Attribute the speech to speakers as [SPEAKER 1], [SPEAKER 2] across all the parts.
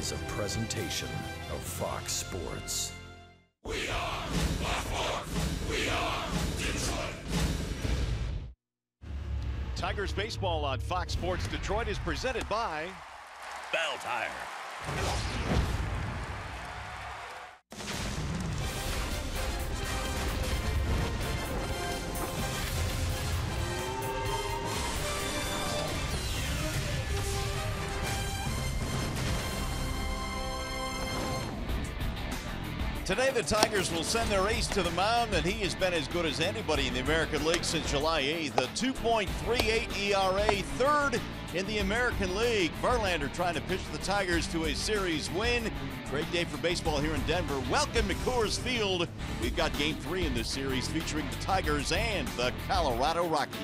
[SPEAKER 1] is a presentation of Fox Sports.
[SPEAKER 2] We are Blackmon. We are Detroit.
[SPEAKER 3] Tigers baseball on Fox Sports Detroit is presented by
[SPEAKER 4] Bell Tire.
[SPEAKER 3] Today, the Tigers will send their ace to the mound, and he has been as good as anybody in the American League since July 8th. A 2.38 ERA, third in the American League. Verlander trying to pitch the Tigers to a series win. Great day for baseball here in Denver. Welcome to Coors Field. We've got Game 3 in this series featuring the Tigers and the Colorado Rockies.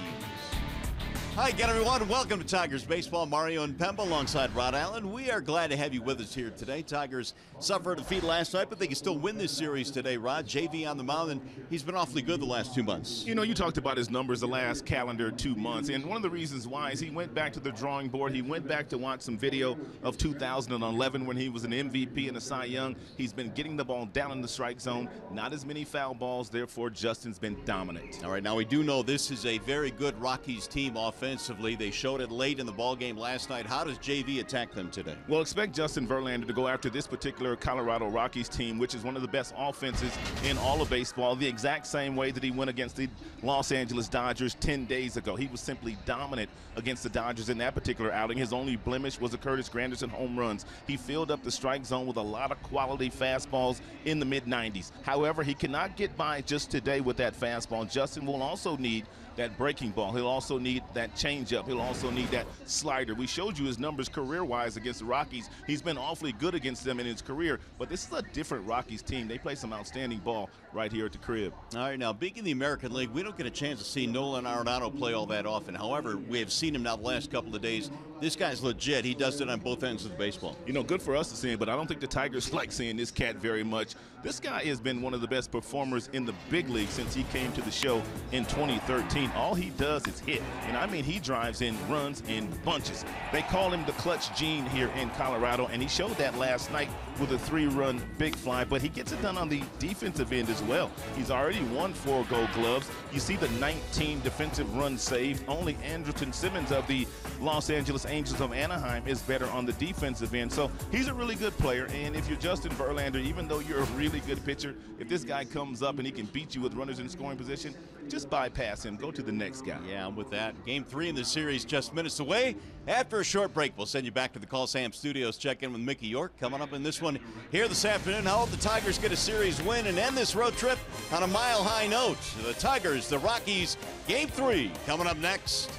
[SPEAKER 3] Hi again, everyone. Welcome to Tigers Baseball. Mario and Pemba alongside Rod Allen. We are glad to have you with us here today. Tigers suffered a defeat last night, but they can still win this series today, Rod. JV on the mound, and he's been awfully good the last 2 months.
[SPEAKER 5] You know, you talked about his numbers the last calendar 2 months, and one of the reasons why is he went back to the drawing board. He went back to watch some video of 2011 when he was an MVP and a Cy Young. He's been getting the ball down in the strike zone, not as many foul balls, therefore Justin's been dominant.
[SPEAKER 3] All right, now we do know this is a very good Rockies team offensively. They showed it late in the ballgame last night. How does JV attack them today?
[SPEAKER 5] Well, expect Justin Verlander to go after this particular Colorado Rockies team, which is one of the best offenses in all of baseball, the exact same way that he went against the Los Angeles Dodgers 10 days ago. He was simply dominant against the Dodgers in that particular outing. His only blemish was the Curtis Granderson home runs. He filled up the strike zone with a lot of quality fastballs in the mid-90s. However, he cannot get by just today with that fastball. Justin will also need that breaking ball. He'll also need that changeup. He'll also need that slider. We showed you his numbers career-wise against the Rockies. He's been awfully good against them in his career, but this is a different Rockies team. They play some outstanding ball right here at the crib.
[SPEAKER 3] All right, now, being in the American League, we don't get a chance to see Nolan Arenado play all that often. However, we have seen him now the last couple of days. This guy's legit. He does it on both ends of the baseball.
[SPEAKER 5] You know, good for us to see him, but I don't think the Tigers like seeing this cat very much. This guy has been one of the best performers in the big league since he came to the show in 2013. All he does is hit, and I mean he drives in runs in bunches. They call him the clutch gene here in Colorado, and he showed that last night with a 3-run big fly, but he gets it done on the defensive end as well. He's already won 4 Gold Gloves. You see the 19 defensive runs saved. Only Andrelton Simmons of the Los Angeles Angels of Anaheim is better on the defensive end. So he's a really good player, and if you're Justin Verlander, even though you're a really good pitcher, if this guy comes up and he can beat you with runners in scoring position, just bypass him. Go to the next guy.
[SPEAKER 3] Yeah, I'm with that. Game 3 in the series just minutes away. After a short break, we'll send you back to the Call Sam Studios. Check in with Mickey York coming up in this one here this afternoon. How will the Tigers get a series win and end this road trip on a mile-high note? The Tigers, the Rockies, Game 3 coming up next.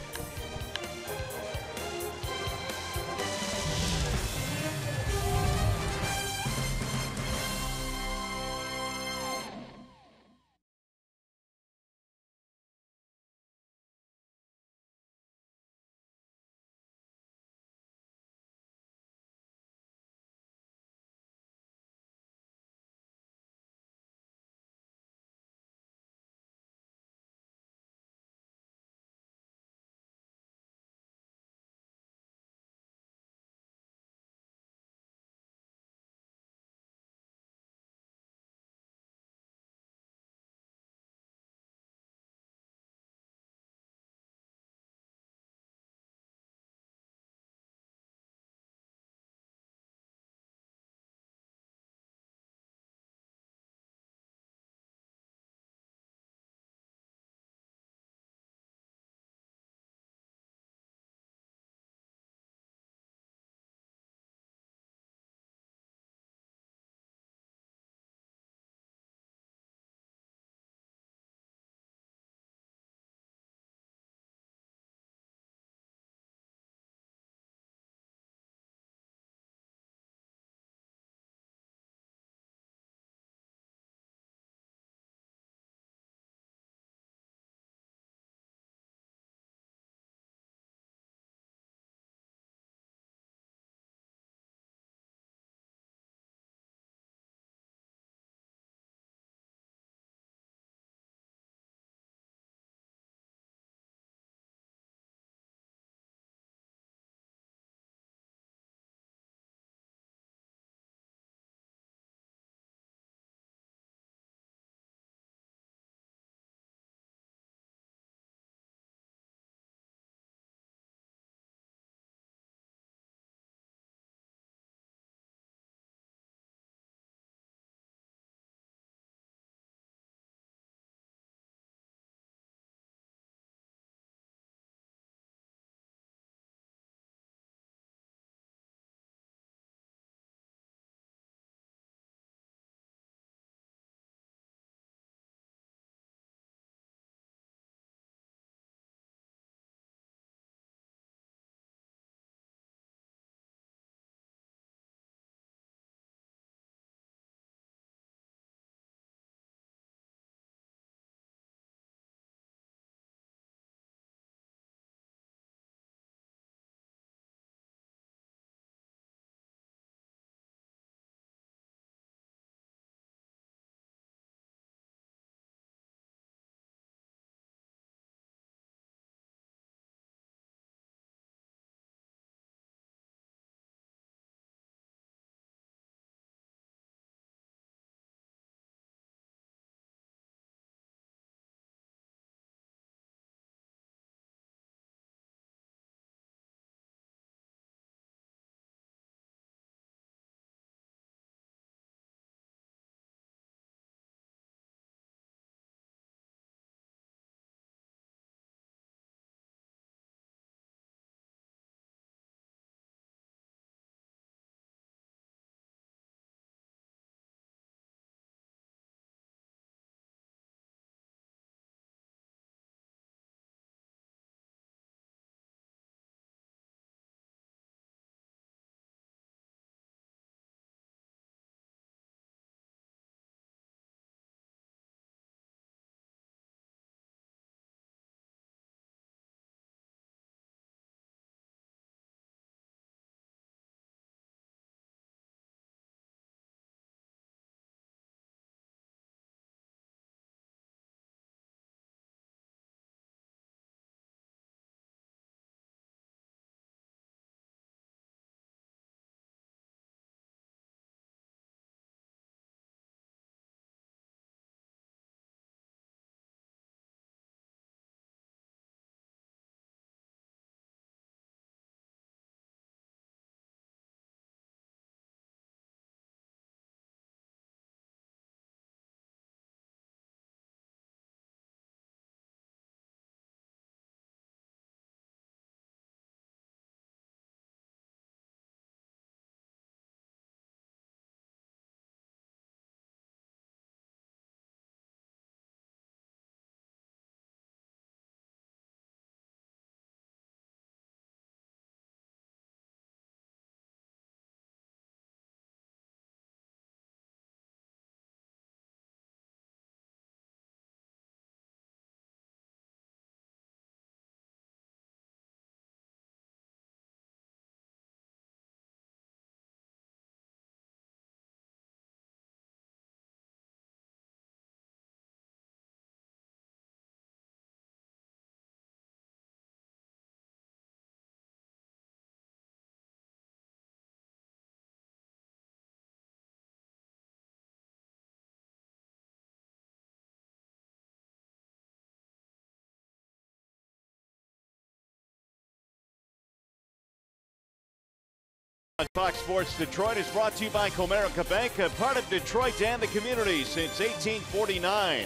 [SPEAKER 3] Fox Sports Detroit is brought to you by Comerica Bank, a part of Detroit and the community since 1849.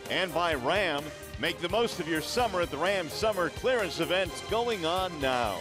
[SPEAKER 3] And by Ram. Make the most of your summer at the Ram Summer Clearance event going on now.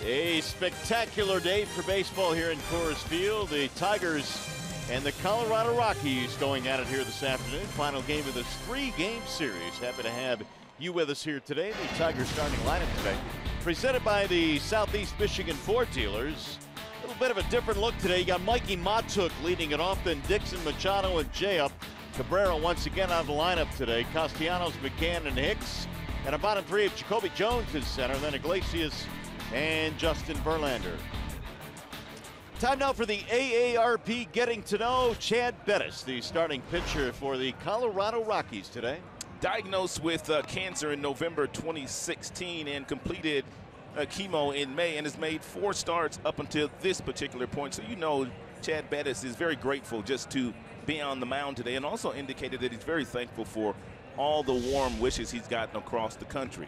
[SPEAKER 3] A spectacular day for baseball here in Coors Field. The Tigers and the Colorado Rockies going at it here this afternoon. Final game of this 3-game series. Happy to have you with us here today. The Tigers starting lineup today, presented by the Southeast Michigan Ford dealers. A little bit of a different look today. You got Mikey Matuk leading it off, then Dixon, Machado, and J-Up. Cabrera once again out of the lineup today. Castellanos, McCann, and Hicks. And a bottom three of Jacoby Jones in center. Then Iglesias and Justin Verlander. Time now for the AARP Getting to Know Chad Bettis, the starting pitcher for the Colorado Rockies today.
[SPEAKER 5] Diagnosed with cancer in November 2016 and completed chemo in May, and has made 4 starts up until this particular point. So you know Chad Bettis is very grateful just to be on the mound today, and also indicated that he's very thankful for all the warm wishes he's gotten across the country.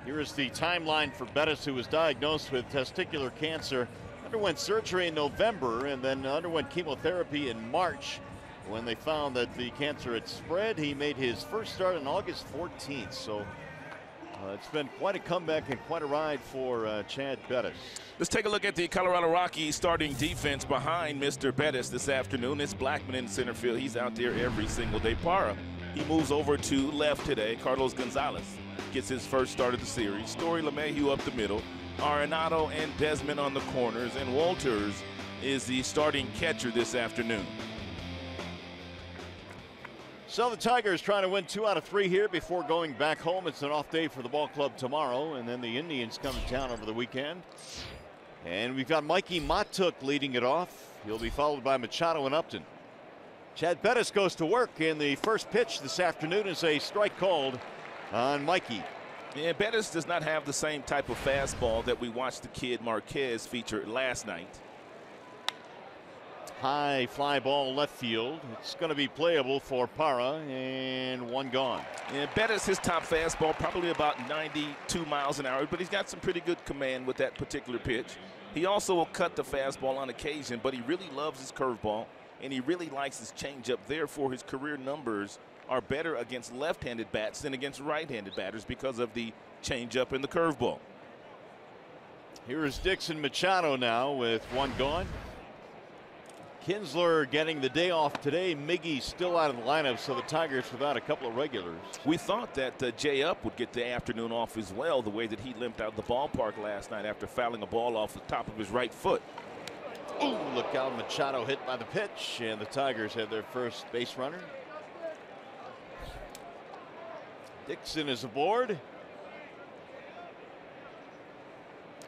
[SPEAKER 3] Here is the timeline for Bettis, who was diagnosed with testicular cancer, underwent surgery in November, and then underwent chemotherapy in March. When they found that the cancer had spread, he made his first start on August 14th. So it's been quite a comeback and quite a ride for Chad Bettis.
[SPEAKER 5] Let's take a look at the Colorado Rockies starting defense behind Mr. Bettis this afternoon. It's Blackmon in center field. He's out there every single day. Parra, he moves over to left today. Carlos Gonzalez gets his first start of the series. Story LeMahieu up the middle. Arenado and Desmond on the corners. And Walters is the starting catcher this afternoon.
[SPEAKER 3] So the Tigers trying to win 2 out of 3 here before going back home. It's an off day for the ball club tomorrow, and then the Indians come to town over the weekend. And we've got Mikey Matuk leading it off. He'll be followed by Machado and Upton. Chad Bettis goes to work, and the first pitch this afternoon is a strike called on Mikey.
[SPEAKER 5] Yeah, Bettis does not have the same type of fastball that we watched the kid Marquez feature last night.
[SPEAKER 3] High fly ball left field. It's going to be playable for Parra, and 1 gone.
[SPEAKER 5] And Bettis, his top fastball probably about 92 miles an hour, but he's got some pretty good command with that particular pitch. He also will cut the fastball on occasion, but he really loves his curveball, and he really likes his changeup. Therefore, his career numbers are better against left-handed bats than against right-handed batters because of the changeup and the curveball.
[SPEAKER 3] Here is Dixon Machado now with 1 gone. Kinsler getting the day off today. Miggy's still out of the lineup, so the Tigers without a couple of regulars.
[SPEAKER 5] We thought that J-Up would get the afternoon off as well, the way that he limped out of the ballpark last night after fouling a ball off the top of his right foot.
[SPEAKER 3] Ooh, look out, Machado hit by the pitch, and the Tigers have their first base runner. Dixon is aboard.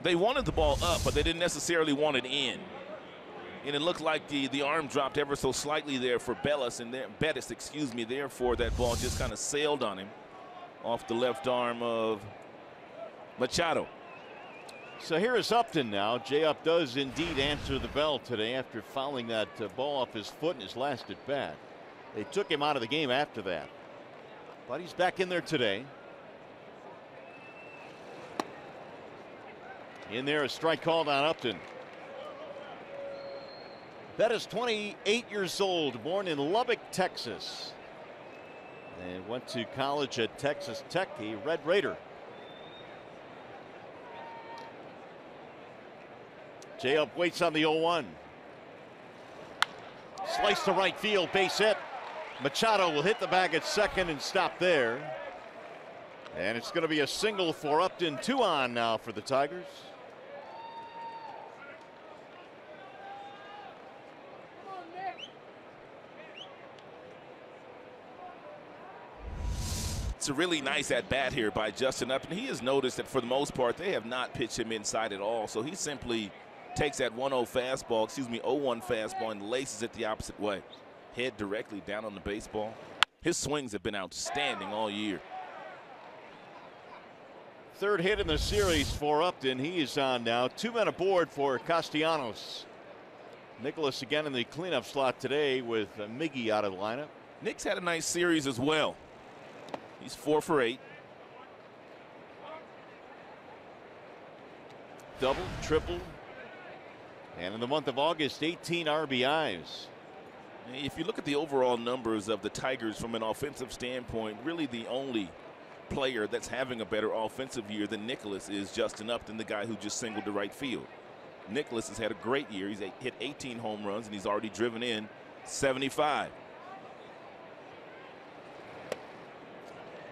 [SPEAKER 5] They wanted the ball up, but they didn't necessarily want it in. And it looked like the arm dropped ever so slightly there for Bettis, excuse me. Therefore, that ball just kind of sailed on him off the left arm of Machado.
[SPEAKER 3] So here is Upton now. J-Up does indeed answer the bell today after fouling that ball off his foot in his last at bat. They took him out of the game after that, but he's back in there today. In there, a strike called on Upton. Bettis, 28 years old, born in Lubbock, Texas, and went to college at Texas Tech, a Red Raider. J-Up waits on the 0-1. Slice to right field, base hit. Machado will hit the bag at second and stop there. And it's going to be a single for Upton. 2 on now for the Tigers.
[SPEAKER 5] It's a really nice at-bat here by Justin Upton. He has noticed that for the most part, they have not pitched him inside at all. So he simply takes that 1-0 fastball, 0-1 fastball, and laces it the opposite way. Head directly down on the baseball. His swings have been outstanding all year.
[SPEAKER 3] Third hit in the series for Upton. He is on now. 2 men aboard for Castellanos. Nicholas again in the cleanup slot today with Miggy out of the lineup.
[SPEAKER 5] Nick's had a nice series as well. He's 4 for 8.
[SPEAKER 3] double, triple, and in the month of August, 18 RBIs.
[SPEAKER 5] If you look at the overall numbers of the Tigers from an offensive standpoint, really the only player that's having a better offensive year than Nicholas is Justin Upton, the guy who just singled to right field. Nicholas has had a great year. He's hit 18 home runs, and he's already driven in 75.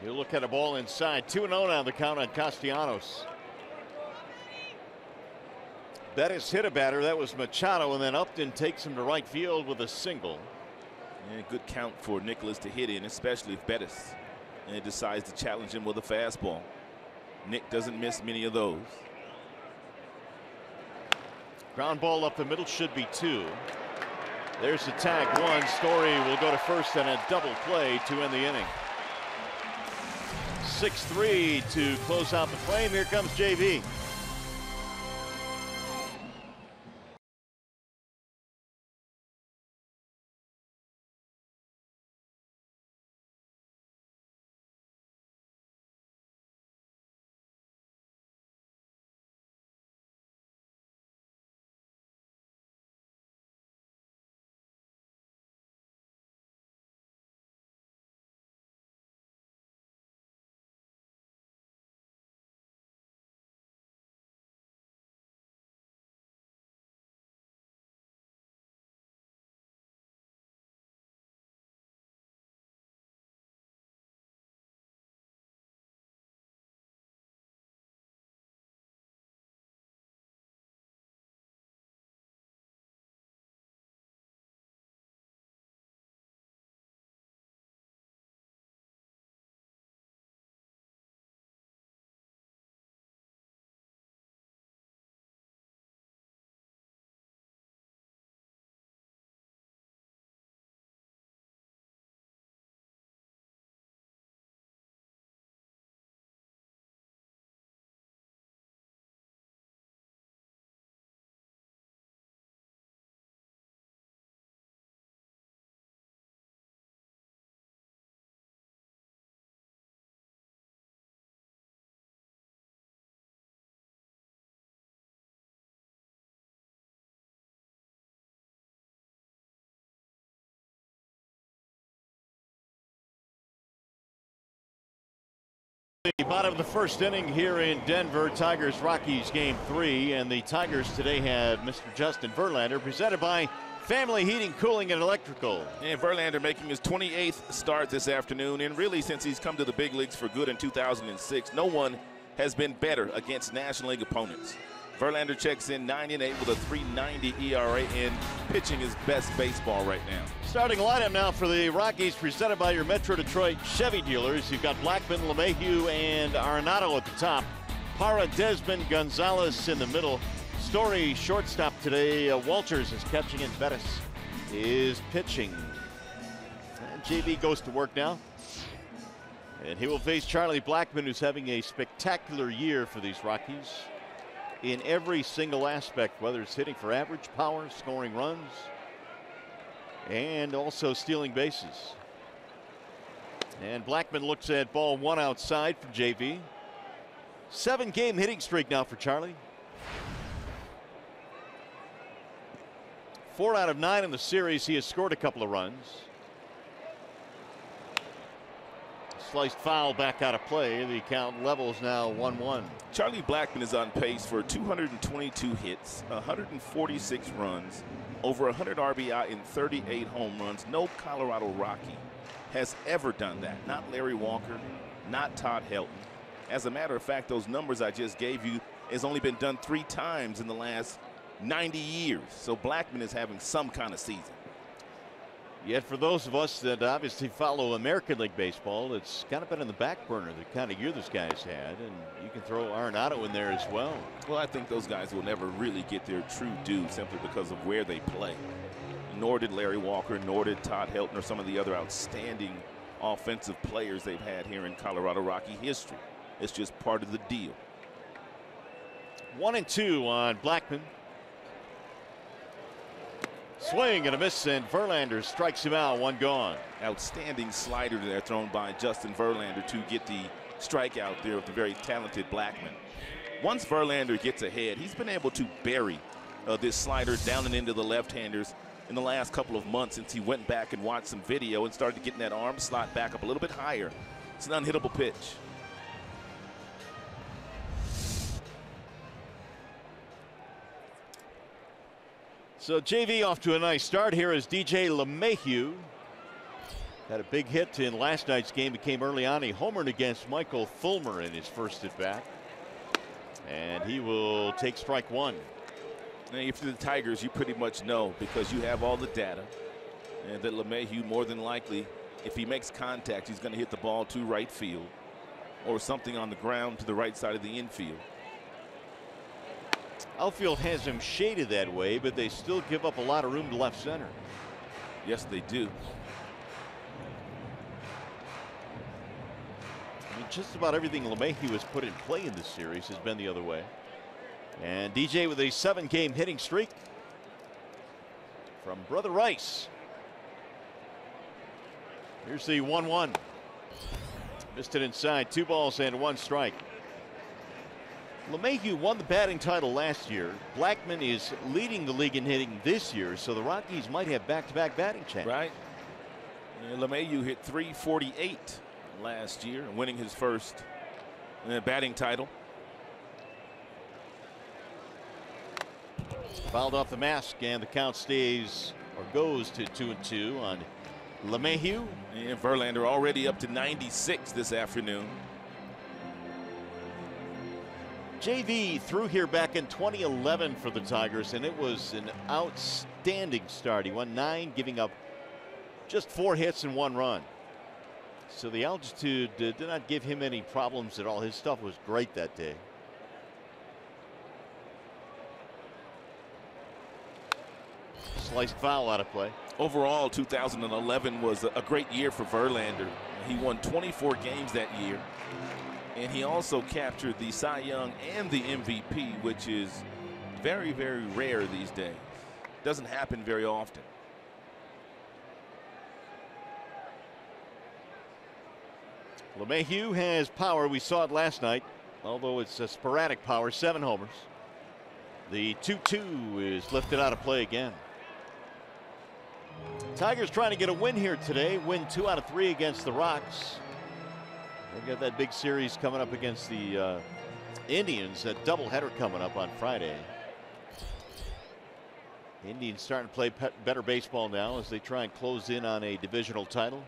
[SPEAKER 3] You look at a ball inside. 2-0 now the count on Castellanos. Bettis hit a batter. That was Machado, and then Upton takes him to right field with a single.
[SPEAKER 5] And good count for Nicholas to hit in, especially if Bettis decides to challenge him with a fastball. Nick doesn't miss many of those.
[SPEAKER 3] Ground ball up the middle, should be 2. There's the tag 1. Story will go to first and a double play to end the inning. 6-3 to close out the frame. Here comes JV. The bottom of the first inning here in Denver. Tigers Rockies game 3, and the Tigers today have Mr. Justin Verlander, presented by Family Heating, Cooling, and Electrical.
[SPEAKER 5] And Verlander making his 28th start this afternoon, and really since he's come to the big leagues for good in 2006, no one has been better against National League opponents. Verlander checks in 9-8 with a 3.90 ERA and pitching his best baseball right now.
[SPEAKER 3] Starting lineup now for the Rockies, presented by your Metro Detroit Chevy dealers. You've got Blackmon, LeMahieu, and Arenado at the top. Parra, Desmond, Gonzalez in the middle. Story shortstop today. Walters is catching, and Bettis is pitching. And JB goes to work now. And he will face Charlie Blackmon, who's having a spectacular year for these Rockies in every single aspect, whether it's hitting for average, power, scoring runs, and also stealing bases. And Blackmon looks at ball 1 outside for JV. 7-game hitting streak now for Charlie. 4 out of 9 in the series. He has scored a couple of runs. Sliced foul back out of play. The count levels now 1-1.
[SPEAKER 5] Charlie Blackmon is on pace for 222 hits, 146 runs, over 100 RBI and 38 home runs. No Colorado Rocky has ever done that. Not Larry Walker, not Todd Helton. As a matter of fact, those numbers I just gave you has only been done 3 times in the last 90 years. So Blackmon is having some kind of season.
[SPEAKER 3] Yet for those of us that obviously follow American League Baseball, it's kind of been in the back burner, the kind of year this guy's had. And you can throw Arenado in there as well.
[SPEAKER 5] Well, I think those guys will never really get their true due simply because of where they play. Nor did Larry Walker, nor did Todd Helton, or some of the other outstanding offensive players they've had here in Colorado Rocky history. It's just part of the deal.
[SPEAKER 3] 1-2 on Blackmon. Swing and a miss, and Verlander strikes him out. 1 gone.
[SPEAKER 5] Outstanding slider there thrown by Justin Verlander to get the strikeout there of the very talented Blackmon. once Verlander gets ahead, he's been able to bury this slider down and into the left-handers in the last couple of months since he went back and watched some video and started getting that arm slot back up a little bit higher. It's an unhittable pitch.
[SPEAKER 3] So JV off to a nice start here as DJ LeMahieu had a big hit in last night's game. It came early on. He homered against Michael Fulmer in his first at bat. And he will take strike one.
[SPEAKER 5] Now, if you're the Tigers, you pretty much know because you have all the data and that LeMahieu more than likely, if he makes contact, he's going to hit the ball to right field or something on the ground to the right side of the infield.
[SPEAKER 3] Outfield has him shaded that way, but they still give up a lot of room to left center.
[SPEAKER 5] Yes, they do.
[SPEAKER 3] I mean, just about everything LeMahieu has put in play in this series has been the other way. And DJ with a 7-game hitting streak from Brother Rice. Here's the 1-1. Missed it inside. 2 balls and 1 strike. LeMahieu won the batting title last year. Blackmon is leading the league in hitting this year, so the Rockies might have back-to-back batting champs.
[SPEAKER 5] Right. And LeMahieu hit .348 last year, winning his first batting title.
[SPEAKER 3] Fouled off the mask, and the count stays or goes to 2-2 on LeMahieu.
[SPEAKER 5] And Verlander already up to 96 this afternoon.
[SPEAKER 3] JV threw here back in 2011 for the Tigers, and it was an outstanding start. He won 9, giving up just 4 hits and 1 run. So the altitude did not give him any problems at all. His stuff was great that day. Sliced foul out of play.
[SPEAKER 5] Overall, 2011 was a great year for Verlander. He won 24 games that year. And he also captured the Cy Young and the MVP, which is very, very rare these days. Doesn't happen very often.
[SPEAKER 3] LeMahieu has power. We saw it last night, although it's a sporadic power. 7 homers. The 2-2 is lifted out of play again. Tigers trying to get a win here today. Win 2 out of 3 against the Rocks. They've got that big series coming up against the Indians. That doubleheader coming up on Friday. The Indians starting to play better baseball now as they try and close in on a divisional title.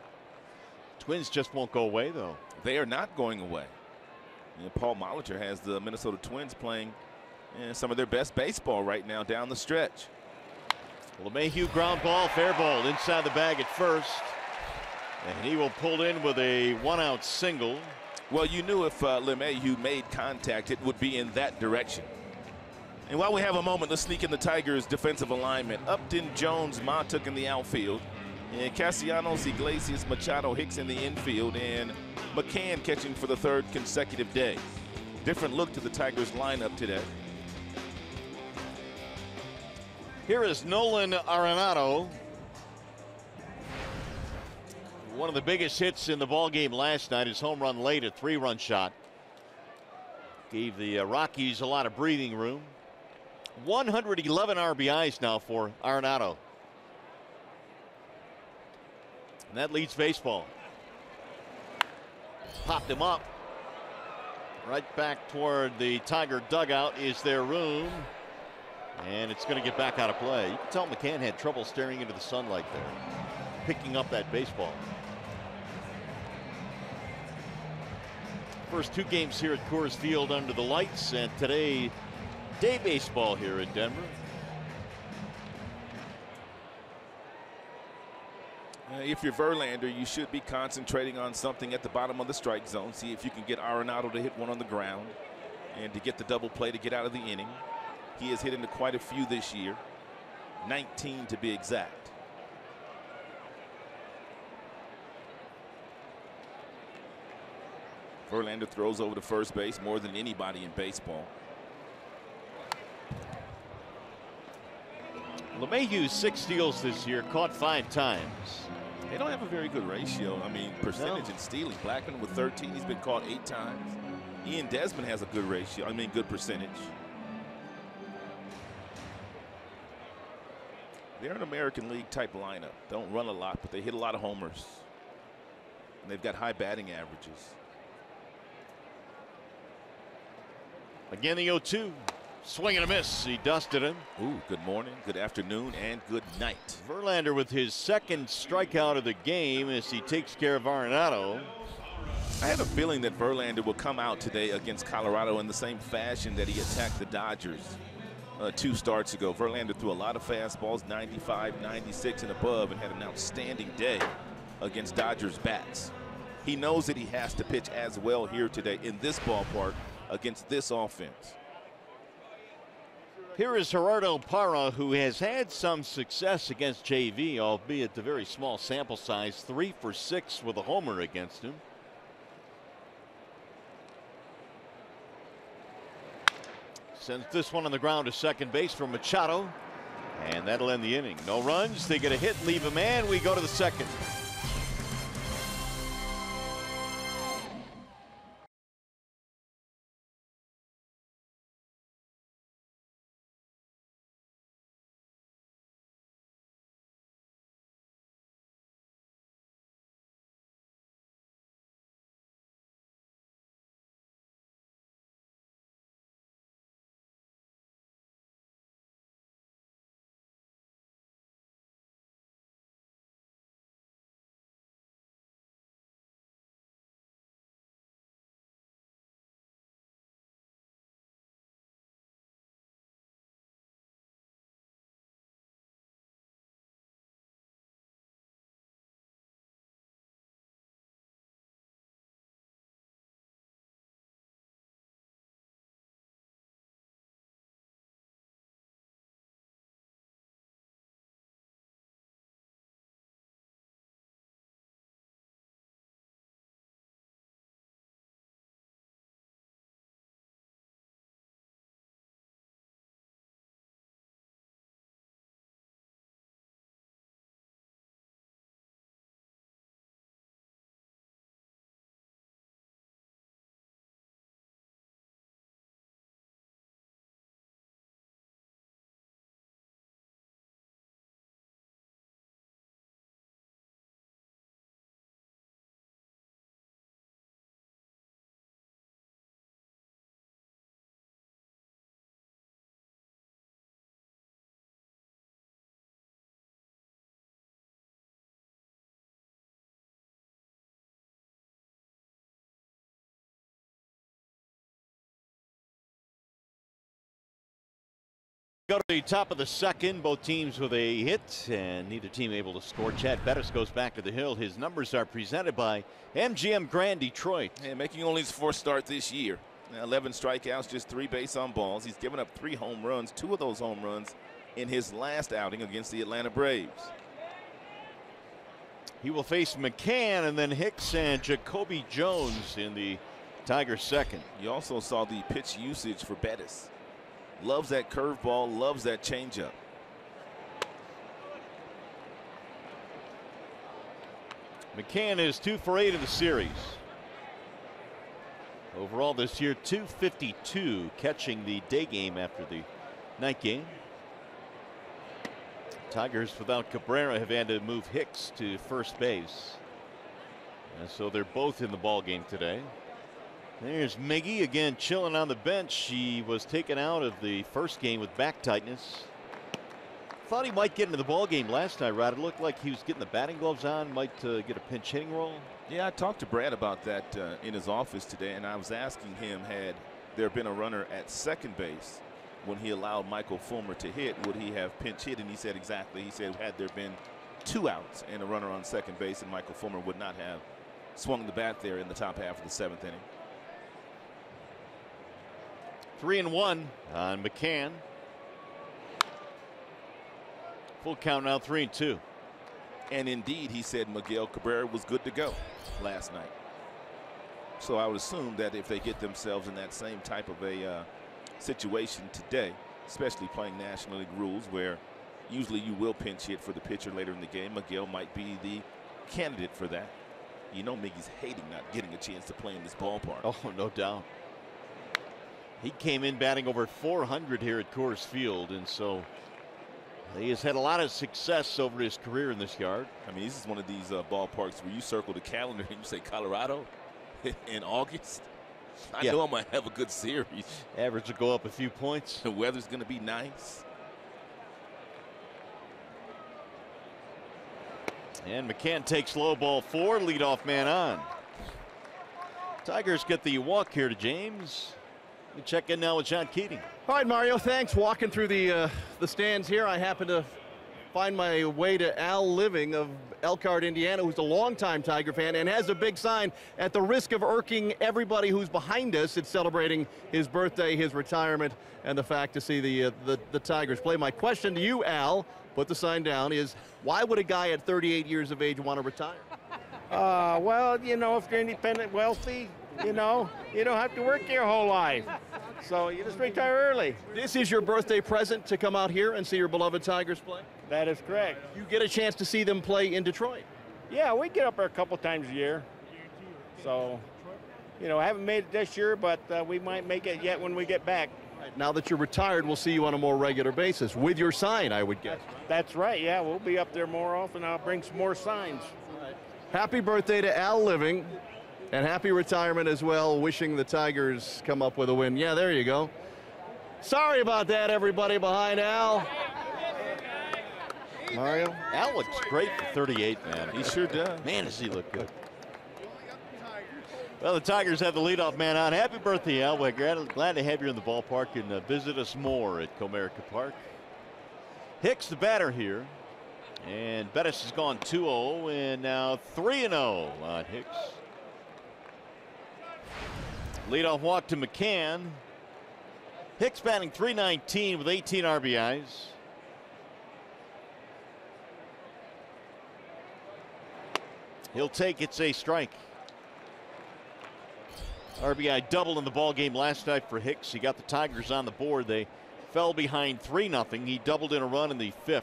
[SPEAKER 3] Twins just won't go away, though.
[SPEAKER 5] They are not going away. And Paul Molitor has the Minnesota Twins playing some of their best baseball right now down the stretch.
[SPEAKER 3] LeMahieu ground ball, fair ball inside the bag at first. And he will pull in with a 1-out single.
[SPEAKER 5] Well, you knew if LeMahieu made contact, it would be in that direction. And while we have a moment, let's sneak in the Tigers' defensive alignment. Upton, Jones, Montauk in the outfield. And Castellanos, Iglesias, Machado, Hicks in the infield. And McCann catching for the 3rd consecutive day. Different look to the Tigers lineup today.
[SPEAKER 3] Here is Nolan Arenado. One of the biggest hits in the ballgame last night. His home run late, a 3-run shot. Gave the Rockies a lot of breathing room. 111 RBIs now for Arenado. And that leads baseball. Popped him up. Right back toward the Tiger dugout is their room. And it's going to get back out of play. You can tell McCann had trouble staring into the sunlight there, picking up that baseball. First 2 games here at Coors Field under the lights, and today day baseball here in Denver.
[SPEAKER 5] If you're Verlander, you should be concentrating on something at the bottom of the strike zone. See if you can get Arenado to hit one on the ground and to get the double play to get out of the inning. He has hit into quite a few this year, 19 to be exact. Verlander throws over to first base more than anybody in baseball.
[SPEAKER 3] LeMahieu's 6 steals this year, caught 5 times.
[SPEAKER 5] They don't have a very good ratio. I mean, percentage in stealing. Blackmon with 13. He's been caught 8 times. Ian Desmond has a good ratio, good percentage. They're an American League type lineup. Don't run a lot, but they hit a lot of homers. And they've got high batting averages.
[SPEAKER 3] Again, the 0-2. Swing and a miss. He dusted him.
[SPEAKER 5] Ooh, good morning, good afternoon, and good night.
[SPEAKER 3] Verlander with his second strikeout of the game as he takes care of Arenado.
[SPEAKER 5] I had a feeling that Verlander will come out today against Colorado in the same fashion that he attacked the Dodgers 2 starts ago. Verlander threw a lot of fastballs, 95, 96 and above, and had an outstanding day against Dodgers bats. He knows that he has to pitch as well here today in this ballpark against this offense.
[SPEAKER 3] Here is Gerardo Parra, who has had some success against JV, albeit a very small sample size, 3 for 6 with a homer against him. Sends this one on the ground to second base for Machado, and that'll end the inning. No runs, they get a hit, leave a man, we go to the second. Go to the top of the second, both teams with a hit, and neither team able to score. Chad Bettis goes back to the hill. His numbers are presented by MGM Grand Detroit.
[SPEAKER 5] And making only his 4th start this year. 11 strikeouts, just 3 base on balls. He's given up 3 home runs, 2 of those home runs in his last outing against the Atlanta Braves.
[SPEAKER 3] He will face McCann and then Hicks and Jacoby Jones in the Tigers' second.
[SPEAKER 5] You also saw the pitch usage for Bettis. Loves that curveball, loves that changeup.
[SPEAKER 3] McCann is 2 for 8 in the series. Overall this year, 252, catching the day game after the night game. Tigers without Cabrera have had to move Hicks to first base. And so they're both in the ball game today. There's Miggy again chilling on the bench. He was taken out of the first game with back tightness. Thought he might get into the ball game last night, Rod. It looked like he was getting the batting gloves on, might get a pinch hitting role.
[SPEAKER 5] Yeah, I talked to Brad about that in his office today, and I was asking him, had there been a runner at second base when he allowed Michael Fulmer to hit, would he have pinch hit? And he said exactly. He said had there been 2 outs and a runner on second base, and Michael Fulmer would not have swung the bat there in the top half of the 7th inning.
[SPEAKER 3] 3-1 on McCann. Full count now, 3-2.
[SPEAKER 5] And indeed, he said Miguel Cabrera was good to go last night. So I would assume that if they get themselves in that same type of a situation today, especially playing National League rules where usually you will pinch hit for the pitcher later in the game, Miguel might be the candidate for that. You know Miggy's hating not getting a chance to play in this ballpark.
[SPEAKER 3] Oh, no doubt. He came in batting over 400 here at Coors Field, and so he has had a lot of success over his career in this yard.
[SPEAKER 5] I mean, this is one of these ballparks where you circle the calendar and you say Colorado in August. I know I'm going to have a good series.
[SPEAKER 3] Average will go up a few points.
[SPEAKER 5] The weather's going to be nice.
[SPEAKER 3] And McCann takes low, ball 4, leadoff man on. Tigers get the walk here to James. We check in now with John Keating.
[SPEAKER 4] All right, Mario, thanks. Walking through the stands here, I happen to find my way to Al Living of Elkhart, Indiana, who's a longtime Tiger fan and has a big sign. At the risk of irking everybody who's behind us, it's celebrating his birthday, his retirement, and the fact to see the Tigers play. My question to you, Al, put the sign down, is why would a guy at 38 years of age want to retire?
[SPEAKER 6] Well, you know, if you're independent, wealthy, you know, you don't have to work your whole life. So you just retire early.
[SPEAKER 4] This is your birthday present to come out here and see your beloved Tigers play?
[SPEAKER 6] That is correct.
[SPEAKER 4] You get a chance to see them play in Detroit?
[SPEAKER 6] Yeah, we get up there a couple times a year. So, you know, I haven't made it this year, but we might make it yet when we get back.
[SPEAKER 4] Right, now that you're retired, we'll see you on a more regular basis with your sign, I would guess.
[SPEAKER 6] That's right, yeah. We'll be up there more often. I'll bring some more signs.
[SPEAKER 4] Happy birthday to Al Living, and happy retirement as well. Wishing the Tigers come up with a win. Yeah, there you go. Sorry about that, everybody behind Al. Mario?
[SPEAKER 3] Al looks great for 38, man.
[SPEAKER 5] He sure does.
[SPEAKER 3] Man, does he look good. Well, the Tigers have the leadoff man on. Happy birthday, Al. We're glad to have you in the ballpark, and visit us more at Comerica Park. Hicks, the batter here. And Bettis has gone 2-0, and now 3-0 on Hicks. Leadoff walk to McCann. Hicks batting .319 with 18 RBIs. He'll take it's a strike. RBI double in the ball game last night for Hicks. He got the Tigers on the board. They fell behind 3-0. He doubled in a run in the 5th.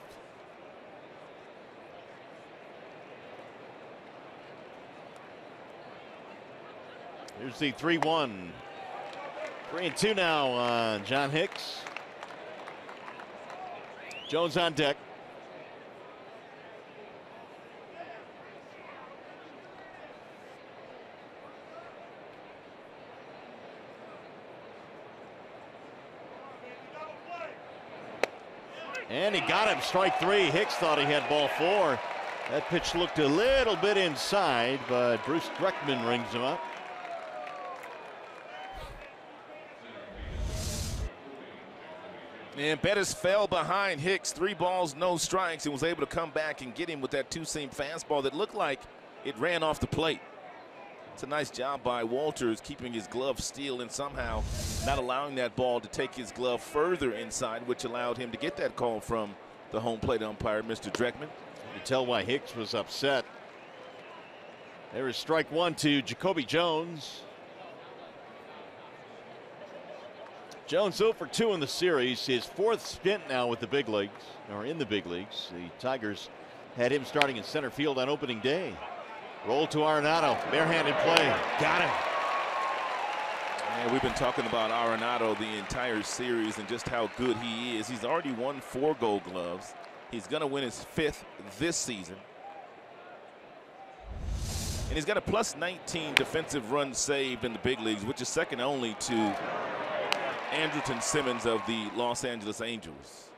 [SPEAKER 3] Here's the 3-1. 3-2 now on John Hicks. Jones on deck. And he got him, strike 3. Hicks thought he had ball 4. That pitch looked a little bit inside, but Bruce Dreckman rings him up.
[SPEAKER 5] And Bettis fell behind Hicks, 3 balls, no strikes, and was able to come back and get him with that two-seam fastball that looked like it ran off the plate. It's a nice job by Walters keeping his glove still and somehow not allowing that ball to take his glove further inside, which allowed him to get that call from the home plate umpire, Mr. Dreckman.
[SPEAKER 3] You can tell why Hicks was upset. There is strike 1 to Jacoby Jones. Jones 0 for 2 in the series, his 4th stint now with the big leagues, or in the big leagues. The Tigers had him starting in center field on opening day. Roll to Arenado, barehanded play, got him.
[SPEAKER 5] And we've been talking about Arenado the entire series and just how good he is. He's already won 4 Gold Gloves. He's going to win his 5th this season. And he's got a +19 defensive runs saved in the big leagues, which is second only to Andrelton Simmons of the Los Angeles Angels.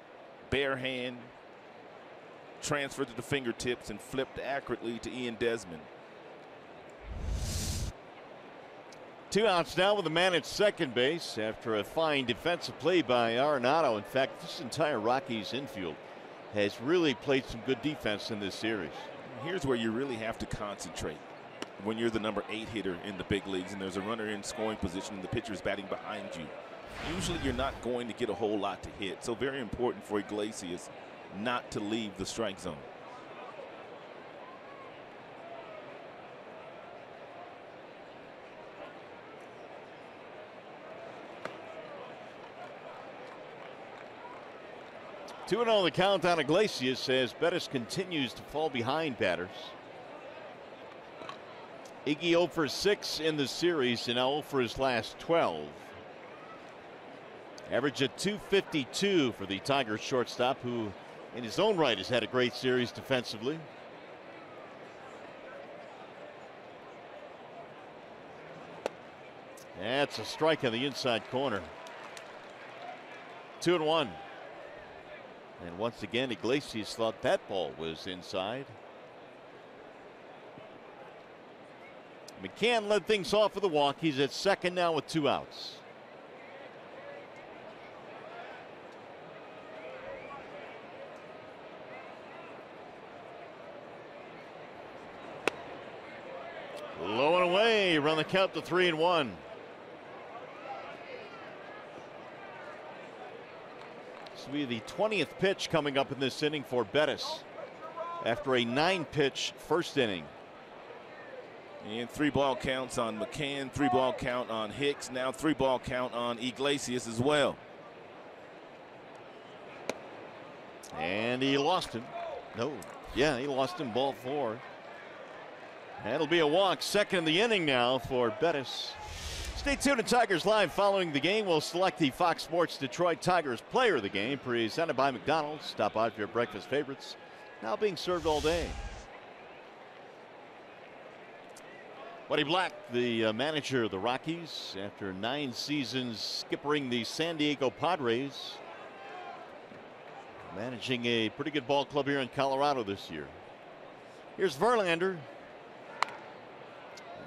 [SPEAKER 5] Bare hand, transferred to the fingertips and flipped accurately to Ian Desmond.
[SPEAKER 3] 2 outs now with a man at second base after a fine defensive play by Arenado. In fact, this entire Rockies infield has really played some good defense in this series.
[SPEAKER 5] Here's where you really have to concentrate when you're the number 8 hitter in the big leagues and there's a runner in scoring position and the pitcher's batting behind you. Usually you're not going to get a whole lot to hit, so very important for Iglesias not to leave the strike zone.
[SPEAKER 3] Two 2-0 the count on Iglesias as Bettis continues to fall behind batters. Iggy 0 for 6 in the series and now 0 for his last 12. Average at 252 for the Tigers shortstop, who in his own right has had a great series defensively. That's a strike on the inside corner. 2-1. And once again, Iglesias thought that ball was inside. McCann led things off for the walk. He's at second now with 2 outs. Low and away, run the count to 3-1. This will be the 20th pitch coming up in this inning for Bettis after a 9-pitch first inning.
[SPEAKER 5] And 3-ball counts on McCann, 3-ball count on Hicks, now 3-ball count on Iglesias as well.
[SPEAKER 3] And he lost him. No, yeah, he lost him, ball 4. That'll be a walk, second in the inning now for Bettis. Stay tuned to Tigers Live. Following the game, we'll select the Fox Sports Detroit Tigers player of the game, presented by McDonald's. Stop by for your breakfast favorites, now being served all day. Buddy Black, the manager of the Rockies, after 9 seasons skippering the San Diego Padres, managing a pretty good ball club here in Colorado this year. Here's Verlander.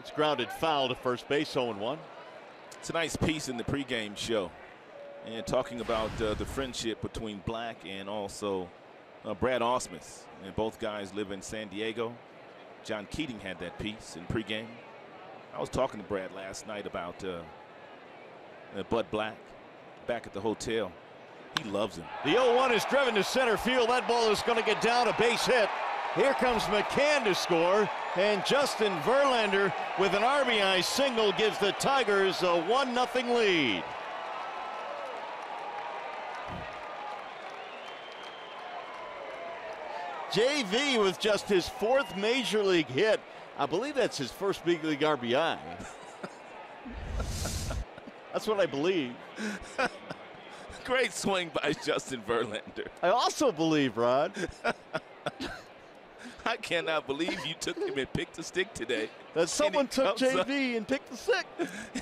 [SPEAKER 3] It's grounded foul to first base, 0-1.
[SPEAKER 5] It's a nice piece in the pregame show, and talking about the friendship between Black and also Brad Ausmus. And both guys live in San Diego. John Keating had that piece in pregame. I was talking to Brad last night about Bud Black back at the hotel. He loves him.
[SPEAKER 3] The 0-1 is driven to center field. That ball is going to get down, a base hit. Here comes McCann to score, and Justin Verlander with an RBI single gives the Tigers a 1-0 lead. JV with just his 4th major league hit. I believe that's his first big league RBI. That's what I believe.
[SPEAKER 5] Great swing by Justin Verlander.
[SPEAKER 3] I also believe, Rod.
[SPEAKER 5] I cannot believe you took him and picked a stick today.
[SPEAKER 3] That someone took JV and picked the stick.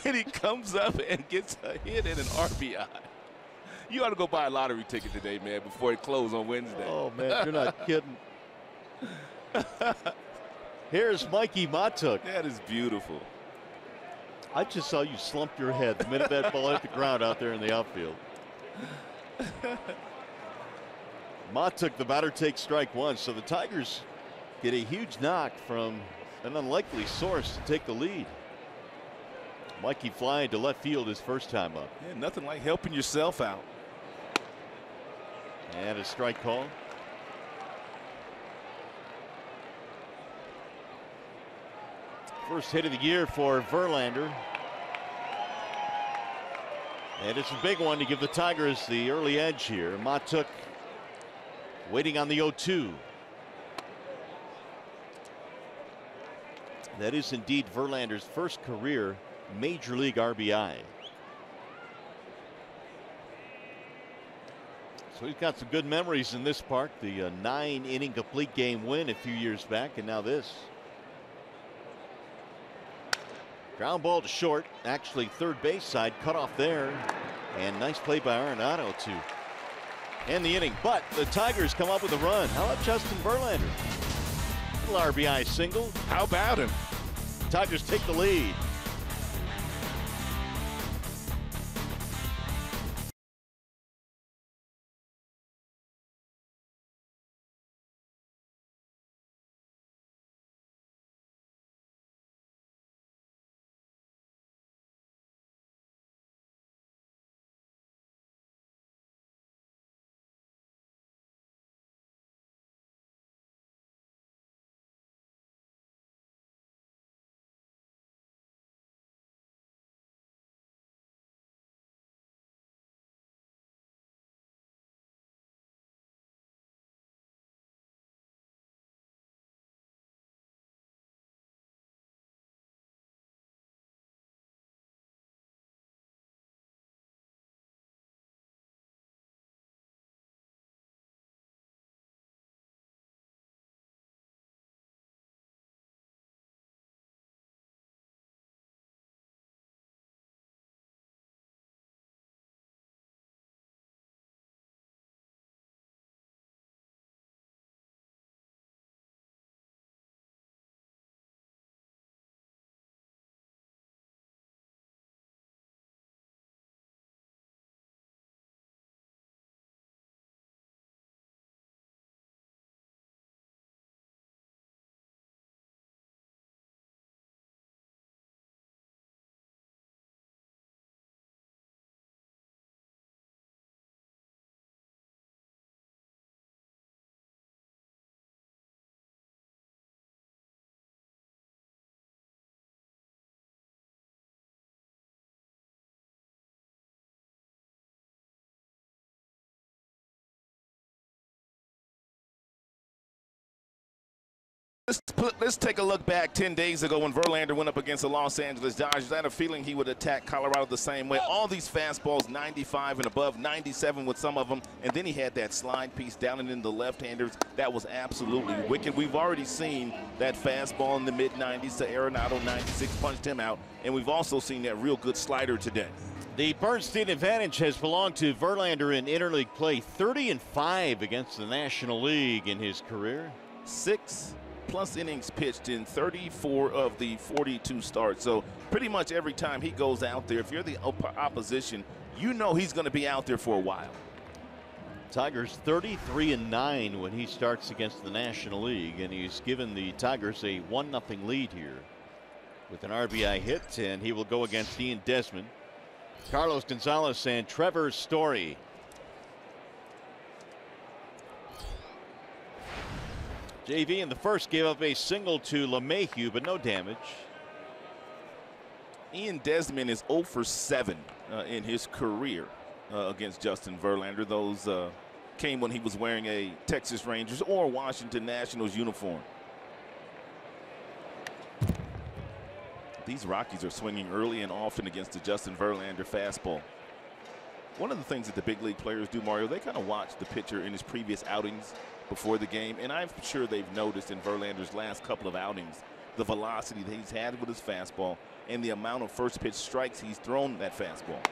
[SPEAKER 5] And he comes up and gets a hit and an RBI. You ought to go buy a lottery ticket today, man, before it closes on Wednesday.
[SPEAKER 3] Oh, man, you're not kidding. Here's Mikey Matuk.
[SPEAKER 5] That is beautiful.
[SPEAKER 3] I just saw you slump your head the minute that ball hit the ground out there in the outfield. Matuk, the batter, takes strike 1. So the Tigers get a huge knock from an unlikely source to take the lead. Mikey flying to left field his first time up.
[SPEAKER 5] Yeah, nothing like helping yourself out.
[SPEAKER 3] And a strike call. First hit of the year for Verlander. And it's a big one to give the Tigers the early edge here. Matuk waiting on the 0-2. That is indeed Verlander's first career major league RBI. So he's got some good memories in this park. The 9-inning complete game win a few years back, and now this. Ground ball to short, actually third base side, cut off there. And nice play by Arenado to end the inning. But the Tigers come up with a run. How about Justin Verlander? Little RBI single.
[SPEAKER 5] How about him?
[SPEAKER 3] Tigers take the lead.
[SPEAKER 5] Let's take a look back 10 days ago when Verlander went up against the Los Angeles Dodgers. I had a feeling he would attack Colorado the same way. All these fastballs, 95 and above, 97 with some of them, and then he had that slide piece down and in the left-handers. That was absolutely wicked. We've already seen that fastball in the mid-90s to Arenado, 96, punched him out, and we've also seen that real good slider today.
[SPEAKER 3] The Bernstein advantage has belonged to Verlander in interleague play, 30-5 against the National League in his career.
[SPEAKER 5] 6+ innings pitched in 34 of the 42 starts. So pretty much every time he goes out there, if you're the opposition, you know he's going to be out there for a while.
[SPEAKER 3] Tigers 33-9 when he starts against the National League, and he's given the Tigers a 1-0 lead here with an RBI hit, and he will go against Ian Desmond, Carlos Gonzalez, and Trevor Story. JV in the first gave up a single to LeMahieu, but no damage.
[SPEAKER 5] Ian Desmond is 0 for 7 in his career against Justin Verlander. Those came when he was wearing a Texas Rangers or Washington Nationals uniform. These Rockies are swinging early and often against the Justin Verlander fastball. One of the things that the big league players do, Mario, they kind of watch the pitcher in his previous outings before the game, and I'm sure they've noticed in Verlander's last couple of outings the velocity that he's had with his fastball and the amount of first pitch strikes he's thrown that fastball.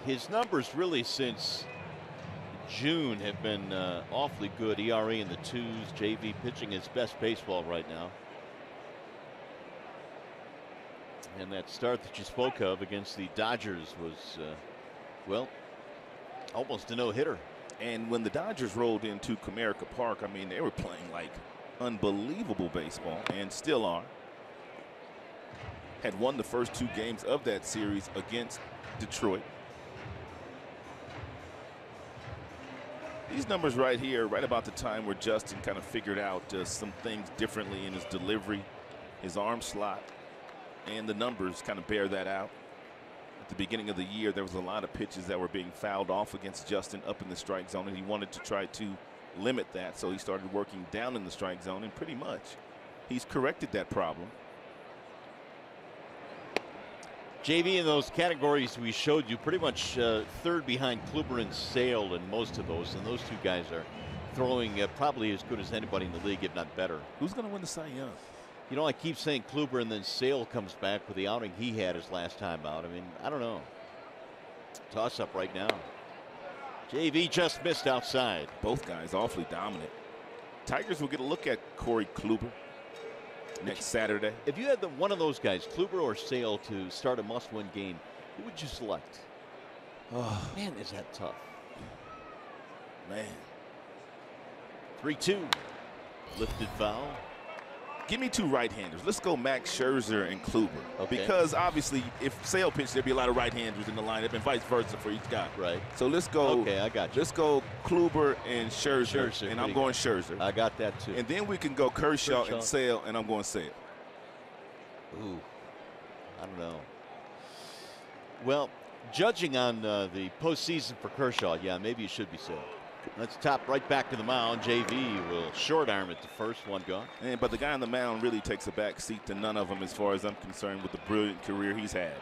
[SPEAKER 3] His numbers really since June have been awfully good. ERA in the 2s. JV pitching his best baseball right now. And that start that you spoke of against the Dodgers was, well, almost a no-hitter.
[SPEAKER 5] And when the Dodgers rolled into Comerica Park, I mean, they were playing like unbelievable baseball, and still are. Had won the first 2 games of that series against Detroit. These numbers right here, right about the time where Justin kind of figured out some things differently in his delivery, his arm slot, and the numbers kind of bear that out. At the beginning of the year, there was a lot of pitches that were being fouled off against Justin up in the strike zone, and he wanted to try to limit that, so he started working down in the strike zone, and pretty much he's corrected that problem.
[SPEAKER 3] JV, in those categories we showed you, pretty much third behind Kluber and Sale in most of those, and those 2 guys are throwing probably as good as anybody in the league, if not better.
[SPEAKER 5] Who's going to win the Cy Young?
[SPEAKER 3] You know, I keep saying Kluber, and then Sale comes back with the outing he had his last time out. I mean, I don't know. Toss up right now. JV just missed outside.
[SPEAKER 5] Both guys awfully dominant. Tigers will get a look at Corey Kluber next Saturday.
[SPEAKER 3] If you had one of those guys, Kluber or Sale, to start a must-win game, who would you select? Oh, man, is that tough.
[SPEAKER 5] Man.
[SPEAKER 3] 3-2. Lifted foul.
[SPEAKER 5] Give me 2 right-handers. Let's go Max Scherzer and Kluber. Okay. Because obviously, if Sale pitched, there'd be a lot of right-handers in the lineup, and vice versa for each guy.
[SPEAKER 3] Right.
[SPEAKER 5] So let's go.
[SPEAKER 3] Okay, I got you.
[SPEAKER 5] Let's go Kluber and Scherzer, and I'm going Scherzer.
[SPEAKER 3] I got that too.
[SPEAKER 5] And then we can go Kershaw and Sale, and I'm going Sale.
[SPEAKER 3] Ooh, I don't know. Well, judging on the postseason for Kershaw, yeah, maybe it should be Sale. Let's top right back to the mound. JV will short arm it the first, 1 gone.
[SPEAKER 5] But the guy on the mound really takes a back seat to none of them as far as I'm concerned with the brilliant career he's had.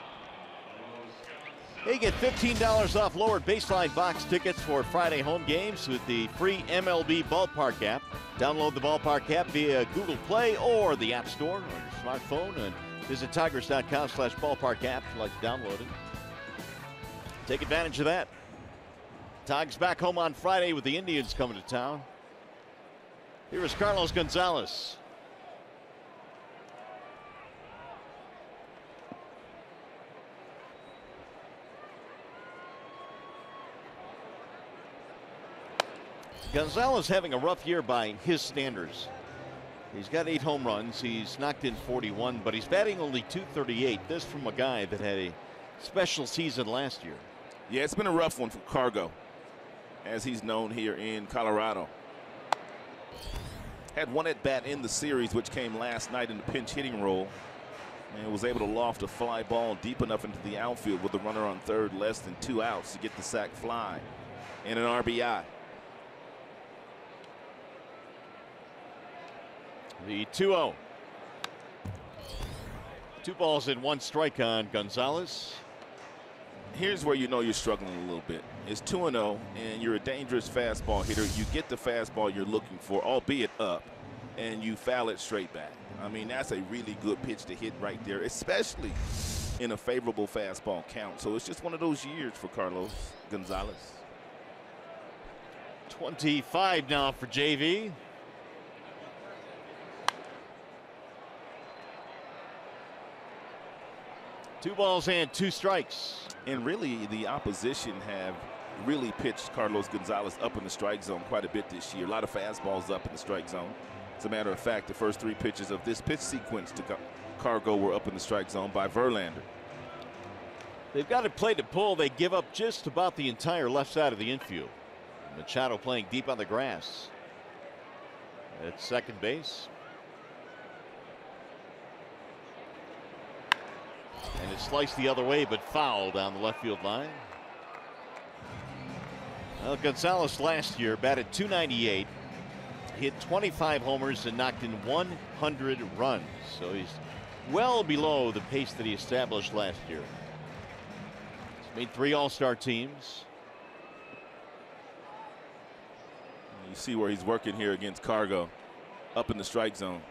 [SPEAKER 3] Hey, get $15 off lowered baseline box tickets for Friday home games with the free MLB Ballpark app. Download the Ballpark app via Google Play or the App Store on your smartphone, and visit tigers.com/ballpark app if you'd like to download it. Take advantage of that. Tigers back home on Friday with the Indians coming to town. Here is Carlos Gonzalez. Gonzalez having a rough year by his standards. He's got 8 home runs. He's knocked in 41, but he's batting only .238. This from a guy that had a special season last year.
[SPEAKER 5] Yeah, it's been a rough one for Cargo, as he's known here in Colorado. Had 1 at bat in the series, which came last night in the pinch hitting role, and was able to loft a fly ball deep enough into the outfield with the runner on third, less than 2 outs, to get the sac fly and an RBI.
[SPEAKER 3] The 2-0. 2 balls and 1 strike on Gonzalez.
[SPEAKER 5] Here's where you know you're struggling a little bit. It's 2-0, and you're a dangerous fastball hitter. You get the fastball you're looking for, albeit up, and you foul it straight back. I mean, that's a really good pitch to hit right there, especially in a favorable fastball count. So it's just one of those years for Carlos Gonzalez.
[SPEAKER 3] 25 now for JV. Two balls and 2 strikes.
[SPEAKER 5] And really, the opposition have really pitched Carlos Gonzalez up in the strike zone quite a bit this year. A lot of fastballs up in the strike zone. As a matter of fact, the first 3 pitches of this pitch sequence to Cargo were up in the strike zone by Verlander.
[SPEAKER 3] They've got it play to pull. They give up just about the entire left side of the infield. Machado playing deep on the grass at second base. And it sliced the other way, but foul down the left field line. Well, Gonzalez last year batted .298, hit 25 homers and knocked in 100 runs. So he's well below the pace that he established last year. He's made 3 All-Star teams.
[SPEAKER 5] You see where he's working here against Cargo, up in the strike zone.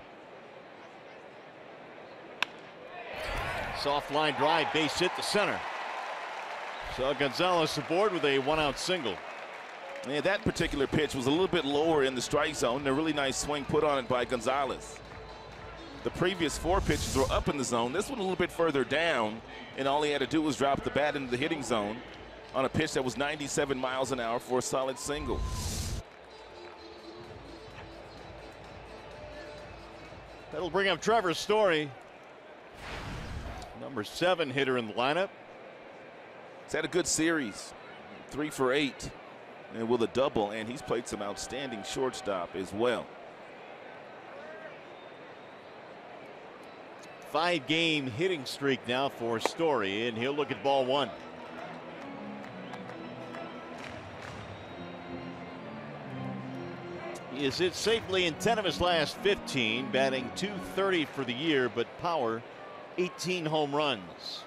[SPEAKER 3] Soft line drive, base hit to center. So Gonzalez aboard with a 1-out single.
[SPEAKER 5] And that particular pitch was a little bit lower in the strike zone. A really nice swing put on it by Gonzalez. The previous 4 pitches were up in the zone. This one a little bit further down, and all he had to do was drop the bat into the hitting zone on a pitch that was 97 miles an hour for a solid single.
[SPEAKER 3] That'll bring up Trevor Story, number 7 hitter in the lineup.
[SPEAKER 5] He's had a good series, 3 for 8, and with a double, and he's played some outstanding shortstop as well.
[SPEAKER 3] 5-game hitting streak now for Story, and he'll look at ball 1. He has hit safely in 10 of his last 15, batting .230 for the year, but power 18 home runs.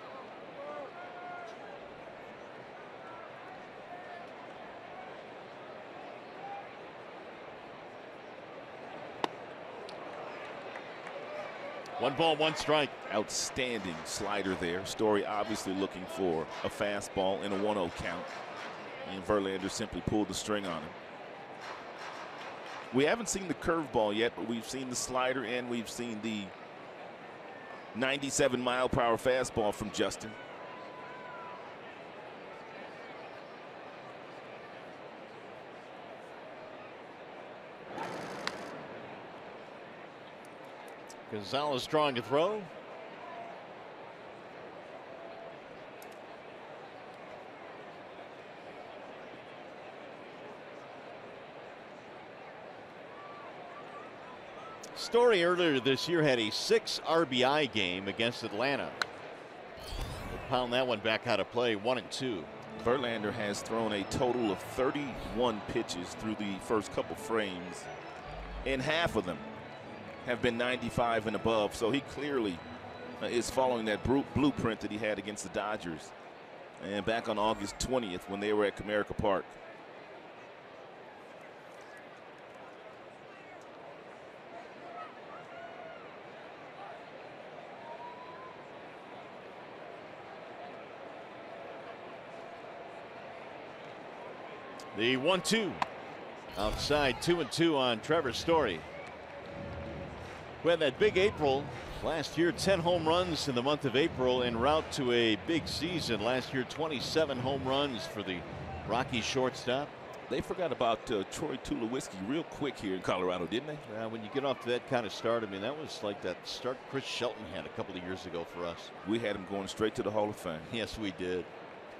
[SPEAKER 3] One ball, 1 strike.
[SPEAKER 5] Outstanding slider there. Story obviously looking for a fastball in a 1-0 count, and Verlander simply pulled the string on him. We haven't seen the curveball yet, but we've seen the slider and we've seen the 97-mile-per-hour fastball from Justin.
[SPEAKER 3] Gonzalez drawing a throw. Story earlier this year had a 6 RBI game against Atlanta. They pound that one back out of play, 1-2.
[SPEAKER 5] Verlander has thrown a total of 31 pitches through the first couple frames, and half of them have been 95 and above. So he clearly is following that blueprint that he had against the Dodgers and back on August 20th when they were at Comerica Park.
[SPEAKER 3] The 1-2 outside, 2-2 on Trevor Story. We had that big April last year, 10 home runs in the month of April en route to a big season. Last year, 27 home runs for the Rockies shortstop.
[SPEAKER 5] They forgot about Troy Tulowitzki real quick here in Colorado, didn't they?
[SPEAKER 3] When you get off to that kind of start, I mean, that was like that start Chris Shelton had a couple of years ago for us.
[SPEAKER 5] We had him going straight to the Hall of Fame.
[SPEAKER 3] Yes, we did.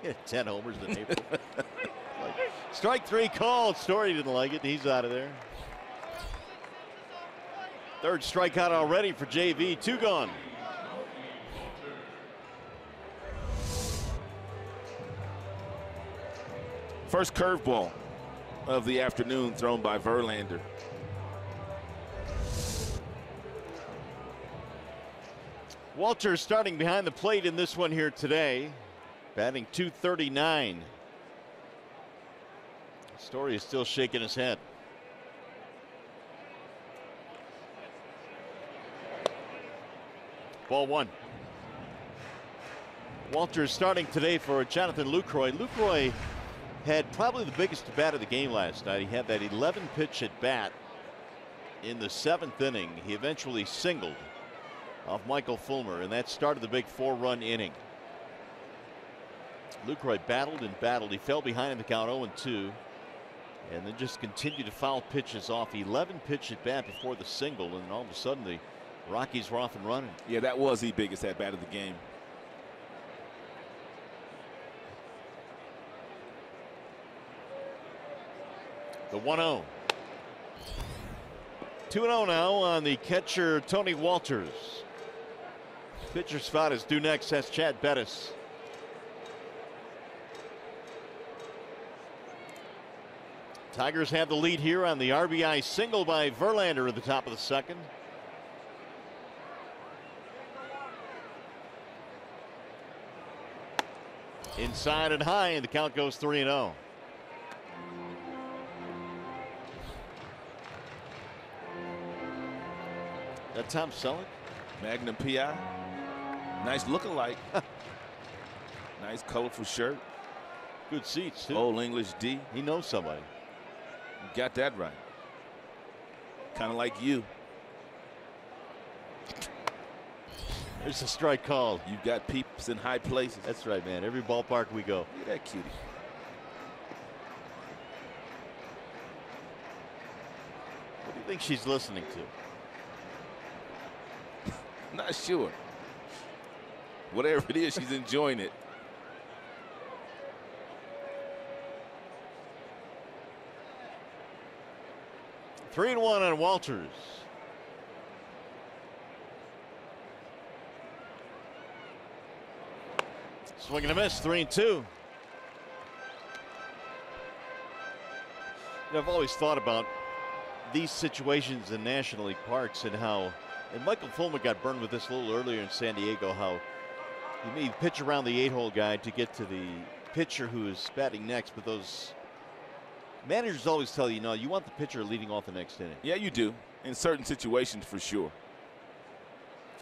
[SPEAKER 3] He had 10 homers in April. Strike 3 called. Story didn't like it. He's out of there. 3rd strikeout already for JV. 2 gone.
[SPEAKER 5] First curveball of the afternoon thrown by Verlander.
[SPEAKER 3] Walters starting behind the plate in this one here today, batting .239. Story is still shaking his head. Ball one. Walters starting today for Jonathan Lucroy. Lucroy had probably the biggest at bat of the game last night. He had that 11 pitch at bat in the 7th inning. He eventually singled off Michael Fulmer, and that started the big 4-run inning. Lucroy battled and battled. He fell behind in the count 0-2, and then just continued to foul pitches off. 11 pitch at bat before the single, and all of a sudden the Rockies were off and running.
[SPEAKER 5] Yeah, that was the biggest at bat of the game.
[SPEAKER 3] The 1-0. 2-0 now on the catcher, Tony Walters. Pitcher spot is due next. Has Chad Bettis. Tigers have the lead here on the RBI single by Verlander at the top of the 2nd. Inside and high, and the count goes 3-0. That Tom Selleck?
[SPEAKER 5] Magnum PI. Nice look-alike. Nice colorful shirt.
[SPEAKER 3] Good seats too.
[SPEAKER 5] Old English D.
[SPEAKER 3] He knows somebody.
[SPEAKER 5] You got that right. Kind of like you.
[SPEAKER 3] There's a strike called.
[SPEAKER 5] You've got peeps in high places.
[SPEAKER 3] That's right, man. Every ballpark we go.
[SPEAKER 5] Look at that cutie.
[SPEAKER 3] What do you think she's listening to?
[SPEAKER 5] Not sure. Whatever it is, she's enjoying it.
[SPEAKER 3] Three and 1 on Walters. Swing and a miss. 3-2. I've always thought about these situations in National League parks and how, and Michael Fulmer got burned with this a little earlier in San Diego, how you may pitch around the 8-hole guy to get to the pitcher who is batting next, but those managers always tell you, no, you want the pitcher leading off the next inning.
[SPEAKER 5] Yeah, you do. In certain situations, for sure.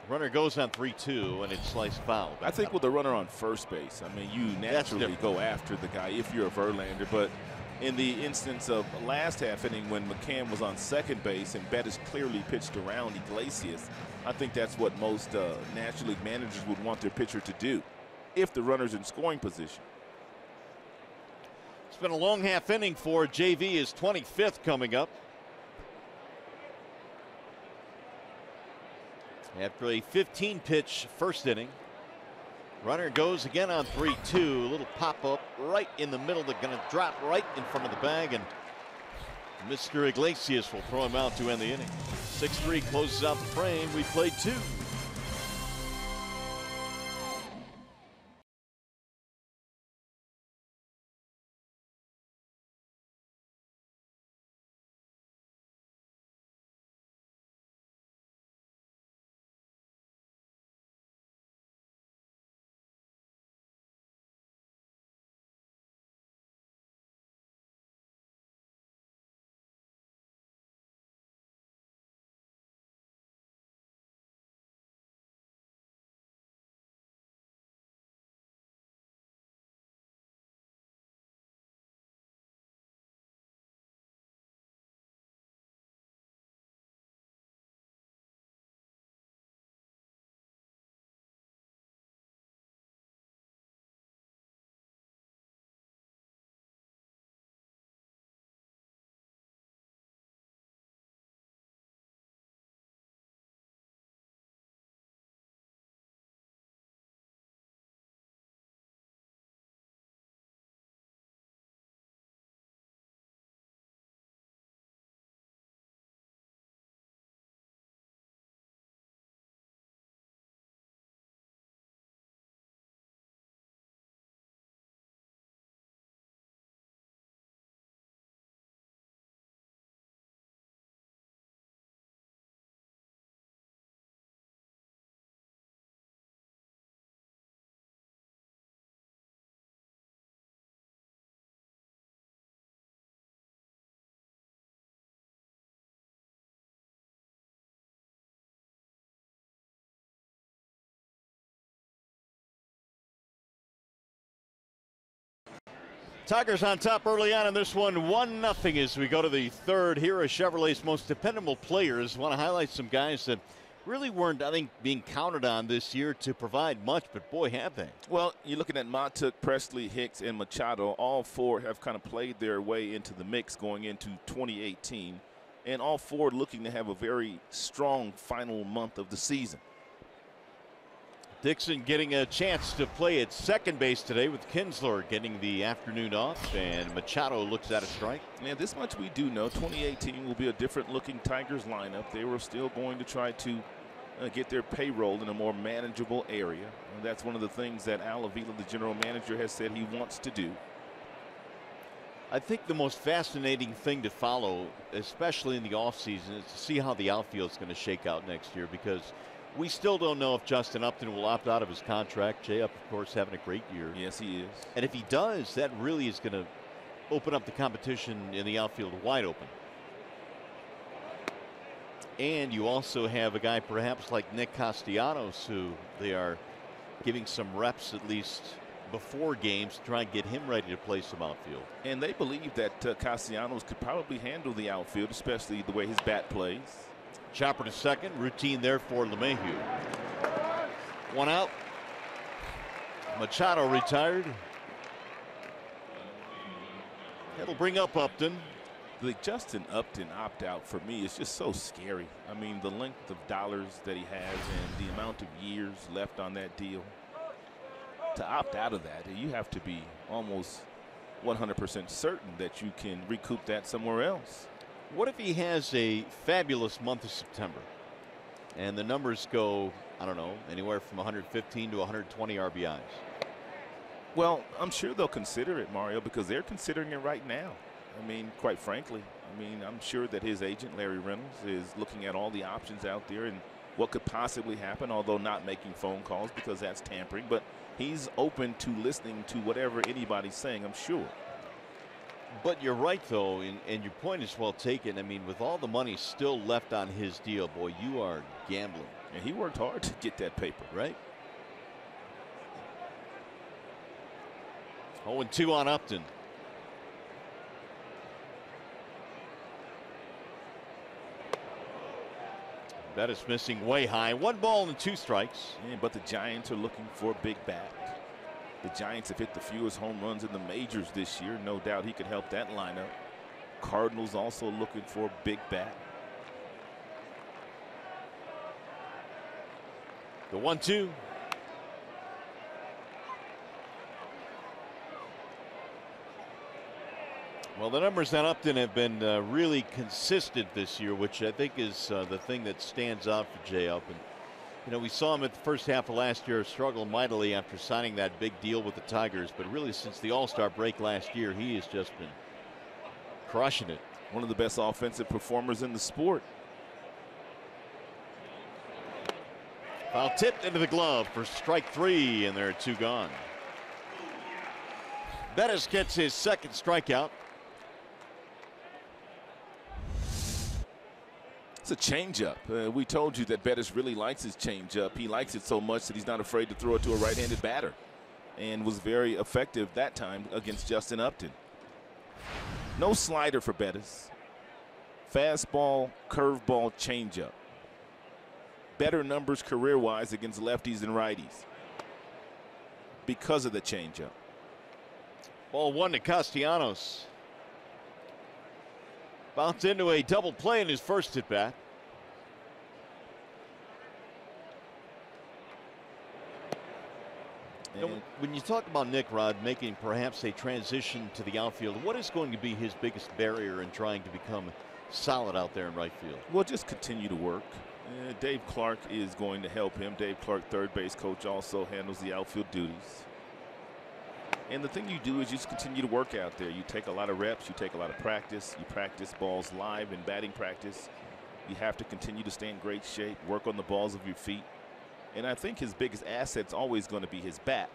[SPEAKER 3] Runner goes on 3-2, and it's sliced foul.
[SPEAKER 5] I think with the runner on first base, I mean, you naturally go after the guy if you're a Verlander. But in the instance of last half inning when McCann was on second base and Bettis clearly pitched around Iglesias, I think that's what most National League managers would want their pitcher to do if the runner's in scoring position.
[SPEAKER 3] It's been a long half inning for JV. His 25th coming up. After a 15-pitch first inning, runner goes again on 3-2. A little pop-up right in the middle. They're going to drop right in front of the bag, and Mr. Iglesias will throw him out to end the inning. 6-3 closes out the frame. We played 2. Tigers on top early on in this one, 1-0 as we go to the third. Here are Chevrolet's most dependable players. Want to highlight some guys that really weren't, I think, being counted on this year to provide much, but boy, have they.
[SPEAKER 5] Well, you're looking at Montook, Presley, Hicks, and Machado. All four have kind of played their way into the mix going into 2018, and all four looking to have a very strong final month of the season.
[SPEAKER 3] Dixon getting a chance to play at second base today with Kinsler getting the afternoon off, and Machado looks at a strike.
[SPEAKER 5] And this much we do know, 2018 will be a different looking Tigers lineup. They were still going to try to get their payroll in a more manageable area. And that's one of the things that Al Avila, the general manager, has said he wants to do.
[SPEAKER 3] I think the most fascinating thing to follow, especially in the offseason, is to see how the outfield is going to shake out next year, because we still don't know if Justin Upton will opt out of his contract. Jay Up, of course, having a great year.
[SPEAKER 5] Yes, he is.
[SPEAKER 3] And if he does, that really is going to open up the competition in the outfield wide open. And you also have a guy perhaps like Nick Castellanos, who they are giving some reps at least before games to try and get him ready to play some outfield.
[SPEAKER 5] And they believe that Castellanos could probably handle the outfield, especially the way his bat plays.
[SPEAKER 3] Chopper to second, routine there for LeMahieu. One out. Machado retired. That'll bring up Upton.
[SPEAKER 5] The Justin Upton opt-out for me is just so scary. I mean, the length of dollars that he has and the amount of years left on that deal. To opt out of that, you have to be almost 100% certain that you can recoup that somewhere else.
[SPEAKER 3] What if he has a fabulous month of September and the numbers go, I don't know, anywhere from 115 to 120 RBIs?
[SPEAKER 5] Well, I'm sure they'll consider it, Mario, because they're considering it right now. I mean, quite frankly, I'm sure that his agent, Larry Reynolds, is looking at all the options out there and what could possibly happen, although not making phone calls because that's tampering. But he's open to listening to whatever anybody's saying, I'm sure.
[SPEAKER 3] But you're right, though, and your point is well taken. I mean, with all the money still left on his deal, boy, you are gambling.
[SPEAKER 5] And he worked hard to get that paper.
[SPEAKER 3] Right. 0-2 on Upton. Bettis missing way high. 1 ball and 2 strikes.
[SPEAKER 5] Yeah, but the Giants are looking for a big bat. The Giants have hit the fewest home runs in the majors this year. No doubt he could help that lineup. Cardinals also looking for a big bat.
[SPEAKER 3] The 1-2. Well, the numbers on Upton have been really consistent this year, which I think is the thing that stands out for Jay Up. And you know, we saw him at the first half of last year struggle mightily after signing that big deal with the Tigers, but really since the All-Star break last year, he has just been crushing it.
[SPEAKER 5] One of the best offensive performers in the sport.
[SPEAKER 3] Foul tipped into the glove for strike 3, and there are 2 gone. Bettis gets his second strikeout.
[SPEAKER 5] It's a changeup. We told you that Bettis really likes his changeup. He likes it so much that he's not afraid to throw it to a right-handed batter, and was very effective that time against Justin Upton. No slider for Bettis. Fastball, curveball, changeup. Better numbers career-wise against lefties and righties because of the changeup.
[SPEAKER 3] Ball 1 to Castellanos. Bounced into a double play in his first at bat. You know, when you talk about Nick Rod making perhaps a transition to the outfield, what is going to be his biggest barrier in trying to become solid out there in right field?
[SPEAKER 5] Well, just continue to work. Dave Clark is going to help him. Dave Clark, third base coach, also handles the outfield duties. And the thing you do is you just continue to work out there. You take a lot of reps, you take a lot of practice, you practice balls live in batting practice. You have to continue to stay in great shape, work on the balls of your feet. And I think his biggest asset's always going to be his bat.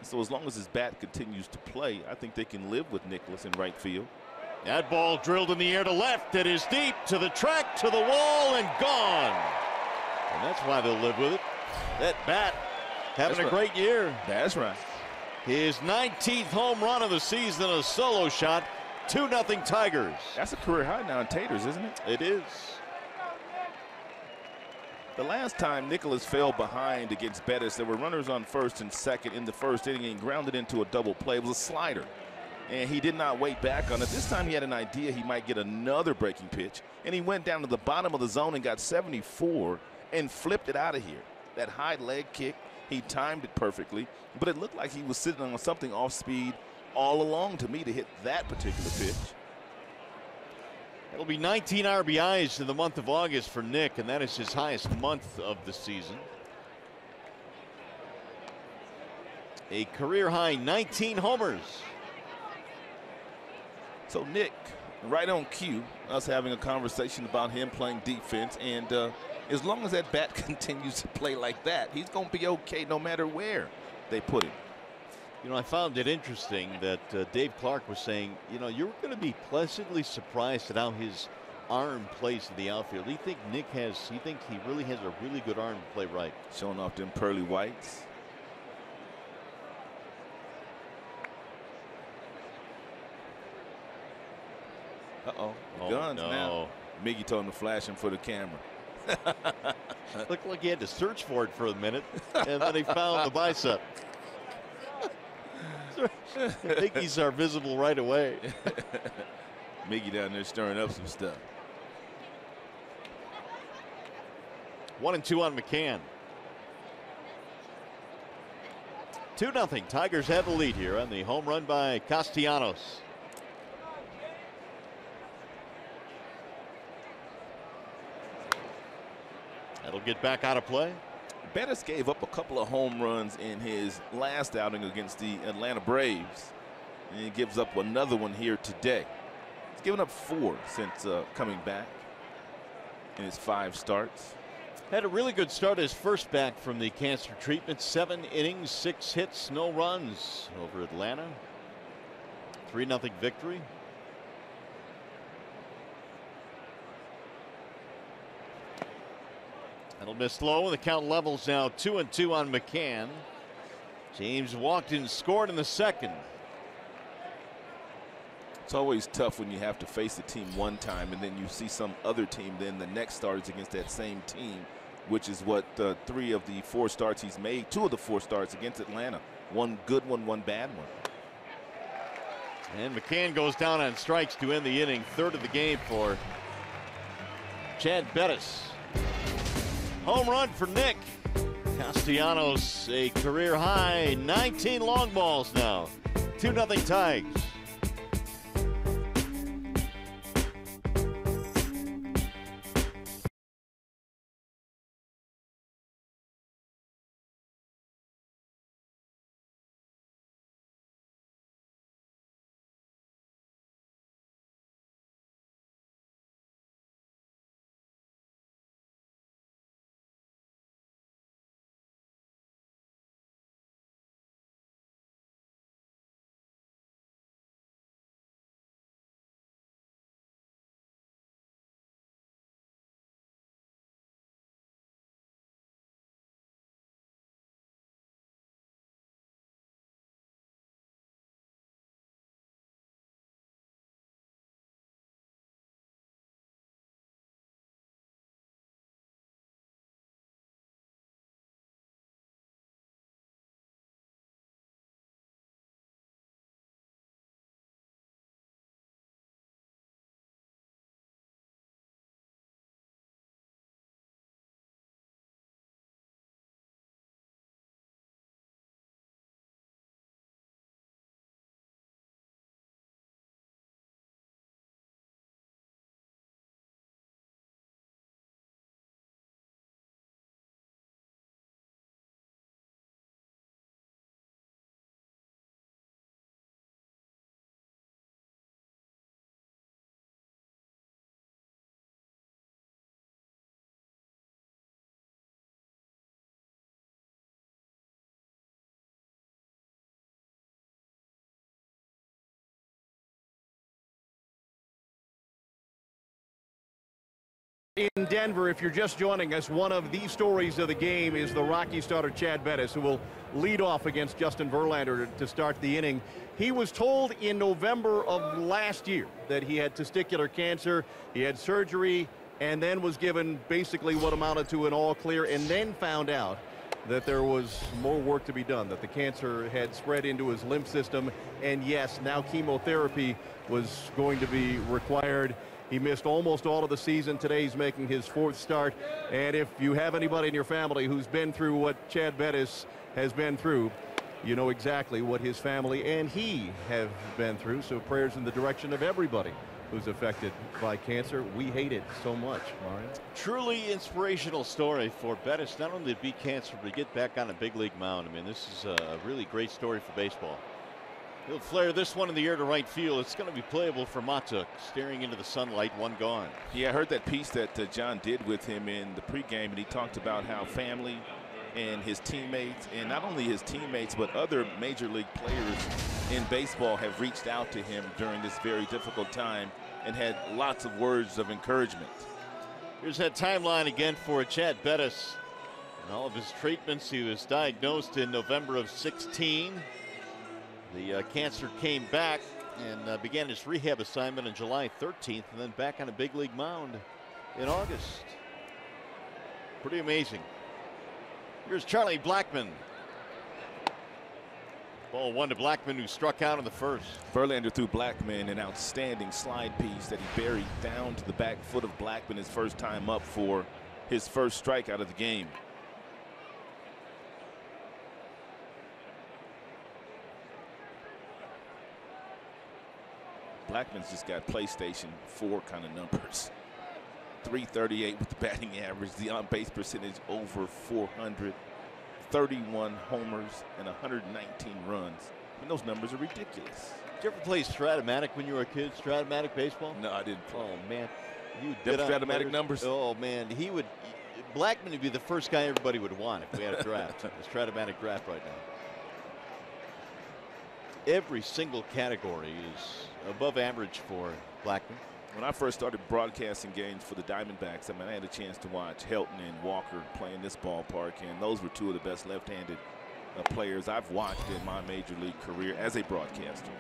[SPEAKER 5] So as long as his bat continues to play, I think they can live with Nicholas in right field.
[SPEAKER 3] That ball drilled in the air to left. It is deep to the track, to the wall, and gone. And that's why they'll live with it. That bat having a great year.
[SPEAKER 5] That's right.
[SPEAKER 3] His 19th home run of the season, a solo shot. 2-0 Tigers.
[SPEAKER 5] That's a career high now in Taters, isn't it?
[SPEAKER 3] It is.
[SPEAKER 5] The last time Nicholas fell behind against Bettis, there were runners on first and second in the first inning and grounded into a double play. It was a slider, and he did not wait back on it. This time he had an idea he might get another breaking pitch, and he went down to the bottom of the zone and got 74 and flipped it out of here. That high leg kick, he timed it perfectly, but it looked like he was sitting on something off speed all along to me to hit that particular pitch.
[SPEAKER 3] It'll be 19 RBIs in the month of August for Nick, and that is his highest month of the season. A career high 19 homers.
[SPEAKER 5] So Nick, right on cue, us having a conversation about him playing defense, and as long as that bat continues to play like that, he's going to be okay no matter where they put him.
[SPEAKER 3] You know, I found it interesting that Dave Clark was saying, you know, you're going to be pleasantly surprised at how his arm plays in the outfield. He thinks he really has a really good arm to play right.
[SPEAKER 5] Showing off them pearly whites. Uh-oh, guns
[SPEAKER 3] no.
[SPEAKER 5] now. Miggy told him to flash him for the camera.
[SPEAKER 3] Looked like he had to search for it for a minute, and then he found the bicep. I think these are visible right away.
[SPEAKER 5] Miggy down there stirring up some stuff.
[SPEAKER 3] 1-2 on McCann. 2-0. Tigers have the lead here on the home run by Castellanos. That'll get back out of play.
[SPEAKER 5] Bettis gave up a couple of home runs in his last outing against the Atlanta Braves, and he gives up another one here today. He's given up 4 since coming back in his 5 starts.
[SPEAKER 3] Had a really good start his first back from the cancer treatment. 7 innings, 6 hits, no runs over Atlanta. 3-0 victory. That'll miss low, and the count levels now 2-2 on McCann. James walked and scored in the second.
[SPEAKER 5] It's always tough when you have to face a team one time and then you see some other team, then the next start is against that same team, which is what 3 of the 4 starts he's made. 2 of the 4 starts against Atlanta. 1 good one, 1 bad one.
[SPEAKER 3] And McCann goes down on strikes to end the inning. 3rd of the game for Chad Bettis. Home run for Nick. Castellanos, a career high 19 long balls now. 2-0 Tigers.
[SPEAKER 4] In Denver, if you're just joining us, one of the stories of the game is the Rockies starter Chad Bettis, who will lead off against Justin Verlander to start the inning. He was told in November of last year that he had testicular cancer. He had surgery and then was given basically what amounted to an all clear, and then found out that there was more work to be done, that the cancer had spread into his lymph system, and yes, now chemotherapy was going to be required. He missed almost all of the season. Today he's making his 4th start. And if you have anybody in your family who's been through what Chad Bettis has been through, you know exactly what his family and he have been through. So prayers in the direction of everybody who's affected by cancer. We hate it so much, Mario.
[SPEAKER 3] Truly inspirational story for Bettis, not only to beat cancer, but to get back on a big league mound. I mean, this is a really great story for baseball. He'll flare this one in the air to right field. It's going to be playable for Matuk, staring into the sunlight, 1 gone.
[SPEAKER 5] Yeah, I heard that piece that John did with him in the pregame, and he talked about how family and his teammates, and not only his teammates, but other major league players in baseball have reached out to him during this very difficult time and had lots of words of encouragement.
[SPEAKER 3] Here's that timeline again for Chad Bettis. And all of his treatments, he was diagnosed in November of 16. The cancer came back and began his rehab assignment on July 13th, and then back on a big league mound in August. Pretty amazing. Here's Charlie Blackmon. Ball 1 to Blackmon, who struck out in the 1st.
[SPEAKER 5] Verlander threw Blackmon an outstanding slide piece that he buried down to the back foot of Blackmon his first time up for his first strikeout of the game. Blackmon's just got PlayStation 4 kind of numbers. 338 with the batting average, the on-base percentage over 400, 31 homers, and 119 runs. I mean, those numbers are ridiculous.
[SPEAKER 3] Did you ever play Stratomatic when you were a kid? Stratomatic baseball?
[SPEAKER 5] No, I didn't play.
[SPEAKER 3] Oh, man. You
[SPEAKER 5] did Stratomatic numbers?
[SPEAKER 3] Oh, man. Blackmon would be the first guy everybody would want if we had a draft. A Stratomatic draft right now. Every single category is above average for Blackmon.
[SPEAKER 5] When I first started broadcasting games for the Diamondbacks, I mean, I had a chance to watch Helton and Walker play in this ballpark, and those were 2 of the best left-handed players I've watched in my major league career as a broadcaster.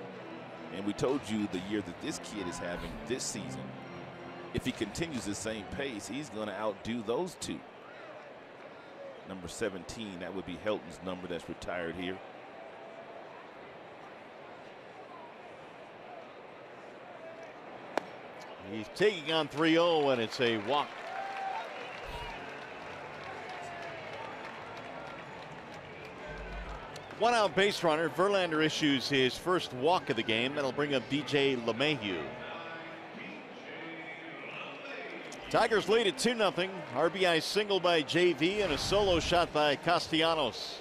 [SPEAKER 5] And we told you the year that this kid is having this season, if he continues the same pace, he's going to outdo those 2. Number 17, that would be Helton's number that's retired here.
[SPEAKER 3] He's taking on 3-0, and it's a walk. One out base runner. Verlander issues his first walk of the game. That'll bring up DJ LeMahieu. Tigers lead at 2-0. RBI single by JV and a solo shot by Castellanos.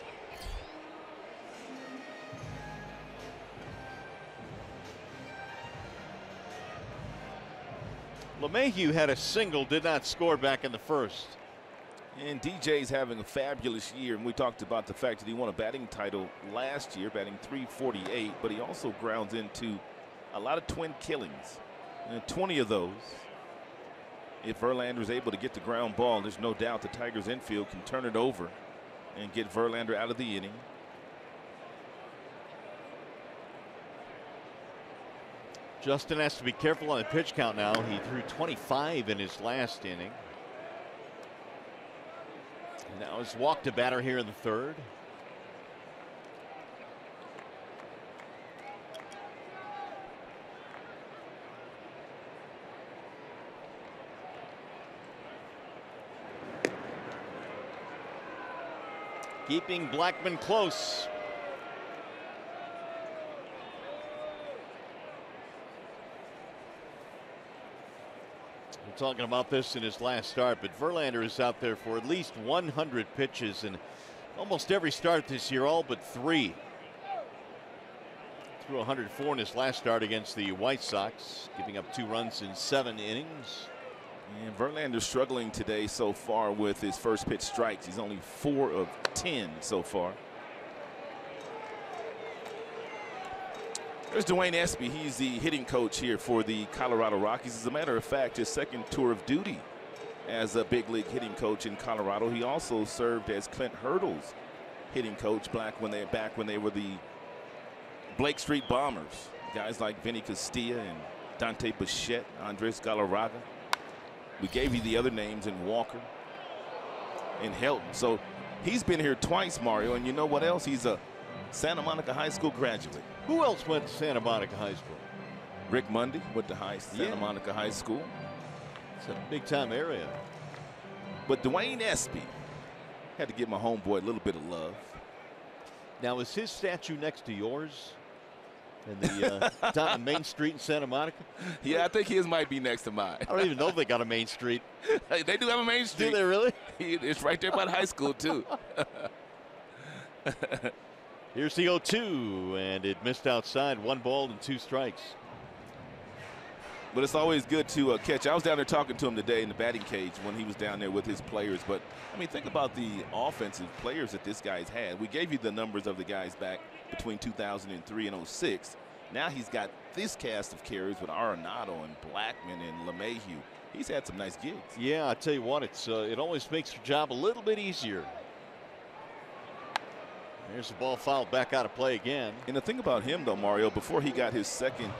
[SPEAKER 3] LeMahieu had a single, did not score back in the 1st.
[SPEAKER 5] And DJ's having a fabulous year, and we talked about the fact that he won a batting title last year, batting .348, but he also grounds into a lot of twin killings. And 20 of those. If Verlander is able to get the ground ball, there's no doubt the Tigers infield can turn it over and get Verlander out of the inning.
[SPEAKER 3] Justin has to be careful on the pitch count now. He threw 25 in his last inning. Now he's walked a batter here in the 3rd. Keeping Blackmon close. We're talking about this in his last start, but Verlander is out there for at least 100 pitches in almost every start this year, all but 3. Threw 104 in his last start against the White Sox, giving up 2 runs in 7 innings.
[SPEAKER 5] And Verlander's struggling today so far with his first pitch strikes. He's only 4 of 10 so far. There's Dwayne Espy. He's the hitting coach here for the Colorado Rockies. As a matter of fact, his second tour of duty as a big league hitting coach in Colorado. He also served as Clint Hurdle's hitting coach back when they were the Blake Street Bombers. Guys like Vinny Castilla and Dante Bichette, Andres Galarraga. We gave you the other names in Walker and Helton. So he's been here twice, Mario, and you know what else? He's a Santa Monica High School graduate.
[SPEAKER 3] Who else went to Santa Monica High School?
[SPEAKER 5] Rick Mundy went to Santa Monica High School.
[SPEAKER 3] It's a big-time area.
[SPEAKER 5] But Dwayne Espy had to give my homeboy a little bit of love.
[SPEAKER 3] Now, is his statue next to yours in the down Main Street in Santa Monica?
[SPEAKER 5] Yeah, I think his might be next to mine.
[SPEAKER 3] I don't even know if they got a Main Street.
[SPEAKER 5] They do have a Main Street.
[SPEAKER 3] Do they really?
[SPEAKER 5] It's right there by the high school, too.
[SPEAKER 3] Here's the 0-2, and it missed outside. 1 ball and 2 strikes.
[SPEAKER 5] But it's always good to catch. I was down there talking to him today in the batting cage when he was down there with his players. But, I mean, think about the offensive players that this guy's had. We gave you the numbers of the guys back between 2003 and 06. Now he's got this cast of carries with Arenado and Blackmon and LeMahieu. He's had some nice gigs.
[SPEAKER 3] Yeah, I tell you what, it always makes your job a little bit easier. There's the ball fouled back out of play again.
[SPEAKER 5] And the thing about him, though, Mario, before he got his second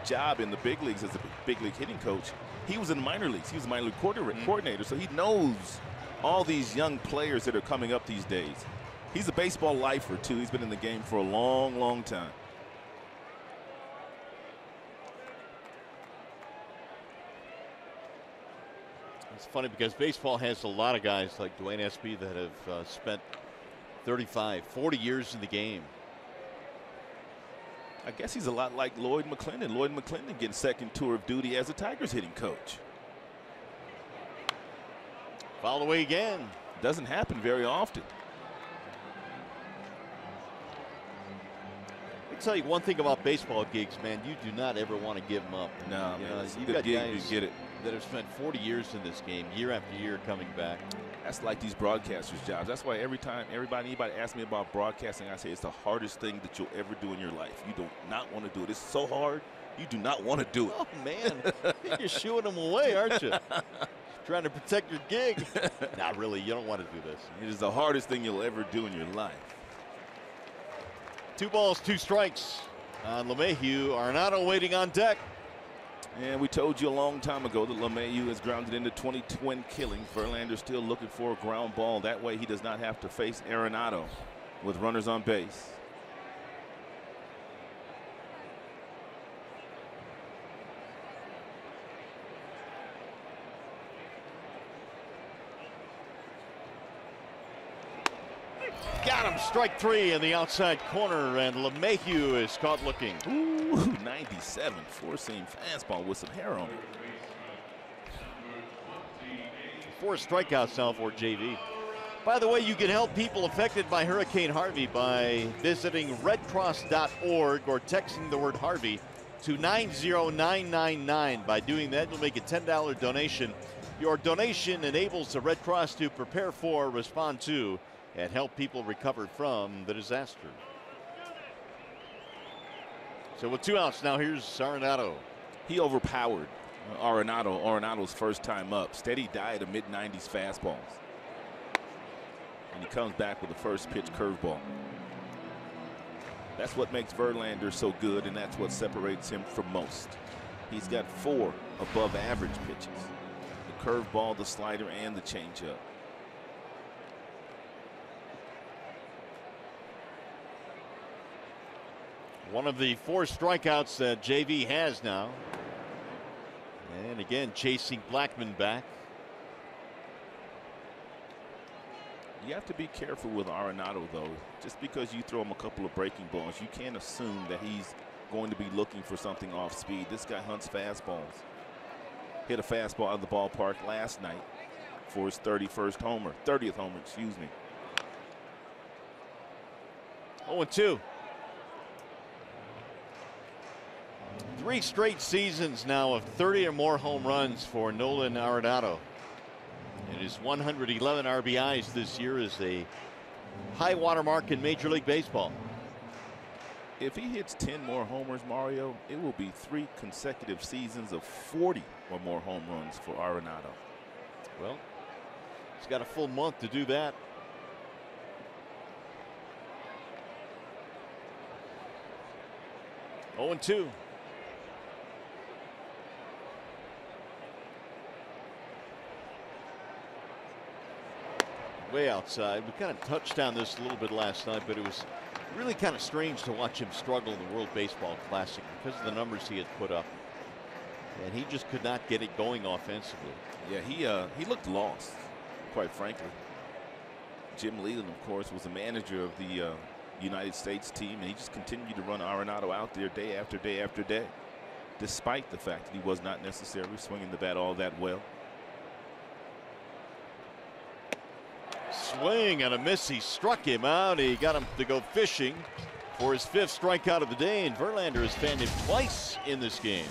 [SPEAKER 5] job in the big leagues as a big league hitting coach, he was in the minor leagues. He was a minor league coordinator, so he knows all these young players that are coming up these days. He's a baseball lifer, too. He's been in the game for a long, long time.
[SPEAKER 3] It's funny because baseball has a lot of guys like Dwayne Espy that have spent 35, 40 years in the game.
[SPEAKER 5] I guess he's a lot like Lloyd McClendon. Lloyd McClendon getting second tour of duty as a Tigers hitting coach.
[SPEAKER 3] Fouled away again.
[SPEAKER 5] Doesn't happen very often.
[SPEAKER 3] I tell you one thing about baseball gigs, man, you do not ever want to give them up.
[SPEAKER 5] No,
[SPEAKER 3] you
[SPEAKER 5] man,
[SPEAKER 3] know,
[SPEAKER 5] it's a
[SPEAKER 3] you've
[SPEAKER 5] good
[SPEAKER 3] got
[SPEAKER 5] gig,
[SPEAKER 3] guys
[SPEAKER 5] you get it.
[SPEAKER 3] that have spent 40 years in this game, year after year, coming back.
[SPEAKER 5] That's like these broadcasters' jobs. That's why every time anybody asks me about broadcasting, I say it's the hardest thing that you'll ever do in your life. You do not want to do it. It's so hard. You do not want to do it.
[SPEAKER 3] Oh, man. You're shooing them away, aren't you? Trying to protect your gig. Not really. You don't want to do this.
[SPEAKER 5] It is the hardest thing you'll ever do in your life.
[SPEAKER 3] 2 balls, 2 strikes on LeMahieu. Arenado waiting on deck.
[SPEAKER 5] And we told you a long time ago that LeMahieu is grounded into 20-twin killing. Verlander still looking for a ground ball. That way he does not have to face Arenado with runners on base.
[SPEAKER 3] Got him, strike 3 in the outside corner, and LeMahieu is caught looking.
[SPEAKER 5] Ooh, 97, 4-seam fastball with some hair on it.
[SPEAKER 3] 4 strikeouts now for JV. By the way, you can help people affected by Hurricane Harvey by visiting redcross.org or texting the word Harvey to 90999. By doing that, you'll make a $10 donation. Your donation enables the Red Cross to prepare for, respond to, and help people recover from the disaster. So with 2 outs now, here's Arenado.
[SPEAKER 5] He overpowered Arenado's first time up. Steady diet of mid-90s fastballs. And he comes back with the first pitch curveball. That's what makes Verlander so good, and that's what separates him from most. He's got 4 above average pitches. The curveball, the slider, and the changeup.
[SPEAKER 3] One of the 4 strikeouts that JV has now. And again, chasing Blackmon back.
[SPEAKER 5] You have to be careful with Arenado, though. Just because you throw him a couple of breaking balls, you can't assume that he's going to be looking for something off speed. This guy hunts fastballs. Hit a fastball out of the ballpark last night for his 30th homer, excuse me.
[SPEAKER 3] 0-2. 3 straight seasons now of 30 or more home runs for Nolan Arenado. And his 111 RBIs this year is a high water mark in Major League Baseball.
[SPEAKER 5] If he hits 10 more homers, Mario, it will be 3 consecutive seasons of 40 or more home runs for Arenado.
[SPEAKER 3] Well, he's got a full month to do that. Oh, and 2. Way outside. We kind of touched on this a little bit last night, but it was really kind of strange to watch him struggle in the World Baseball Classic because of the numbers he had put up. And he just could not get it going offensively.
[SPEAKER 5] Yeah, he looked lost, quite frankly. Jim Leland, of course, was the manager of the United States team, and he just continued to run Arenado out there day after day after day, despite the fact that he was not necessarily swinging the bat all that well.
[SPEAKER 3] Swing and a miss. He struck him out. He got him to go fishing for his 5th strikeout of the day, and Verlander has fanned him twice in this game.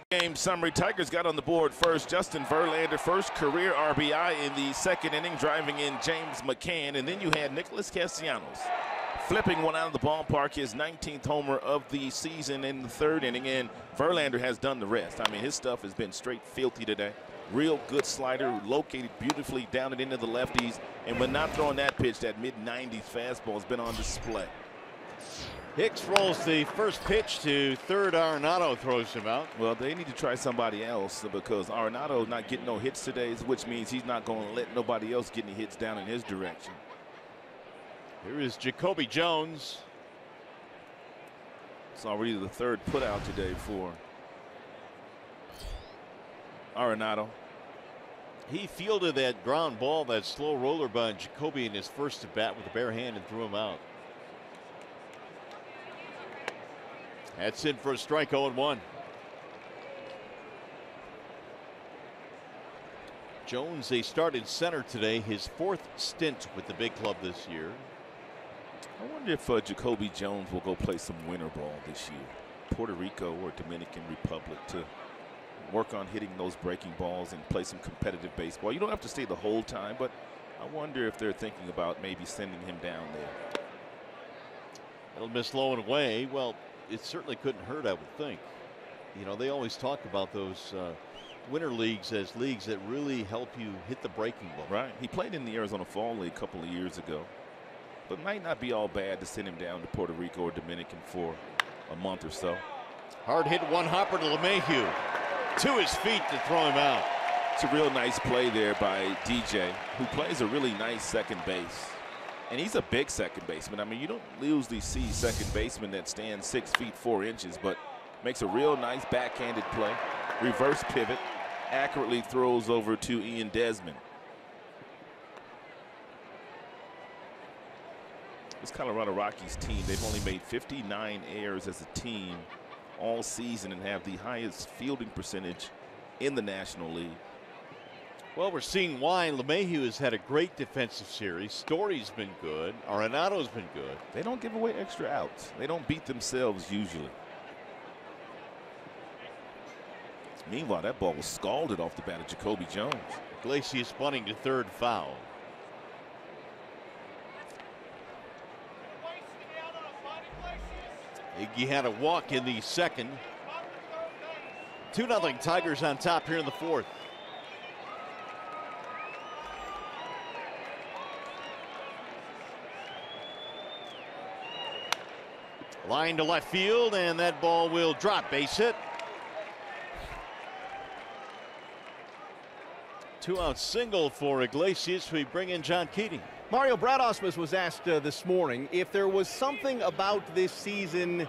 [SPEAKER 5] Game summary. Tigers got on the board first. Justin Verlander, first career RBI in the 2nd inning, driving in James McCann. And then you had Nicholas Castellanos flipping one out of the ballpark, his 19th homer of the season in the 3rd inning. And Verlander has done the rest. I mean, his stuff has been straight filthy today. Real good slider, located beautifully down and into the lefties. And when not throwing that pitch, that mid-90s fastball has been on display.
[SPEAKER 3] Hicks rolls the first pitch to third. Arenado throws him out.
[SPEAKER 5] Well, they need to try somebody else because Arenado not getting no hits today, which means he's not going to let nobody else get any hits down in his direction.
[SPEAKER 3] Here is Jacoby Jones.
[SPEAKER 5] It's already the 3rd putout today for Arenado.
[SPEAKER 3] He fielded that ground ball, that slow roller by Jacoby in his first at bat with a bare hand and threw him out. That's in for a strike. 0-1. Jones, they started center today, his 4th stint with the big club this year.
[SPEAKER 5] I wonder if Jacoby Jones will go play some winter ball this year. Puerto Rico or Dominican Republic to work on hitting those breaking balls and play some competitive baseball. You don't have to stay the whole time, but I wonder if they're thinking about maybe sending him down there.
[SPEAKER 3] It'll miss low and away. Well, it certainly couldn't hurt, I would think. You know, they always talk about those winter leagues as leagues that really help you hit the breaking ball.
[SPEAKER 5] Right. He played in the Arizona Fall League a couple of years ago, but might not be all bad to send him down to Puerto Rico or Dominican for a month or so.
[SPEAKER 3] Hard hit one hopper to LeMahieu. To his feet to throw him out.
[SPEAKER 5] It's a real nice play there by DJ, who plays a really nice second base. And he's a big second baseman. I mean, you don't usually see second baseman that stands 6 feet 4 inches, but makes a real nice backhanded play. Reverse pivot, accurately throws over to Ian Desmond. This Colorado Rockies team, they've only made 59 errors as a team all season and have the highest fielding percentage in the National League.
[SPEAKER 3] Well, we're seeing why. LeMahieu has had a great defensive series. Story's been good. Arenado's been good.
[SPEAKER 5] They don't give away extra outs. They don't beat themselves usually. Meanwhile, that ball was scalded off the bat of Jacoby Jones.
[SPEAKER 3] Iglesias bunting to third, foul. Iggy had a walk in the second. 2-0 Tigers on top here in the fourth. Line to left field, and that ball will drop. Base hit. 2-out single for Iglesias. We bring in John Keating.
[SPEAKER 4] Mario Bradosmus was asked this morning if there was something about this season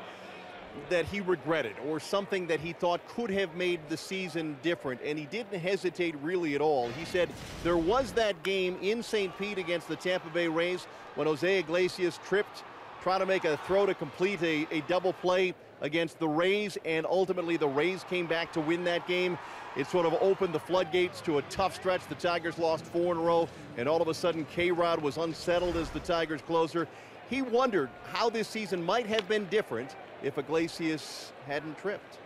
[SPEAKER 4] that he regretted or something that he thought could have made the season different, and he didn't hesitate really at all. He said there was that game in St. Pete against the Tampa Bay Rays when Jose Iglesias tripped trying to make a throw to complete a double play against the Rays, and ultimately the Rays came back to win that game. It sort of opened the floodgates to a tough stretch. The Tigers lost 4 in a row, and all of a sudden K-Rod was unsettled as the Tigers closer. He wondered how this season might have been different if Iglesias hadn't tripped.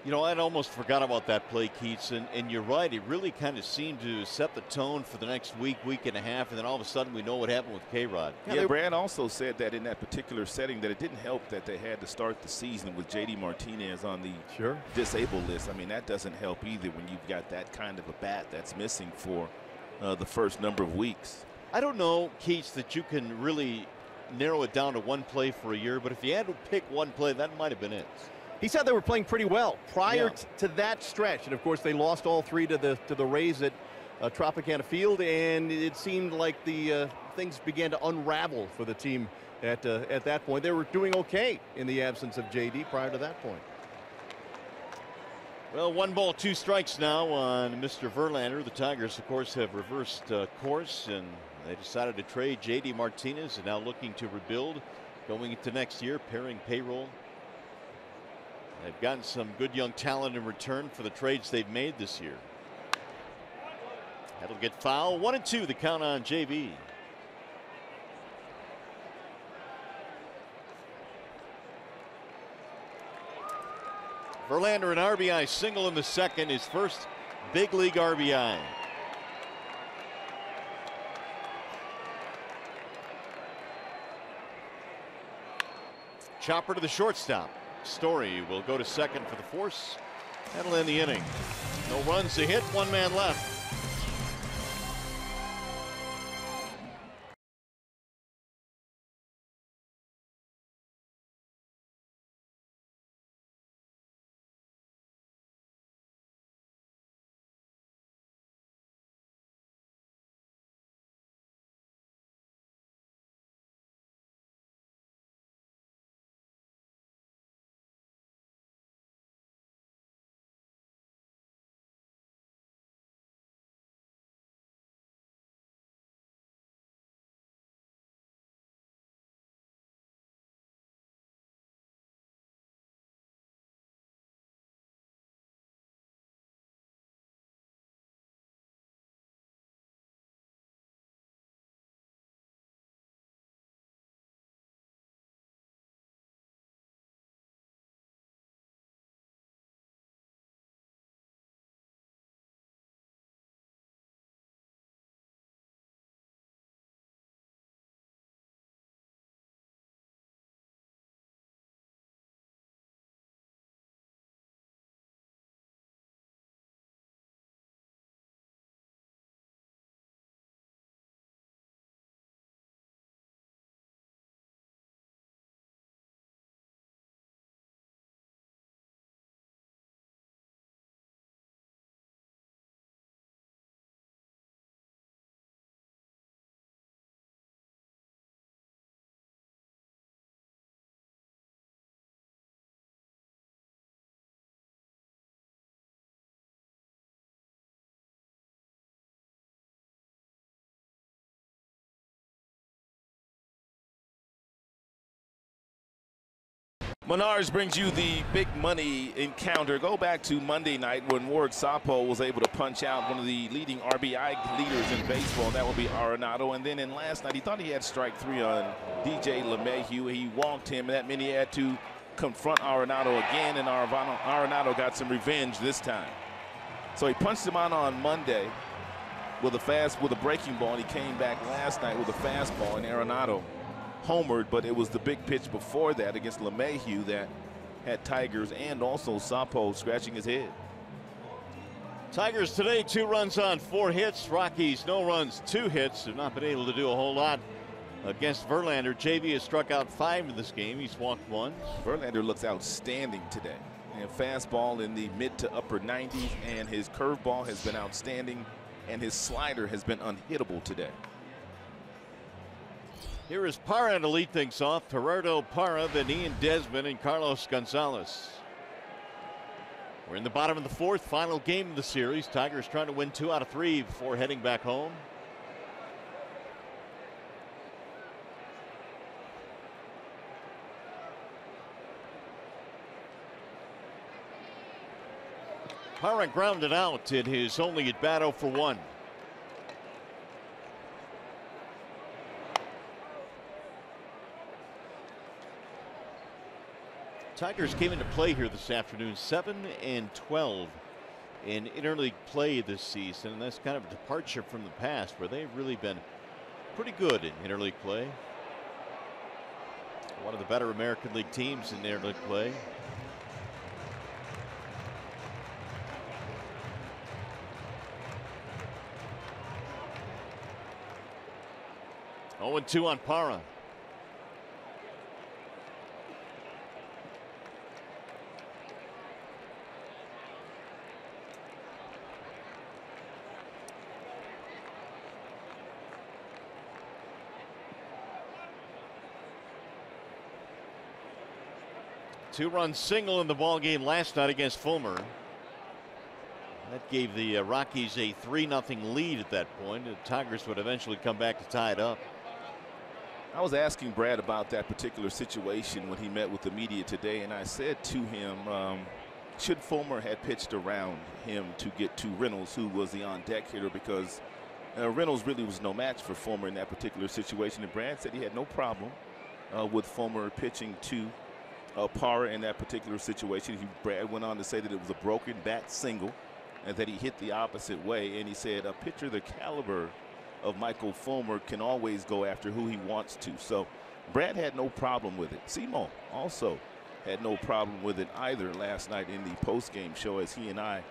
[SPEAKER 3] You know, I'd almost forgot about that play, Keats, and you're right. It really kind of seemed to set the tone for the next week, week and a half, and then all of a sudden we know what happened with K-Rod.
[SPEAKER 5] Yeah, Brad also said that in that particular setting that it didn't help that they had to start the season with J.D. Martinez on the disabled list. I mean, that doesn't help either when you've got that kind of a bat that's missing for the first number of weeks.
[SPEAKER 3] I don't know, Keats, that you can really narrow it down to one play for a year, but if you had to pick one play, that might have been it.
[SPEAKER 4] He said they were playing pretty well prior to that stretch, and of course they lost all 3 to the Rays at Tropicana Field, and it seemed like the things began to unravel for the team at that point. They were doing okay in the absence of JD prior to that point.
[SPEAKER 3] Well, 1 ball, 2 strikes now on Mr. Verlander. The Tigers, of course, have reversed course, and they decided to trade J.D. Martinez, and now looking to rebuild going into next year, pairing payroll. They've gotten some good young talent in return for the trades they've made this year. That'll get foul. 1-2 the count on JB. Verlander an RBI single in the second, his first big league RBI. Chopper to the shortstop. Story will go to second for the force. That'll end the inning. No runs to hit, 1 man left.
[SPEAKER 5] Menards brings you the big money encounter. Go back to Monday night when Ward Sapo was able to punch out one of the leading RBI leaders in baseball. That would be Arenado. And then in last night, he thought he had strike 3 on DJ LeMahieu. He walked him, and that meant he had to confront Arenado again, and Arenado got some revenge this time. So he punched him out on Monday with a breaking ball, and he came back last night with a fastball, and Arenado homered, but it was the big pitch before that against LeMahieu that had Tigers and also Sapo scratching his head.
[SPEAKER 3] Tigers today 2 runs on 4 hits. Rockies no runs, 2 hits. Have not been able to do a whole lot against Verlander. JV has struck out 5 in this game. He's walked 1.
[SPEAKER 5] Verlander looks outstanding today. And fastball in the mid to upper 90s, and his curveball has been outstanding, and his slider has been unhittable today.
[SPEAKER 3] Here is Parra to lead things off. Gerardo Parra, then Ian Desmond, and Carlos Gonzalez. We're in the bottom of the 4th, final game of the series. Tigers trying to win 2 out of 3 before heading back home. Parra grounded out in his only at bat 0 for 1. Tigers came into play here this afternoon, 7-12 in interleague play this season, and that's kind of a departure from the past where they've really been pretty good in interleague play. One of the better American League teams in interleague play. Oh, and 2 on Parra. Two-run single in the ball game last night against Fulmer. That gave the Rockies a 3-0 lead at that point. The Tigers would eventually come back to tie it up.
[SPEAKER 5] I was asking Brad about that particular situation when he met with the media today, and I said to him, should Fulmer had pitched around him to get to Reynolds, who was the on-deck hitter, because Reynolds really was no match for Fulmer in that particular situation. And Brad said he had no problem with Fulmer pitching to Parra in that particular situation. Brad went on to say that it was a broken bat single and that he hit the opposite way. And he said a pitcher the caliber of Michael Fulmer can always go after who he wants to. So Brad had no problem with it. Simo also had no problem with it either last night in the post-game show as he and I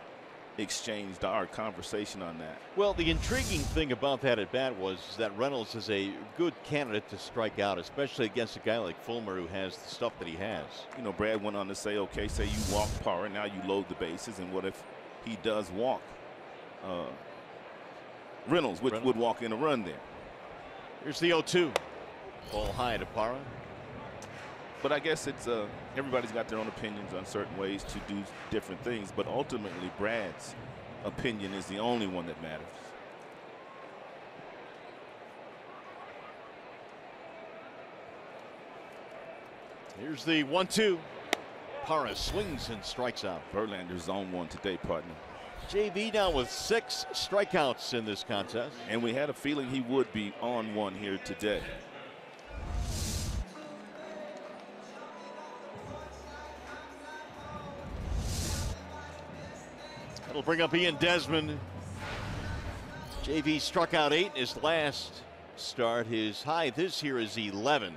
[SPEAKER 5] exchanged our conversation on that.
[SPEAKER 3] Well, the intriguing thing about that at bat was that Reynolds is a good candidate to strike out, especially against a guy like Fulmer who has the stuff that he has.
[SPEAKER 5] You know, Brad went on to say, okay, say you walk Parra, now you load the bases, and what if he does walk Reynolds, which would walk in a run there.
[SPEAKER 3] Here's the 0-2. Ball high to Parra.
[SPEAKER 5] But I guess it's everybody's got their own opinions on certain ways to do different things. But ultimately, Brad's opinion is the only one that matters.
[SPEAKER 3] Here's the 1-2. Parra swings and strikes out.
[SPEAKER 5] Verlander's on 1 today, partner.
[SPEAKER 3] JV now with 6 strikeouts in this contest.
[SPEAKER 5] And we had a feeling he would be on 1 here today.
[SPEAKER 3] That'll bring up Ian Desmond. JV struck out 8 in his last start. His high this year is 11.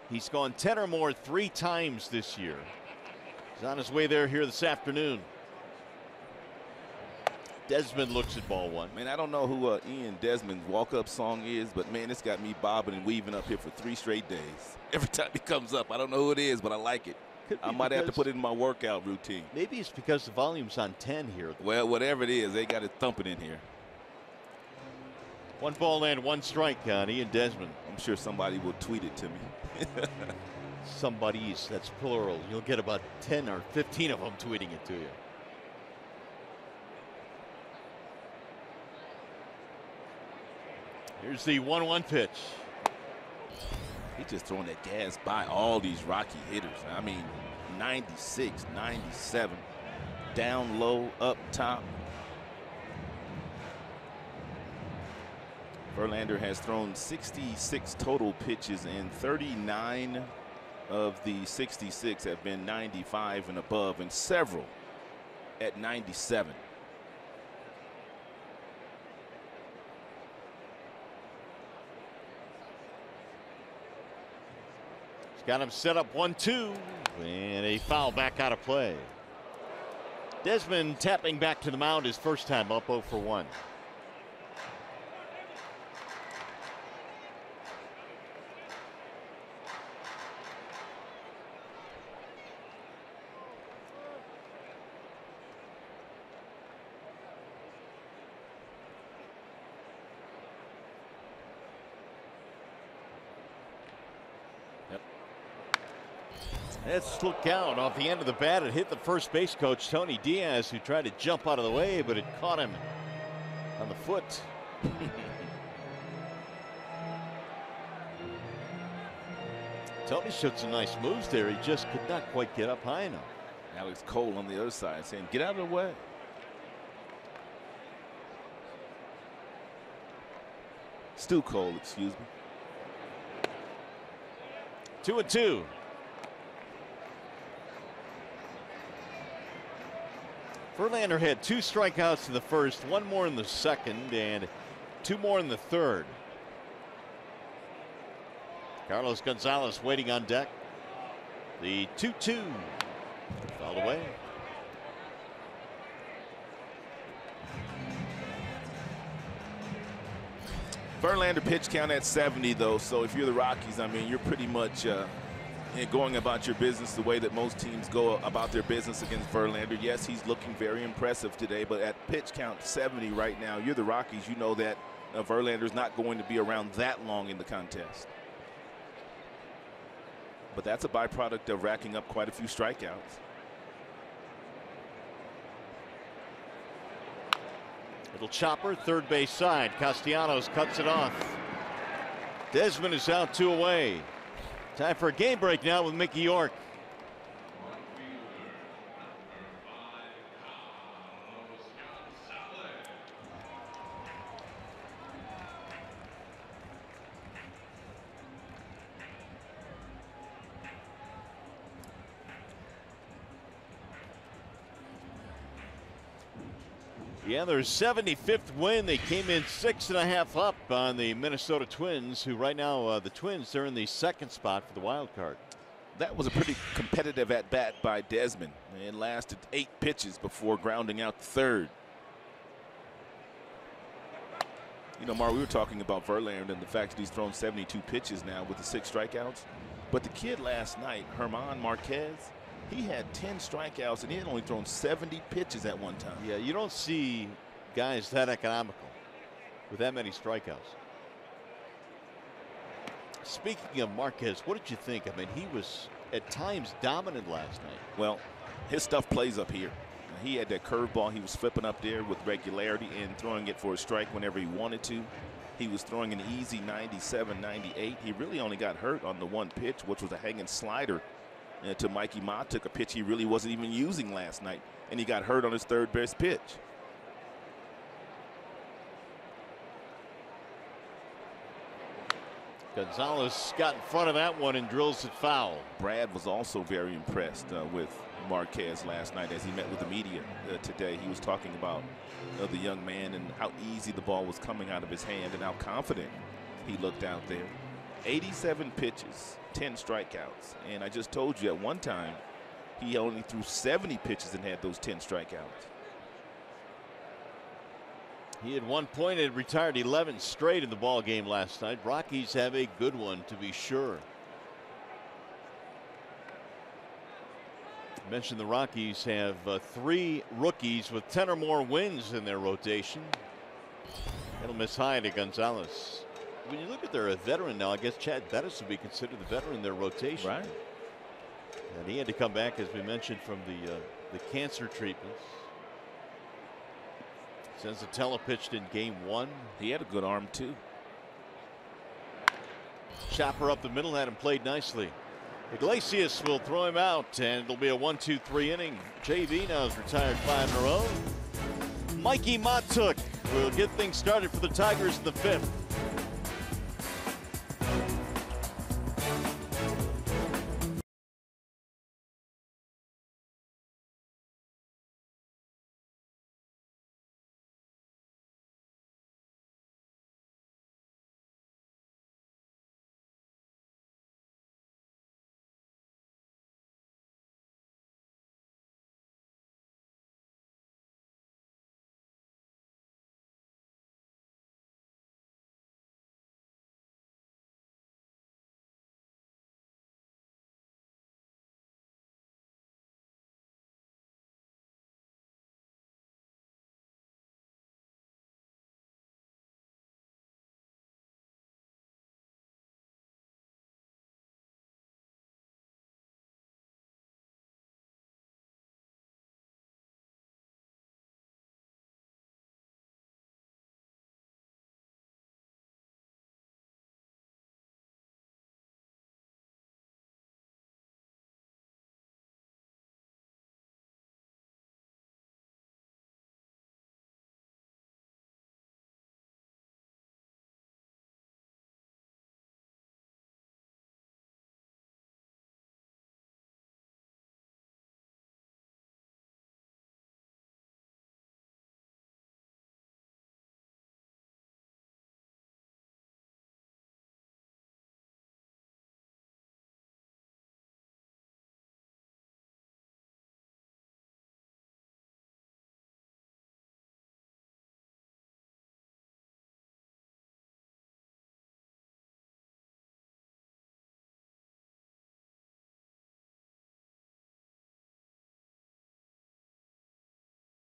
[SPEAKER 3] He's gone 10 or more 3 times this year. He's on his way there here this afternoon. Desmond looks at ball 1.
[SPEAKER 5] Man, I don't know who Ian Desmond's walk-up song is, but man, it's got me bobbing and weaving up here for 3 straight days. Every time he comes up, I don't know who it is, but I like it. I might have to put it in my workout routine.
[SPEAKER 3] Maybe it's because the volume's on 10 here.
[SPEAKER 5] Well, whatever it is, they got it thumping in here.
[SPEAKER 3] 1 ball and 1 strike on Ian Desmond.
[SPEAKER 5] I'm sure somebody will tweet it to me.
[SPEAKER 3] Somebody's, that's plural. You'll get about 10 or 15 of them tweeting it to you. Here's the 1-1 pitch.
[SPEAKER 5] He's just throwing that gas by all these Rocky hitters. I mean, 96, 97. Down low, up top. Verlander has thrown 66 total pitches, and 39 of the 66 have been 95 and above, and several at 97.
[SPEAKER 3] He's got him set up 1-2, and a foul back out of play. Desmond tapping back to the mound his first time up 0 for 1. Let's look out off the end of the bat. It hit the first base coach, Tony Diaz, who tried to jump out of the way, but it caught him on the foot. Tony showed some nice moves there. He just could not quite get up high enough.
[SPEAKER 5] Alex Cole on the other side saying, get out of the way. Stu Cole, excuse me.
[SPEAKER 3] 2-2. Verlander had 2 strikeouts in the first, 1 more in the second, and 2 more in the third. Carlos Gonzalez waiting on deck. The 2-2 fouled away.
[SPEAKER 5] Verlander pitch count at 70, though, so if you're the Rockies, I mean, you're pretty much going about your business the way that most teams go about their business against Verlander. Yes, he's looking very impressive today, but at pitch count 70 right now, you're the Rockies. You know that Verlander's not going to be around that long in the contest. But that's a byproduct of racking up quite a few strikeouts.
[SPEAKER 3] Little chopper, third base side. Castellanos cuts it off. Desmond is out, 2 away. Time for a game break now with Mickey York. Yeah, their 75th win. They came in 6.5 up on the Minnesota Twins, who right now, the Twins, they're in the 2nd spot for the wild card.
[SPEAKER 5] That was a pretty competitive at-bat by Desmond. It lasted 8 pitches before grounding out the 3rd. You know, Mar, we were talking about Verlander and the fact that he's thrown 72 pitches now with the 6 strikeouts. But the kid last night, German Marquez, he had 10 strikeouts and he had only thrown 70 pitches at one time.
[SPEAKER 3] Yeah, you don't see guys that economical with that many strikeouts. Speaking of Marquez, what did you think? I mean, he was at times dominant last night.
[SPEAKER 5] Well, his stuff plays up here. He had that curveball he was flipping up there with regularity and throwing it for a strike whenever he wanted to. He was throwing an easy 97, 98. He really only got hurt on the 1 pitch, which was a hanging slider to Mikey Ma. Took a pitch he really wasn't even using last night, and he got hurt on his 3rd base pitch.
[SPEAKER 3] Gonzalez got in front of that one and drills it foul.
[SPEAKER 5] Brad was also very impressed with Marquez last night as he met with the media today. He was talking about the young man and how easy the ball was coming out of his hand and how confident he looked out there. 87 pitches, 10 strikeouts. And I just told you at one time he only threw 70 pitches and had those 10 strikeouts.
[SPEAKER 3] He had 1 point and retired 11 straight in the ball game last night. Rockies have a good one, to be sure. I mentioned the Rockies have 3 rookies with 10 or more wins in their rotation. It'll miss high to Gonzalez. When you look at their veteran now, I guess Chad Bettis would be considered the veteran in their rotation.
[SPEAKER 5] Right.
[SPEAKER 3] And he had to come back, as we mentioned, from the cancer treatments. Senzatella pitched in game 1.
[SPEAKER 5] He had a good arm, too.
[SPEAKER 3] Chopper up the middle, had him played nicely. Iglesias will throw him out, and it'll be a 1-2-3 inning. JV now has retired 5 in a row. Mikey Matuk will get things started for the Tigers in the 5th.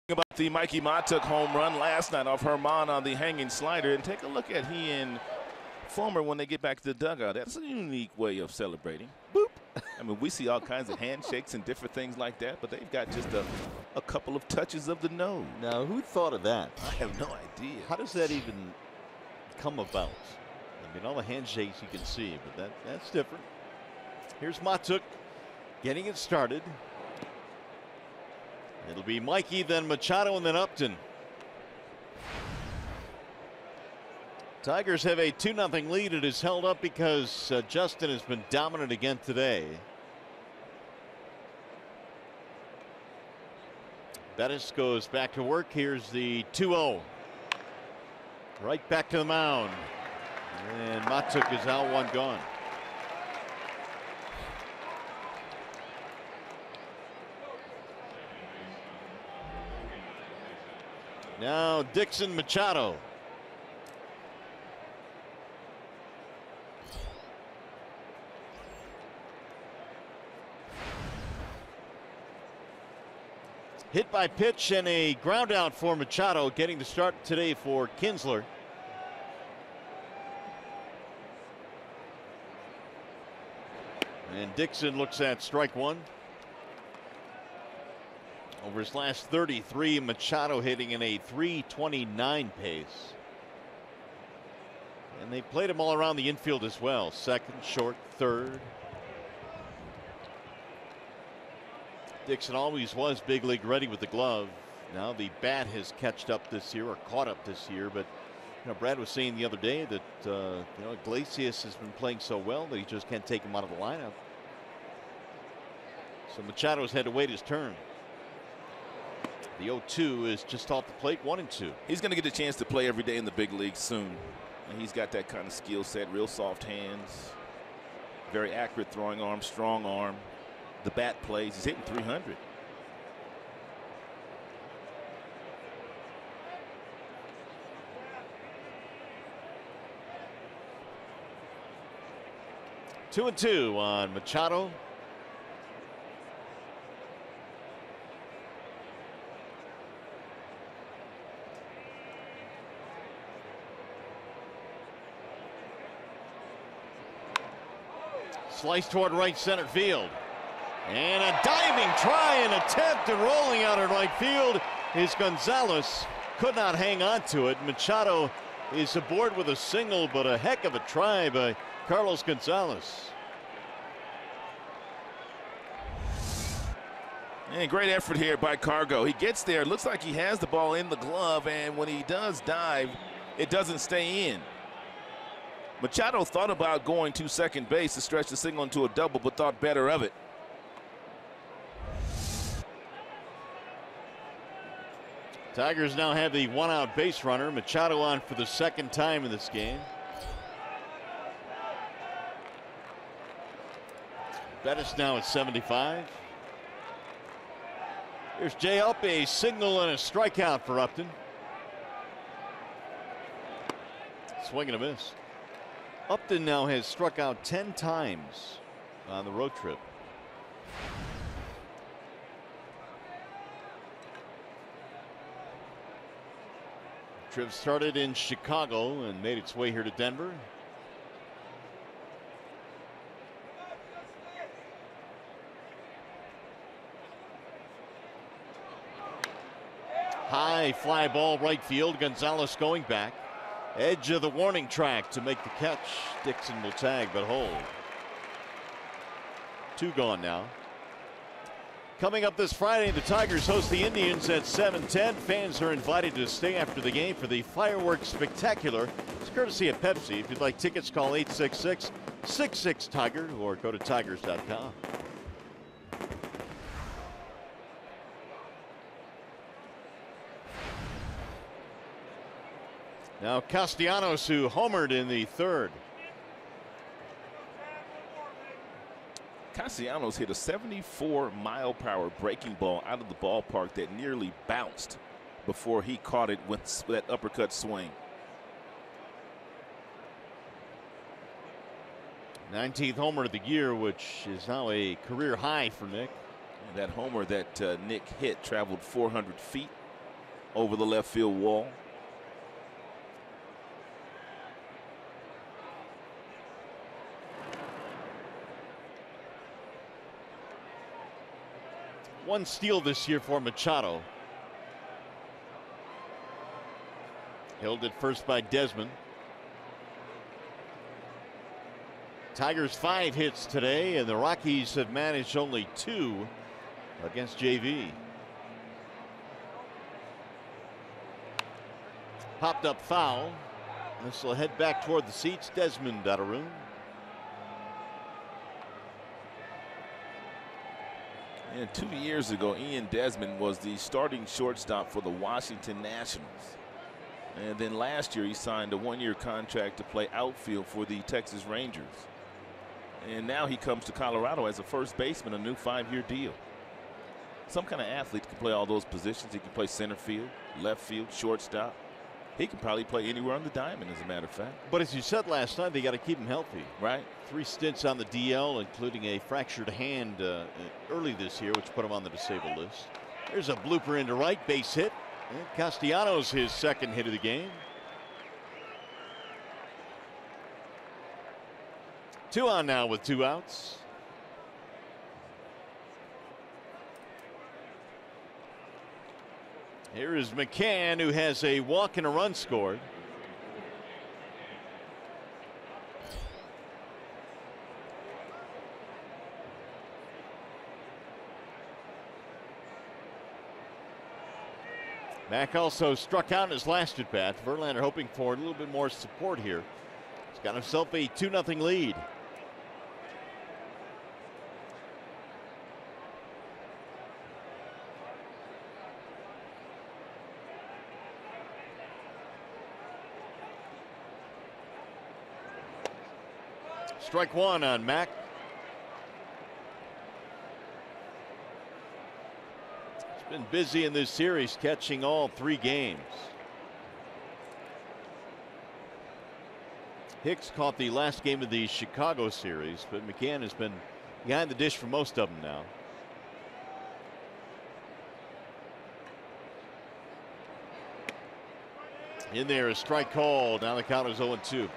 [SPEAKER 5] About the Mikey Matuk home run last night off Herman on the hanging slider, and take a look at he and Fulmer when they get back to the dugout. That's a unique way of celebrating. Boop. I mean, we see all kinds of handshakes and different things like that, but they've got just a couple of touches of the nose.
[SPEAKER 3] Now, who thought of that?
[SPEAKER 5] I have no idea.
[SPEAKER 3] How does that even come about? I mean, all the handshakes you can see, but that's different. Here's Matuk getting it started. It'll be Mikey, then Machado, and then Upton. Tigers have a 2-0 lead. It is held up because Justin has been dominant again today. Bettis goes back to work. Here's the 2-0. Right back to the mound. And Matuk is out, 1 gone. Now Dixon Machado. Hit by pitch and a ground out for Machado, getting the start today for Kinsler. And Dixon looks at strike 1. Over his last 33, Machado hitting in a .329 pace. And they played him all around the infield as well. Second, short, third. Dixon always was big league ready with the glove. Now the bat has catched up this year, or caught up this year. But Brad was saying the other day that Iglesias has been playing so well that he just can't take him out of the lineup. So Machado's had to wait his turn. The 0-2 is just off the plate, 1-2.
[SPEAKER 5] He's going to get a chance to play every day in the big league soon. And he's got that kind of skill set, real soft hands, very accurate throwing arm, strong arm. The bat plays. He's hitting .300.
[SPEAKER 3] Two and 2 on Machado. Slice toward right center field. And a diving try and attempt, and rolling out in right field is Gonzalez. Could not hang on to it. Machado is aboard with a single, but a heck of a try by Carlos Gonzalez.
[SPEAKER 5] And great effort here by Cargo. He gets there, looks like he has the ball in the glove, and when he does dive, it doesn't stay in. Machado thought about going to second base to stretch the single into a double, but thought better of it.
[SPEAKER 3] Tigers now have the one-out base runner. Machado on for the second time in this game. Bettis now at 75. Here's Jay up, a single and a strikeout for Upton. Swing and a miss. Upton now has struck out 10 times on the road trip. Trip started in Chicago and made its way here to Denver. High fly ball right field. Gonzalez going back. Edge of the warning track to make the catch. Dixon will tag but hold. 2 gone now. Coming up this Friday, the Tigers host the Indians at 7:10. Fans are invited to stay after the game for the fireworks spectacular. It's courtesy of Pepsi. If you'd like tickets, call 866-66-TIGER or go to tigers.com. Now Castellanos, who homered in the 3rd.
[SPEAKER 5] Castellanos hit a 74-mile-per-hour breaking ball out of the ballpark that nearly bounced before he caught it with that uppercut swing.
[SPEAKER 3] 19th homer of the year, which is now a career high for Nick.
[SPEAKER 5] And that homer that Nick hit traveled 400 feet over the left field wall.
[SPEAKER 3] One steal this year for Machado. Held at first by Desmond. Tigers 5 hits today, and the Rockies have managed only 2 against JV. Popped up foul. This will head back toward the seats. Desmond out of room.
[SPEAKER 5] And 2 years ago, Ian Desmond was the starting shortstop for the Washington Nationals. And then last year, he signed a 1-year contract to play outfield for the Texas Rangers. And now he comes to Colorado as a first baseman, a new 5-year deal. Some kind of athlete can play all those positions. He can play center field, left field, shortstop. He can probably play anywhere on the diamond, as a matter of fact.
[SPEAKER 3] But as you said last night, they got to keep him healthy.
[SPEAKER 5] Right.
[SPEAKER 3] 3 stints on the DL, including a fractured hand early this year, which put him on the disabled list. There's a blooper into right, base hit. And Castellanos, his 2nd hit of the game. 2 on now with 2 outs. Here is McCann, who has a walk and a run scored. Mack also struck out in his last at bat. Verlander hoping for a little bit more support here. He's got himself a 2-0 lead. Strike 1 on Mack. He's been busy in this series, catching all 3 games. Hicks caught the last game of the Chicago series, but McCann has been behind the dish for most of them now. In there, a strike called. Now the count is 0-2.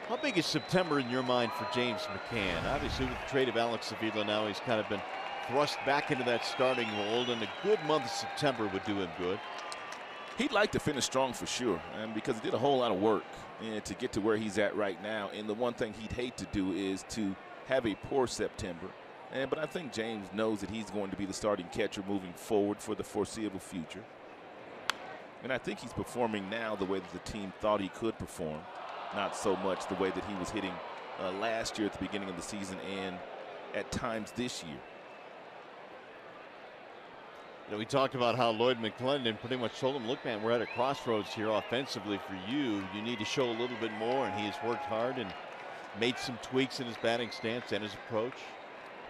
[SPEAKER 3] How big is September in your mind for James McCann? Obviously, with the trade of Alex Avila, now he's kind of been thrust back into that starting mold, and a good month of September would do him good.
[SPEAKER 5] He'd like to finish strong for sure, and because he did a whole lot of work to get to where he's at right now. And the one thing he'd hate to do is to have a poor September But I think James knows that he's going to be the starting catcher moving forward for the foreseeable future. And I think he's performing now the way that the team thought he could perform, not so much the way that he was hitting last year at the beginning of the season and at times this year.
[SPEAKER 3] You know, we talked about how Lloyd McClendon pretty much told him, look, man, we're at a crossroads here offensively for you. You need to show a little bit more, and he has worked hard and made some tweaks in his batting stance and his approach.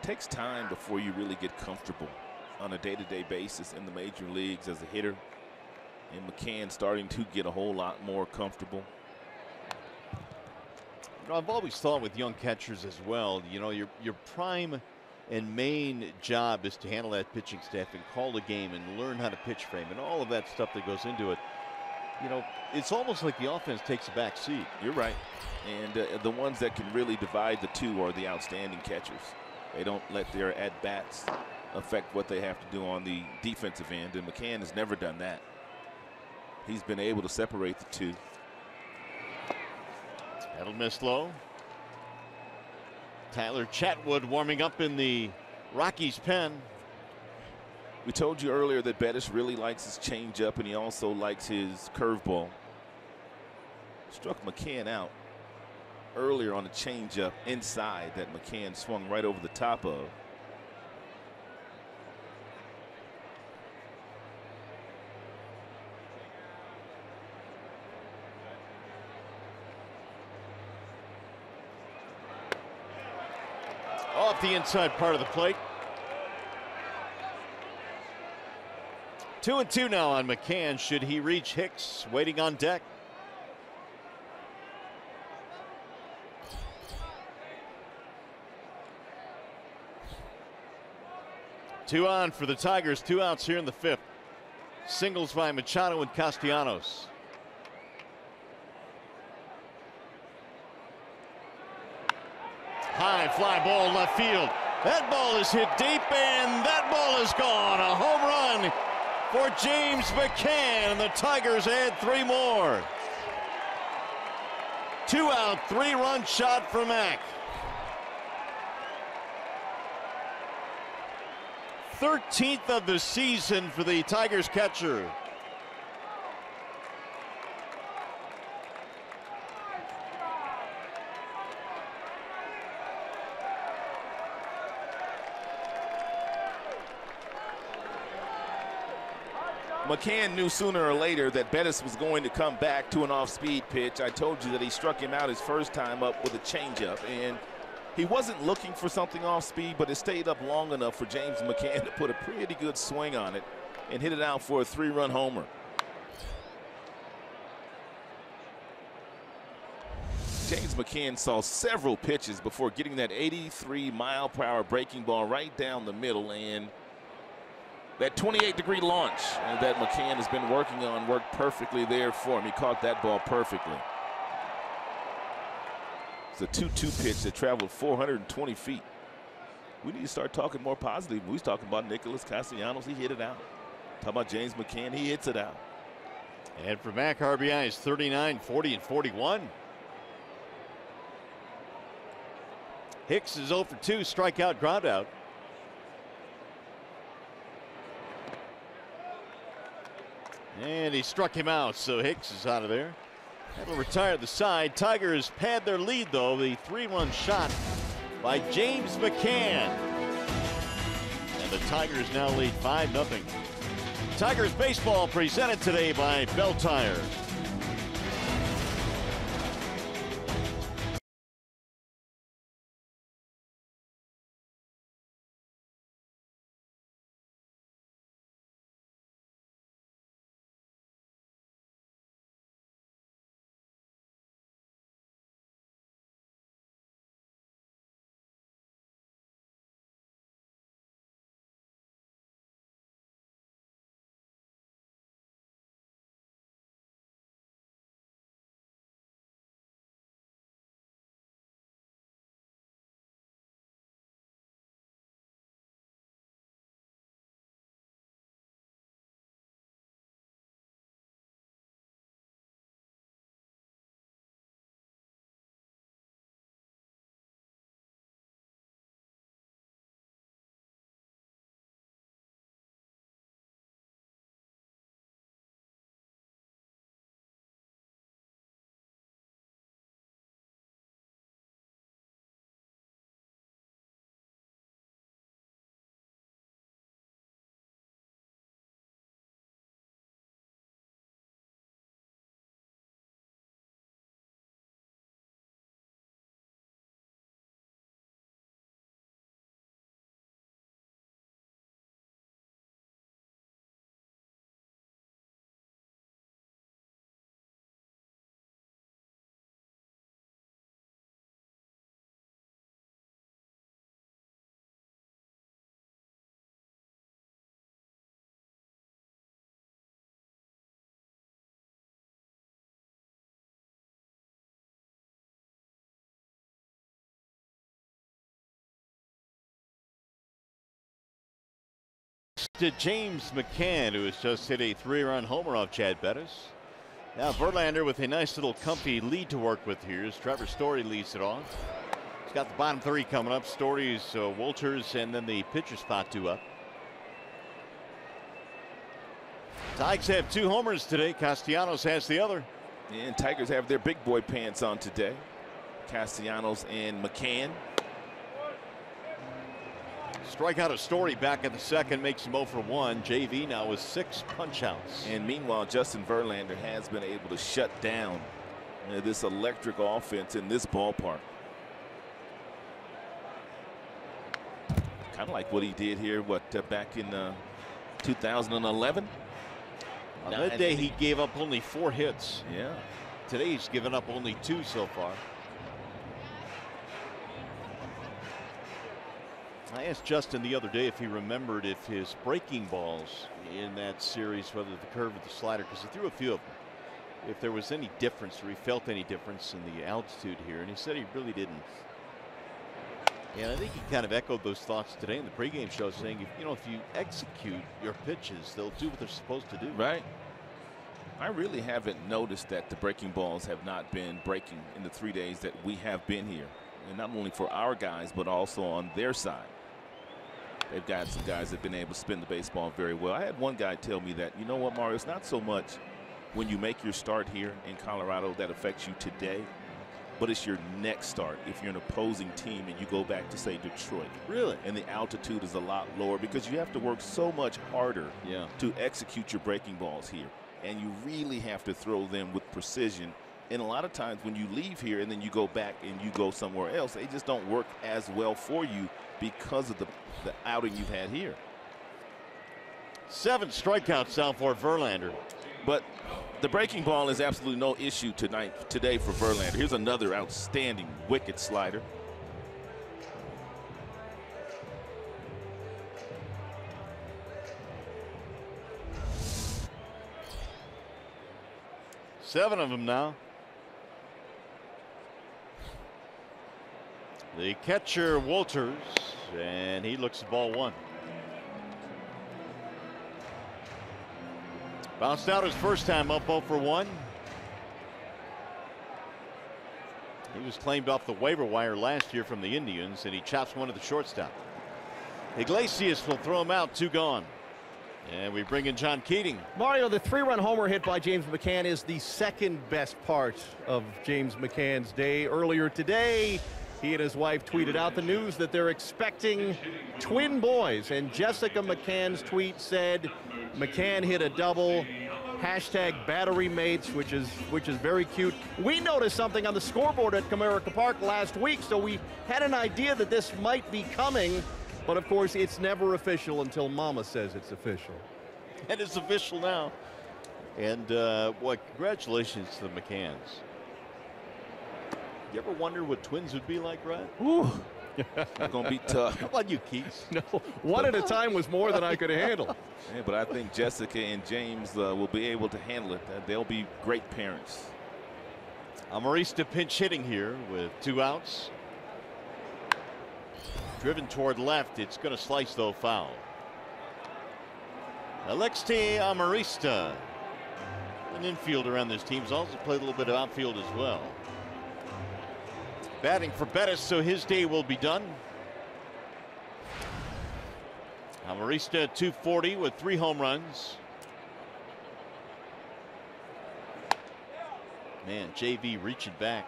[SPEAKER 5] It takes time before you really get comfortable on a day-to-day basis in the major leagues as a hitter. And McCann starting to get a whole lot more comfortable.
[SPEAKER 3] You know, I've always thought with young catchers as well, you know, your prime and main job is to handle that pitching staff and call the game and learn how to pitch frame and all of that stuff that goes into it. You know, it's almost like the offense takes a back seat.
[SPEAKER 5] You're right. And the ones that can really divide the two are the outstanding catchers. They don't let their at-bats affect what they have to do on the defensive end, and McCann has never done that. He's been able to separate the two.
[SPEAKER 3] That'll miss low. Tyler Chatwood warming up in the Rockies pen.
[SPEAKER 5] We told you earlier that Bettis really likes his changeup, and he also likes his curveball. Struck McCann out earlier on a changeup inside that McCann swung right over the top of.
[SPEAKER 3] Off the inside part of the plate. 2-2 now on McCann. Should he reach Hicks waiting on deck? Two on for the Tigers. 2 outs here in the 5th. Singles by Machado and Castellanos. High fly ball left field. That ball is hit deep, and that ball is gone. A home run for James McCann, and the Tigers add 3 more. 2 out, 3-run shot for Mac. 13th of the season for the Tigers catcher.
[SPEAKER 5] McCann knew sooner or later that Bettis was going to come back to an off-speed pitch. I told you that he struck him out his first time up with a changeup, and he wasn't looking for something off-speed, but it stayed up long enough for James McCann to put a pretty good swing on it and hit it out for a 3-run homer. James McCann saw several pitches before getting that 83-mile-per-hour breaking ball right down the middle, and that 28-degree launch that McCann has been working on worked perfectly there for him. He caught that ball perfectly. It's a 2-2 pitch that traveled 420 feet. We need to start talking more positively. We was talking about Nicholas Castellanos. He hit it out. Talking about James McCann. He hits it out.
[SPEAKER 3] And for Mac, RBI is 39, 40, and 41. Hicks is 0 for 2, strikeout, ground out. And he struck him out, so Hicks is out of there. That'll retire the side. Tigers pad their lead, though. The 3-run shot by James McCann. And the Tigers now lead 5-0. Tigers baseball presented today by Bell Tire. To James McCann, who has just hit a 3-run homer off Chad Bettis. Now Verlander with a nice little comfy lead to work with here as Trevor Story leads it off. He's got the bottom 3 coming up. Story's Wolters, and then the pitcher spot 2 up. Tigers have 2 homers today. Castellanos has the other.
[SPEAKER 5] And Tigers have their big boy pants on today. Castellanos and McCann.
[SPEAKER 3] Strikeout of Story back at the second, makes him 0 for 1. JV now with 6 punch-outs.
[SPEAKER 5] And meanwhile, Justin Verlander has been able to shut down this electric offense in this ballpark. Kind of like what he did here, back in 2011?
[SPEAKER 3] On that day, he gave up only 4 hits.
[SPEAKER 5] Yeah.
[SPEAKER 3] Today, he's given up only 2 so far. I asked Justin the other day if he remembered if his breaking balls in that series, whether the curve or the slider, because he threw a few of them, if there was any difference or he felt any difference in the altitude here, and he said he really didn't. And I think he kind of echoed those thoughts today in the pregame show, saying, if you execute your pitches, they'll do what they're supposed to do.
[SPEAKER 5] Right. I really haven't noticed that the breaking balls have not been breaking in the 3 days that we have been here, and not only for our guys, but also on their side. They've got some guys that have been able to spin the baseball very well. I had one guy tell me that, you know what, Mario, it's not so much when you make your start here in Colorado that affects you today, but it's your next start if you're an opposing team and you go back to, say, Detroit.
[SPEAKER 3] Really?
[SPEAKER 5] And the altitude is a lot lower because you have to work so much harder to execute your breaking balls here. And you really have to throw them with precision. And a lot of times when you leave here and then you go back and you go somewhere else, they just don't work as well for you because of the outing you've had here.
[SPEAKER 3] 7 strikeouts now for Verlander.
[SPEAKER 5] But the breaking ball is absolutely no issue today for Verlander. Here's another outstanding wicked slider.
[SPEAKER 3] Seven of them now. The catcher Wolters, and he looks at ball 1. Bounced out his first time up 0 for 1. He was claimed off the waiver wire last year from the Indians, and he chops one to the shortstop. Iglesias will throw him out, 2 gone. And we bring in John Keating.
[SPEAKER 4] Mario, the 3-run homer hit by James McCann is the second best part of James McCann's day. Earlier today, he and his wife tweeted out the news that they're expecting twin boys, and Jessica McCann's tweet said McCann hit a double, #battery mates, which is very cute. We noticed something on the scoreboard at Comerica Park last week, so we had an idea that this might be coming, but of course it's never official until Mama says it's official.
[SPEAKER 3] And it's official now. And congratulations to the McCanns. You ever wonder what twins would be like, Rod?
[SPEAKER 5] Ooh. It's going to be tough.
[SPEAKER 3] How about you, Keith?
[SPEAKER 4] No, one at a time was more than I could handle.
[SPEAKER 5] Yeah, but I think Jessica and James will be able to handle it. They'll be great parents.
[SPEAKER 3] Amarista pinch hitting here with 2 outs. Driven toward left. It's going to slice, though, foul. Alexei Amarista, an infielder on this team, has also played a little bit of outfield as well. Batting for Bettis, so his day will be done. Amarista 240 with 3 home runs. Man, JV reaching back.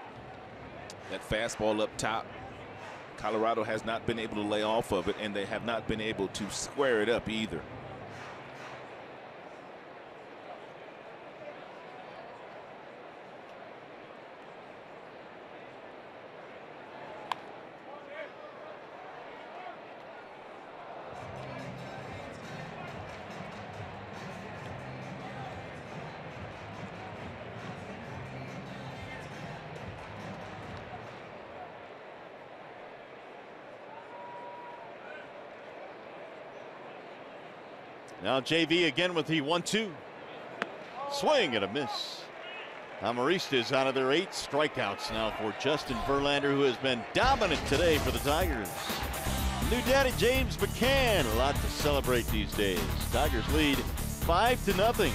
[SPEAKER 5] That fastball up top. Colorado has not been able to lay off of it, and they have not been able to square it up either.
[SPEAKER 3] Now JV again with the 1-2. Swing and a miss. Amarista is out of their 8 strikeouts now for Justin Verlander, who has been dominant today for the Tigers. new daddy, James McCann. A lot to celebrate these days. Tigers lead 5-0.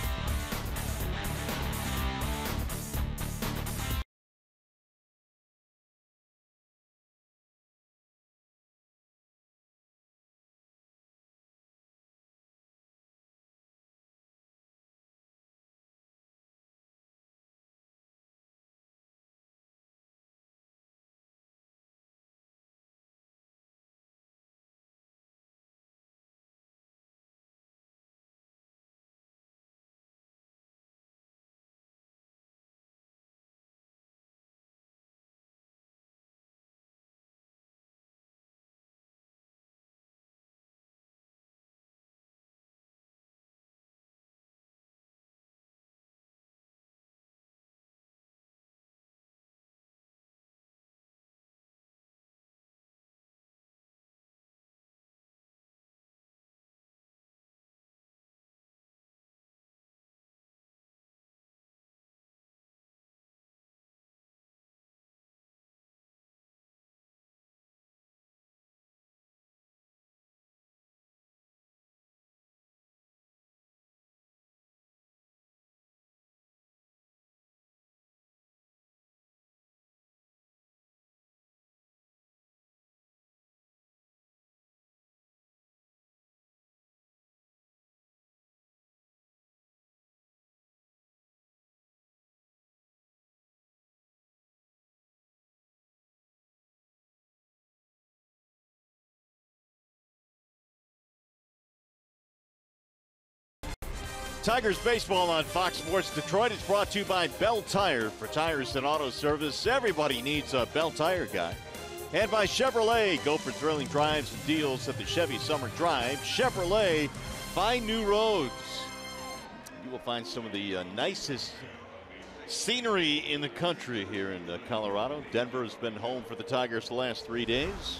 [SPEAKER 3] Tigers baseball on Fox Sports Detroit is brought to you by Bell Tire. For tires and auto service, everybody needs a Bell Tire guy. And by Chevrolet. Go for thrilling drives and deals at the Chevy Summer Drive. Chevrolet, find new roads. You will find some of the nicest scenery in the country here in Colorado. Denver has been home for the Tigers the last 3 days.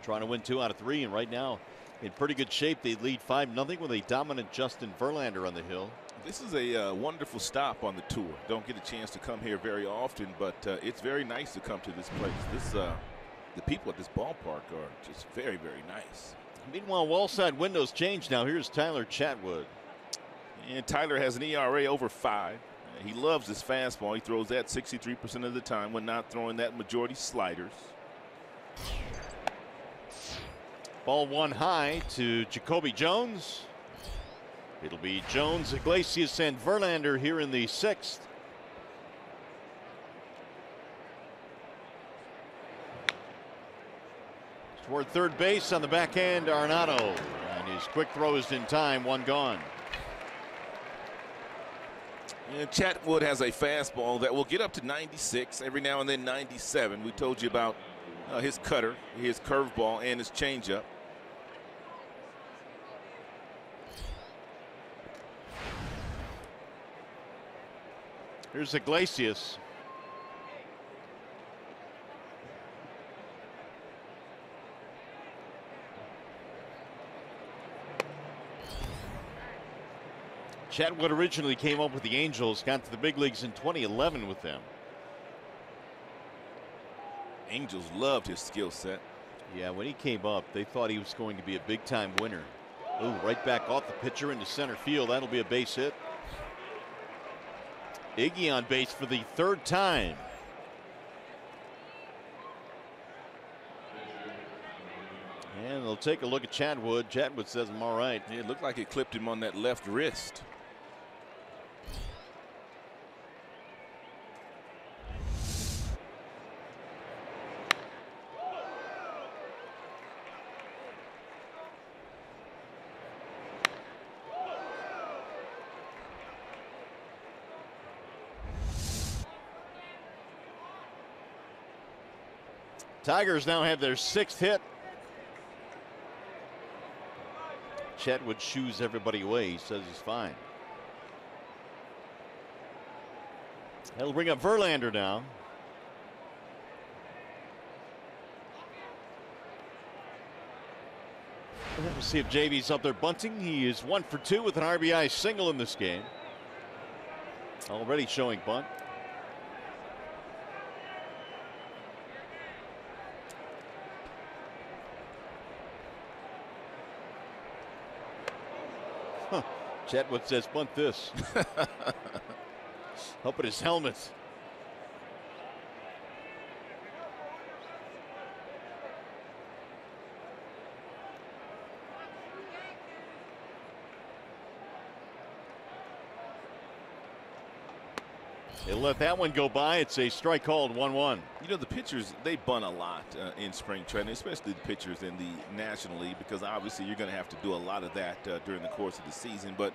[SPEAKER 3] Trying to win 2 out of 3, and right now in pretty good shape. They lead 5-0 with a dominant Justin Verlander on the hill.
[SPEAKER 5] This is a wonderful stop on the tour. Don't get a chance to come here very often, but it's very nice to come to this place. The people at this ballpark are just very, very nice.
[SPEAKER 3] Meanwhile, wall side windows change now. Here's Tyler Chatwood.
[SPEAKER 5] And Tyler has an ERA over 5. He loves his fastball. He throws that 63% of the time when not throwing that majority sliders.
[SPEAKER 3] Ball 1 high to Jacoby Jones. It'll be Jones, Iglesias, and Verlander here in the 6th. Toward third base on the backhand, Arenado. And his quick throw is in time, 1 gone.
[SPEAKER 5] And Chatwood has a fastball that will get up to 96, every now and then 97. We told you about his cutter, his curveball, and his changeup.
[SPEAKER 3] Here's Iglesias. Chatwood originally came up with the Angels, got to the big leagues in 2011 with them.
[SPEAKER 5] Angels loved his skill set.
[SPEAKER 3] Yeah, when he came up, they thought he was going to be a big-time winner. Oh, right back off the pitcher into center field. That'll be a base hit. Iggy on base for the 3rd time. And they'll take a look at Chatwood. Chatwood says I'm all right.
[SPEAKER 5] It looked like it clipped him on that left wrist.
[SPEAKER 3] Tigers now have their 6th hit. Chatwood shoos everybody away. He says he's fine. That'll bring up Verlander now. We'll see if JV's up there bunting. He is 1 for 2 with an RBI single in this game. Already showing bunt. Chatwood says, bunt this. Up at his helmet. They let that one go by. It's a strike called 1-1.
[SPEAKER 5] You know, the pitchers, they bunt a lot in spring training, especially the pitchers in the National League, because obviously you're going to have to do a lot of that during the course of the season. But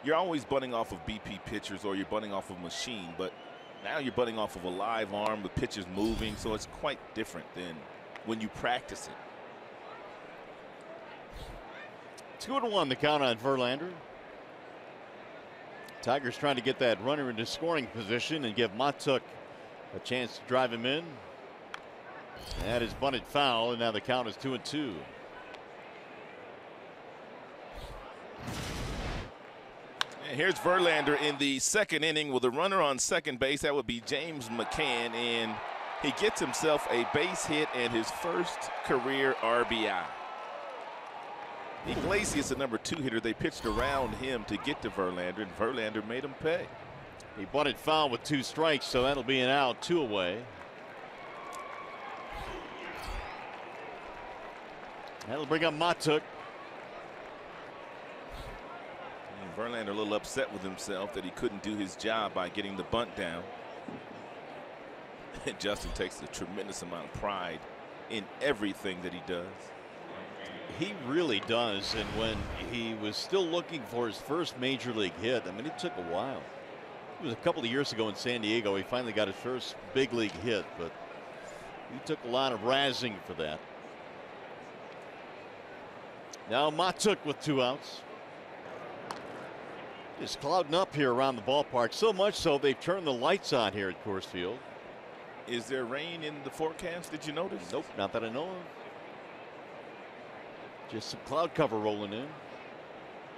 [SPEAKER 5] you're always bunting off of BP pitchers, or you're bunting off of a machine. But now you're bunting off of a live arm with pitchers moving, so it's quite different than when you practice it.
[SPEAKER 3] 2-1 the count on Verlander. Tigers trying to get that runner into scoring position and give Matuk a chance to drive him in. That is bunted foul, and now the count is 2-2.
[SPEAKER 5] And here's Verlander in the second inning with a runner on second base. That would be James McCann, and he gets himself a base hit and his first career RBI. Iglesias, the number 2 hitter, they pitched around him to get to Verlander, and Verlander made him pay.
[SPEAKER 3] He bunted foul with 2 strikes, so that'll be an out, 2 away. That'll bring up Matuk.
[SPEAKER 5] And Verlander a little upset with himself that he couldn't do his job by getting the bunt down. And Justin takes a tremendous amount of pride in everything that he does.
[SPEAKER 3] He really does, and when he was still looking for his first major league hit, I mean, it took a while. It was a couple of years ago in San Diego he finally got his first big league hit, but he took a lot of razzing for that. Now Matuk with 2 outs. It's clouding up here around the ballpark, so much so they've turned the lights on here at Coors Field.
[SPEAKER 5] Is there rain in the forecast? Did you notice?
[SPEAKER 3] Nope, not that I know of. Just some cloud cover rolling in.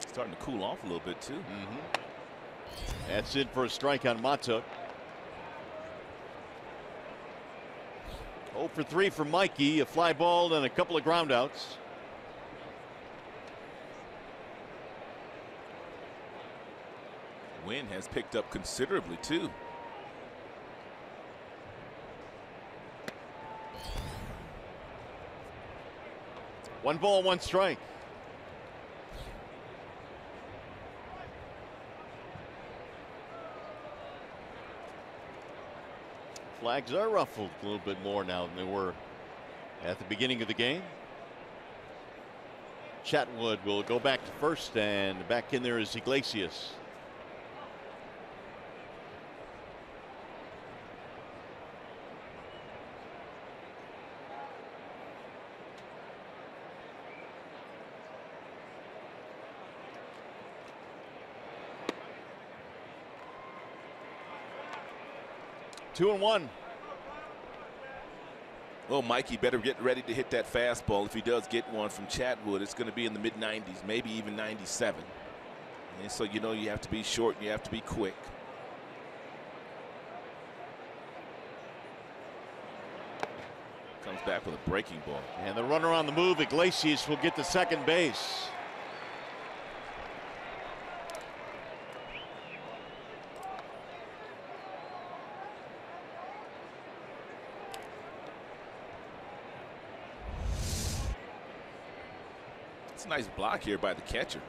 [SPEAKER 5] Starting to cool off a little bit, too.
[SPEAKER 3] That's it for a strike on Matuk. 0 for 3 for Mikey. A fly ball and a couple of ground outs.
[SPEAKER 5] Wind has picked up considerably, too.
[SPEAKER 3] One ball, 1 strike. Flags are ruffled a little bit more now than they were at the beginning of the game. Chatwood will go back to first, and back in there is Iglesias. Two and one.
[SPEAKER 5] Well, Mikey better get ready to hit that fastball. If he does get one from Chatwood, it's going to be in the mid-90s, maybe even 97. And so, you know, you have to be short and you have to be quick. Comes back with a breaking ball.
[SPEAKER 3] And the runner on the move, Iglesias, will get to second base.
[SPEAKER 5] Nice block here by the catcher.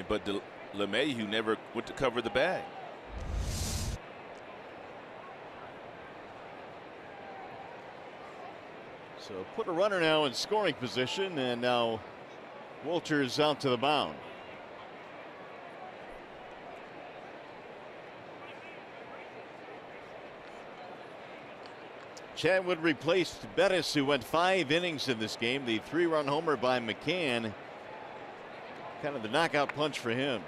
[SPEAKER 5] But LeMahieu never went to cover the bag.
[SPEAKER 3] So put a runner now in scoring position, and now Wolters out to the mound. Chatwood replaced Bettis, who went 5 innings in this game. The 3-run homer by McCann. Kind of the knockout punch for him.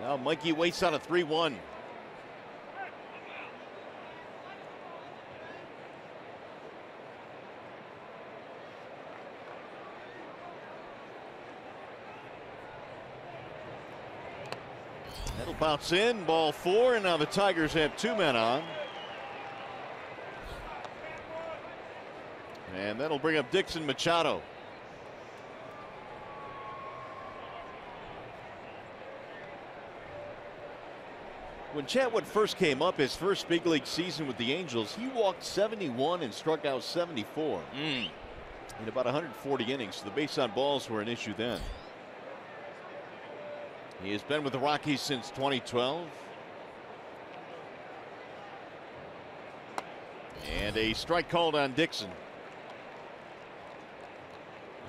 [SPEAKER 3] Now Mikey waits on a 3-1. That'll bounce in, ball 4, and now the Tigers have 2 men on. And that'll bring up Dixon Machado. When Chatwood first came up, his first big league season with the Angels, he walked 71 and struck out 74 in about 140 innings. So the base on balls were an issue then. He has been with the Rockies since 2012. And a strike called on Dixon.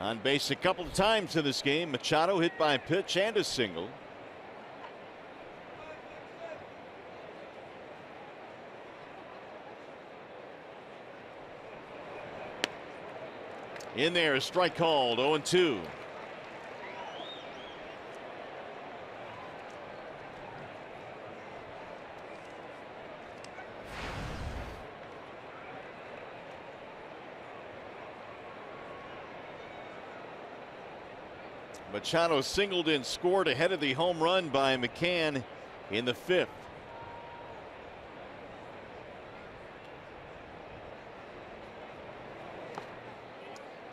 [SPEAKER 3] On base a couple of times in this game. Machado hit by a pitch and a single. In there, a strike called, 0-2. Machado singled and scored ahead of the home run by McCann in the 5th.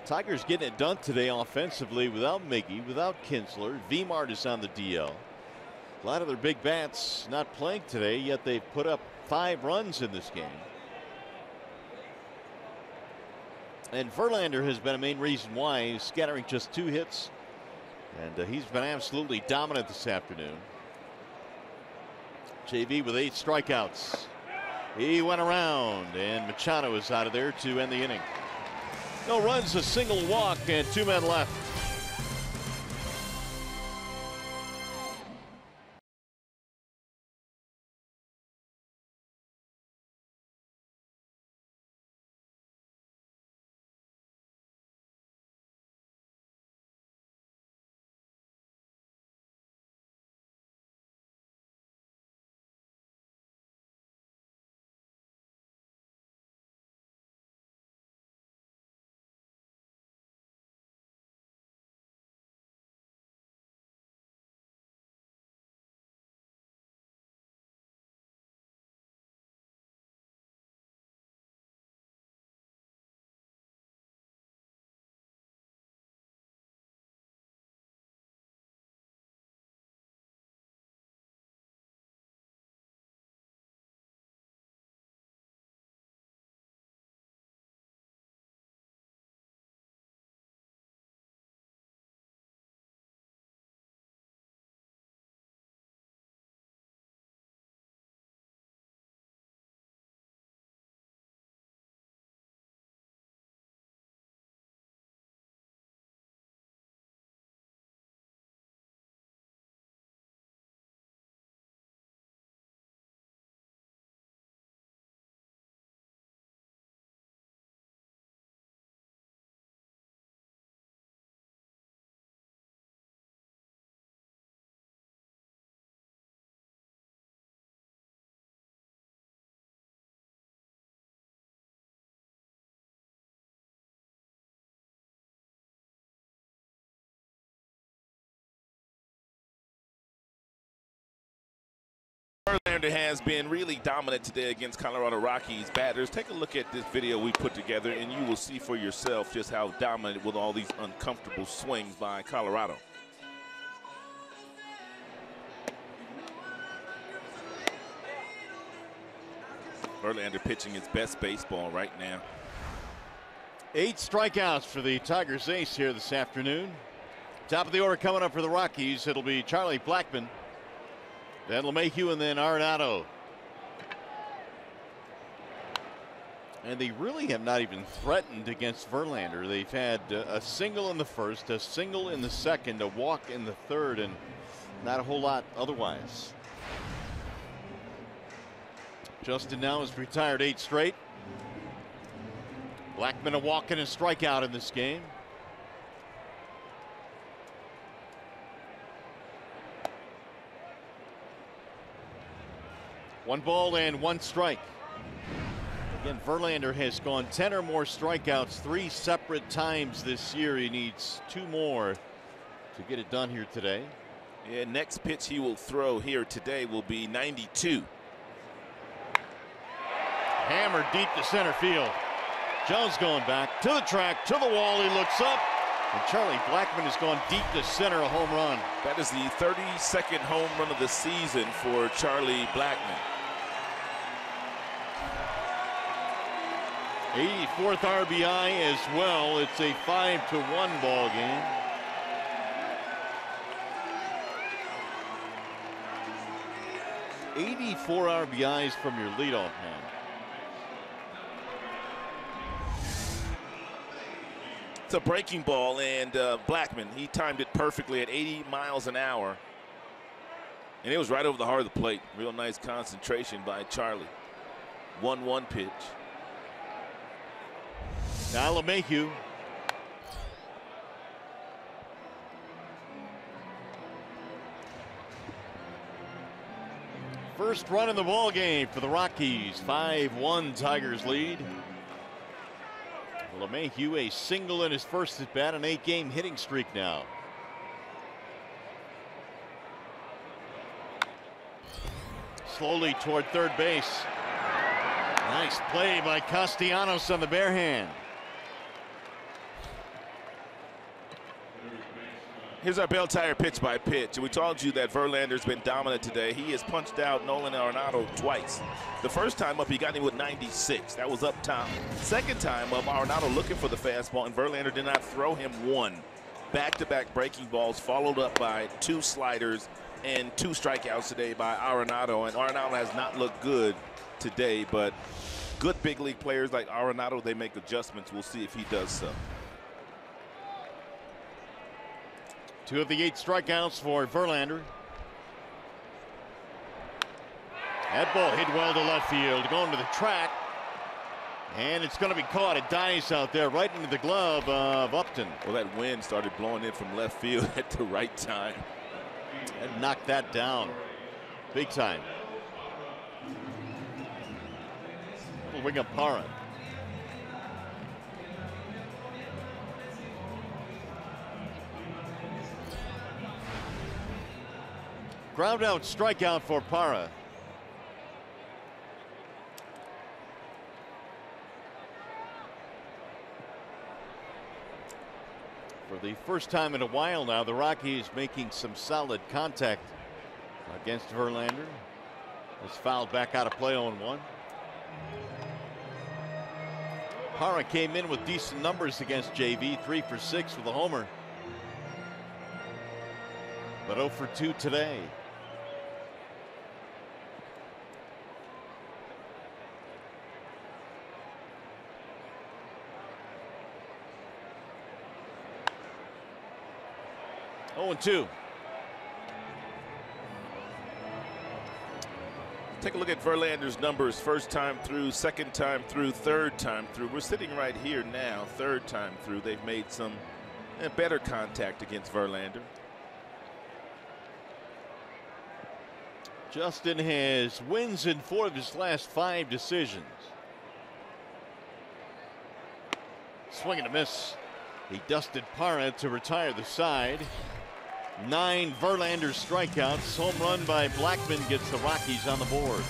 [SPEAKER 3] Tigers getting it done today offensively without Miggy, without Kinsler. Vmart is on the DL. A lot of their big bats not playing today, yet they've put up 5 runs in this game. And Verlander has been a main reason why, he's scattering just 2 hits. And he's been absolutely dominant this afternoon. JV with 8 strikeouts. He went around, and Machado is out of there to end the inning. No runs, a single walk, and 2 men left.
[SPEAKER 5] Verlander has been really dominant today against Colorado Rockies batters. Take a look at this video we put together, and you will see for yourself just how dominant with all these uncomfortable swings by Colorado. Verlander pitching his best baseball right now.
[SPEAKER 3] 8 strikeouts for the Tigers ace here this afternoon. Top of the order coming up for the Rockies. It'll be Charlie Blackmon, then LeMahieu, and then Arenado. And they really have not even threatened against Verlander. They've had a single in the first, a single in the second, a walk in the third, and not a whole lot otherwise. Justin now has retired 8 straight. Blackmon a walk and a strikeout in this game. One ball and 1 strike. Again, Verlander has gone 10 or more strikeouts 3 separate times this year. He needs 2 more to get it done here today.
[SPEAKER 5] Yeah, next pitch he will throw here today will be 92.
[SPEAKER 3] Hammered deep to center field. Jones going back to the track, to the wall. He looks up. And Charlie Blackmon has gone deep to center, a home run.
[SPEAKER 5] That is the 32nd home run of the season for Charlie Blackmon.
[SPEAKER 3] 84th RBI as well. It's a 5-1 ball game. '84 RBIs from your leadoff man.
[SPEAKER 5] It's a breaking ball, and Blackmon, he timed it perfectly at 80 miles an hour. And it was right over the heart of the plate. Real nice concentration by Charlie. 1-1 pitch.
[SPEAKER 3] Now LeMahieu. First run in the ball game for the Rockies. 5-1 Tigers lead. LeMahieu a single in his first at bat, an 8-game hitting streak now. Slowly toward third base. Nice play by Castellanos on the bare hand.
[SPEAKER 5] Here's our bell tire pitch by pitch. And we told you that Verlander's been dominant today. He has punched out Nolan Arenado twice. The first time up, he got him with 96. That was up top. Second time up, Arenado looking for the fastball, and Verlander did not throw him one. Back-to-back breaking balls followed up by 2 sliders and 2 strikeouts today by Arenado. And Arenado has not looked good today, but good big league players like Arenado, they make adjustments. We'll see if he does so.
[SPEAKER 3] 2 of the 8 strikeouts for Verlander. That ball hit well to left field, going to the track. And it's going to be caught. It dies out there right into the glove of Upton.
[SPEAKER 5] Well, that wind started blowing in from left field at the right time.
[SPEAKER 3] And knocked that down big time. We'll bring up Parra. Ground out strikeout for Parra. For the first time in a while now, the Rockies making some solid contact against Verlander. Was fouled back out of play 0-1. Parra came in with decent numbers against JV, 3 for 6 with a homer. But 0 for 2 today. Oh, and 2.
[SPEAKER 5] Take a look at Verlander's numbers. First time through, second time through, third time through. We're sitting right here now, third time through. They've made some better contact against Verlander.
[SPEAKER 3] Justin has wins in 4 of his last 5 decisions. Swing and a miss. He dusted Parra to retire the side. 9 Verlander strikeouts. Home run by Blackmon gets the Rockies on the board.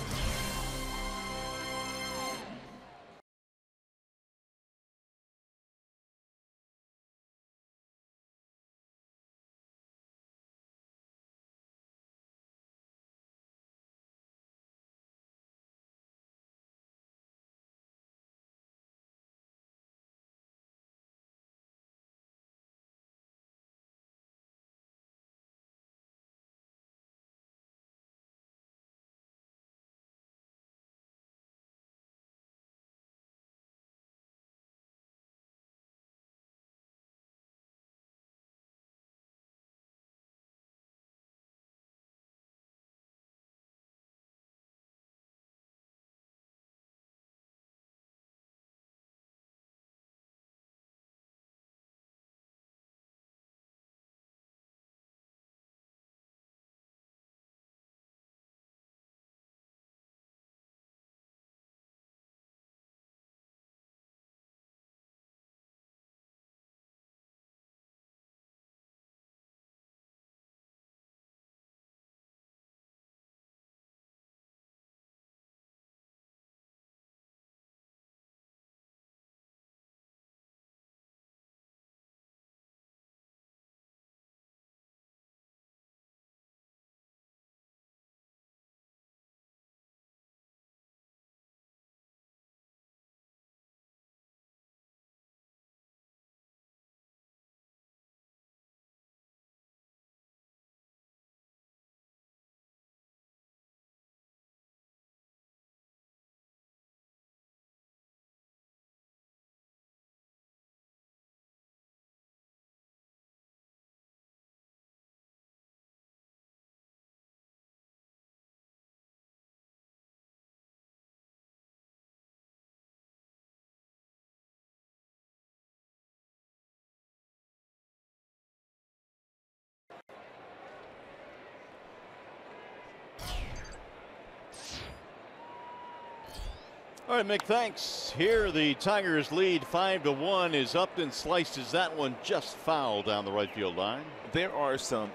[SPEAKER 3] All right, Mick, thanks. Here the Tigers lead 5-1 as Upton slices that one just foul down the right field line.
[SPEAKER 5] There are some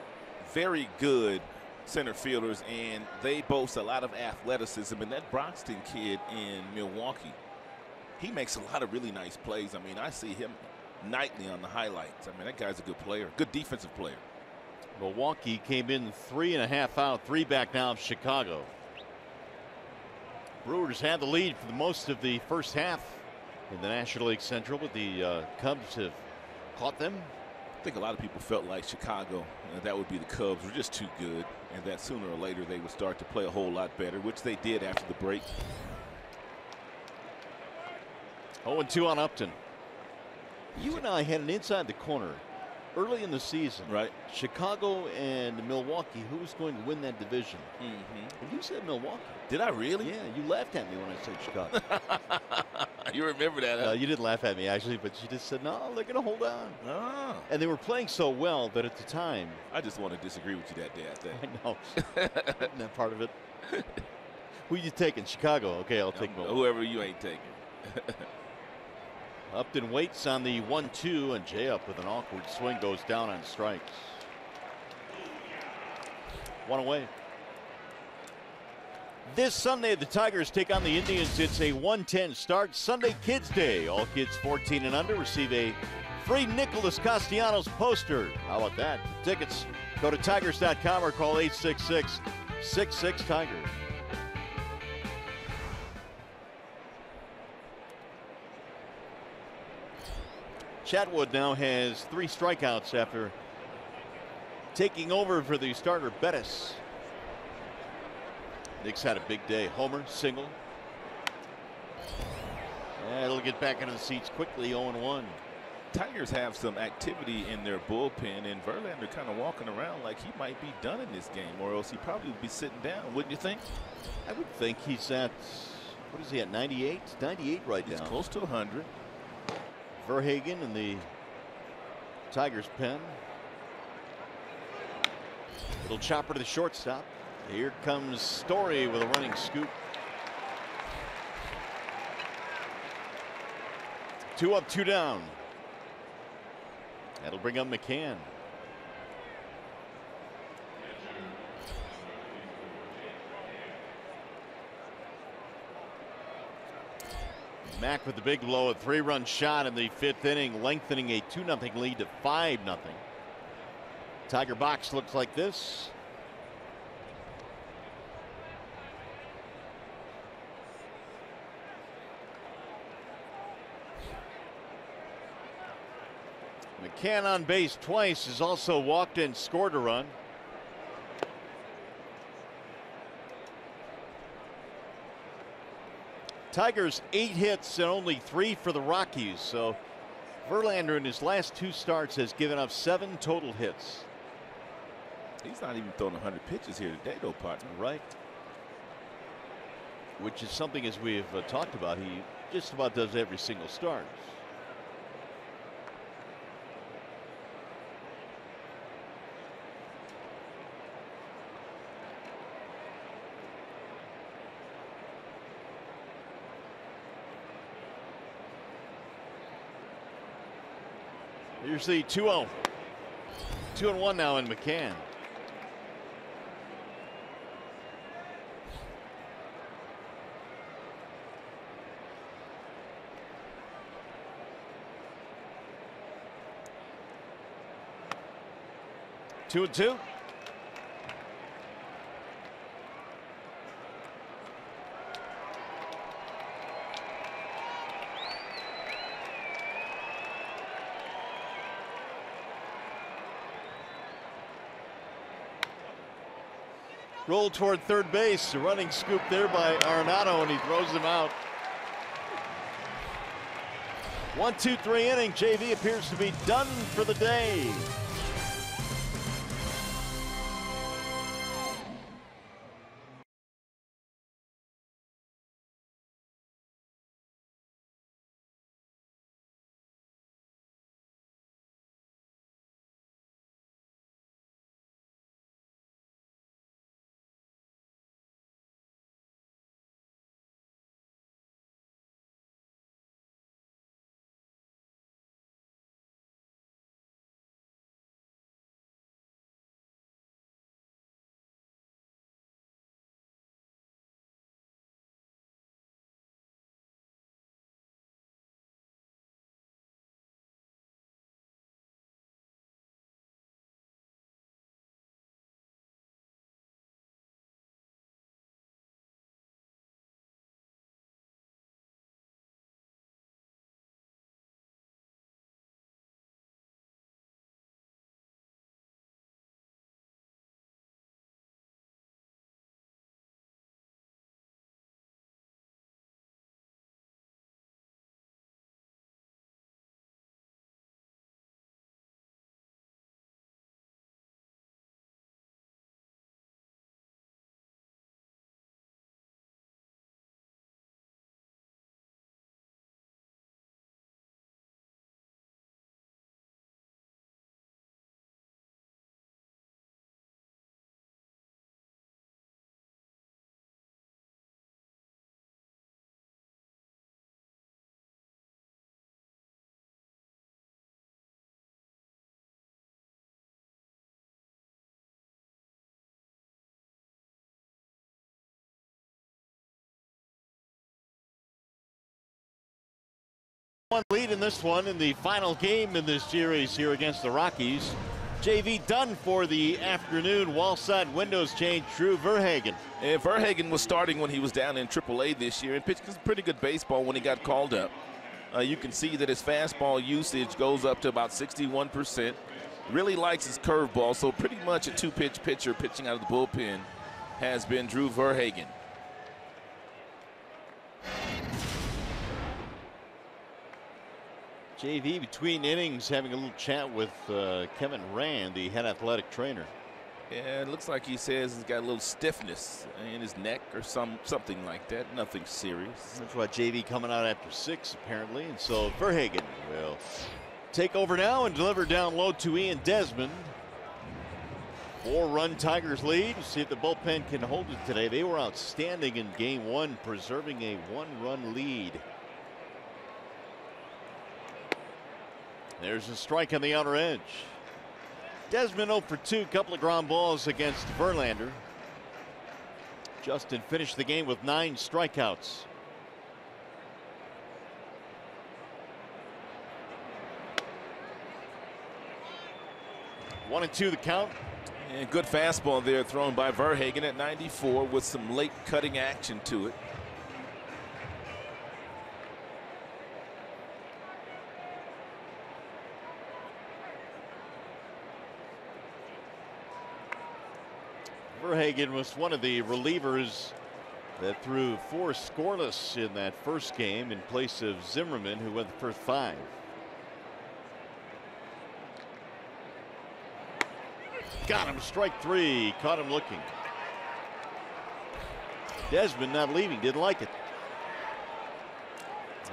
[SPEAKER 5] very good center fielders, and they boast a lot of athleticism. And that Broxton kid in Milwaukee, he makes a lot of really nice plays. I mean, I see him nightly on the highlights. I mean, that guy's a good player, good defensive player.
[SPEAKER 3] Milwaukee came in 3.5 out, 3 back now of Chicago. Brewers had the lead for the most of the first half in the National League Central, but the Cubs have caught them.
[SPEAKER 5] I think a lot of people felt like Chicago, that would be the Cubs, were just too good, and that sooner or later they would start to play a whole lot better, which they did after the break.
[SPEAKER 3] 0-2 on Upton. You and I had an inside the corner early in the season.
[SPEAKER 5] Right.
[SPEAKER 3] Chicago and Milwaukee, who was going to win that division? And you said Milwaukee.
[SPEAKER 5] Did I really?
[SPEAKER 3] Yeah, you laughed at me when I said Chicago.
[SPEAKER 5] You remember that, huh?
[SPEAKER 3] You didn't laugh at me, actually, but you just said, no, they're going to hold on.
[SPEAKER 5] Oh.
[SPEAKER 3] And they were playing so well that at the time.
[SPEAKER 5] I just want to disagree with you that day, I think.
[SPEAKER 3] I know. Isn't that part of it? Who you taking? Chicago. Okay, I'll take Milwaukee.
[SPEAKER 5] Whoever you ain't taking.
[SPEAKER 3] Upton waits on the 1-2, and Jay up with an awkward swing goes down on strikes. 1 away. This Sunday, the Tigers take on the Indians. It's a 1:10 start. Sunday Kids Day. All kids 14 and under receive a free Nicholas Castellanos poster. How about that? For tickets, go to Tigers.com or call 866-66-TIGER. Chatwood now has 3 strikeouts after taking over for the starter Bettis. Nick's had a big day. Homer, single. And it'll get back into the seats quickly, 0-1.
[SPEAKER 5] Tigers have some activity in their bullpen, and Verlander kind of walking around like he might be done in this game, or else he probably would be sitting down, wouldn't you think?
[SPEAKER 3] I would think he's at, what is he at, 98? 98 right now.
[SPEAKER 5] He's close to 100.
[SPEAKER 3] Verhagen in the Tigers pen. Little chopper to the shortstop. Here comes Story with a running scoop. 2 up, 2 down. That'll bring up McCann. Mack with the big blow, a 3-run shot in the 5th inning, lengthening a 2-0 lead to 5-0. Tiger box looks like this. McCann on base twice, has also walked and scored a run. Tigers 8 hits and only 3 for the Rockies. So Verlander in his last 2 starts has given up 7 total hits.
[SPEAKER 5] He's not even throwing 100 pitches here today, though, partner.
[SPEAKER 3] Right. Which is something, as we've talked about, he just about does every single start. Here's the 2-0. 2-1 now in McCann. Two and 2. Roll toward third base. A running scoop there by Arenado, and he throws him out. 1-2-3 inning. JV appears to be done for the day. One lead in this one in the final game in this series here against the Rockies. JV done for the afternoon. Wall side windows change. Drew Verhagen.
[SPEAKER 5] And Verhagen was starting when he was down in AAA this year and pitched pretty good baseball when he got called up. You can see that his fastball usage goes up to about 61%. Really likes his curveball, so pretty much a two-pitch pitcher pitching out of the bullpen has been Drew Verhagen.
[SPEAKER 3] JV between innings having a little chat with Kevin Rand, the head athletic trainer.
[SPEAKER 5] Yeah, it looks like he says he's got a little stiffness in his neck or something like that. Nothing serious.
[SPEAKER 3] That's why JV coming out after 6 apparently, and so Verhagen will take over now and deliver down low to Ian Desmond. 4-run Tigers lead. See if the bullpen can hold it today. They were outstanding in game 1, preserving a 1-run lead. There's a strike on the outer edge. Desmond 0 for 2, couple of ground balls against Verlander. Justin finished the game with 9 strikeouts. One and 2 the count.
[SPEAKER 5] And good fastball there thrown by Verhagen at 94 with some late cutting action to it.
[SPEAKER 3] Verhagen was one of the relievers that threw 4 scoreless in that first game in place of Zimmerman, who went the first 5. Got him, strike 3, caught him looking. Desmond not leaving, didn't like it.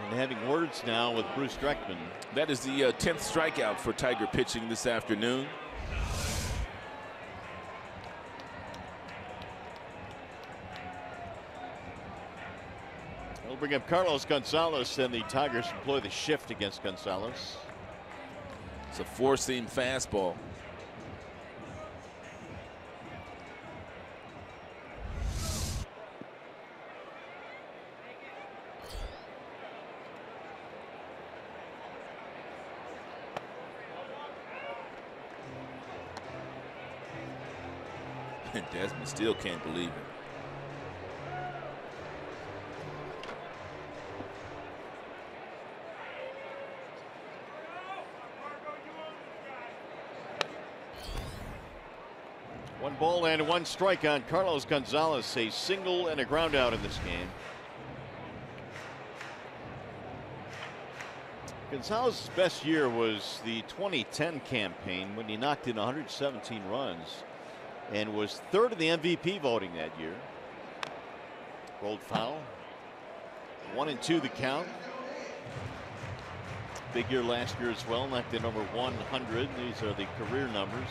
[SPEAKER 3] And having words now with Bruce Dreckman.
[SPEAKER 5] That is the 10th strikeout for Tiger pitching this afternoon.
[SPEAKER 3] We'll bring up Carlos Gonzalez, and the Tigers employ the shift against Gonzalez.
[SPEAKER 5] It's a 4-seam fastball. And Desmond still can't believe it.
[SPEAKER 3] One ball and 1 strike on Carlos Gonzalez, a single and a ground out in this game. Gonzalez's best year was the 2010 campaign when he knocked in 117 runs and was 3rd in the MVP voting that year. Rolled foul. 1 and 2 the count. Big year last year as well, knocked in over 100. These are the career numbers.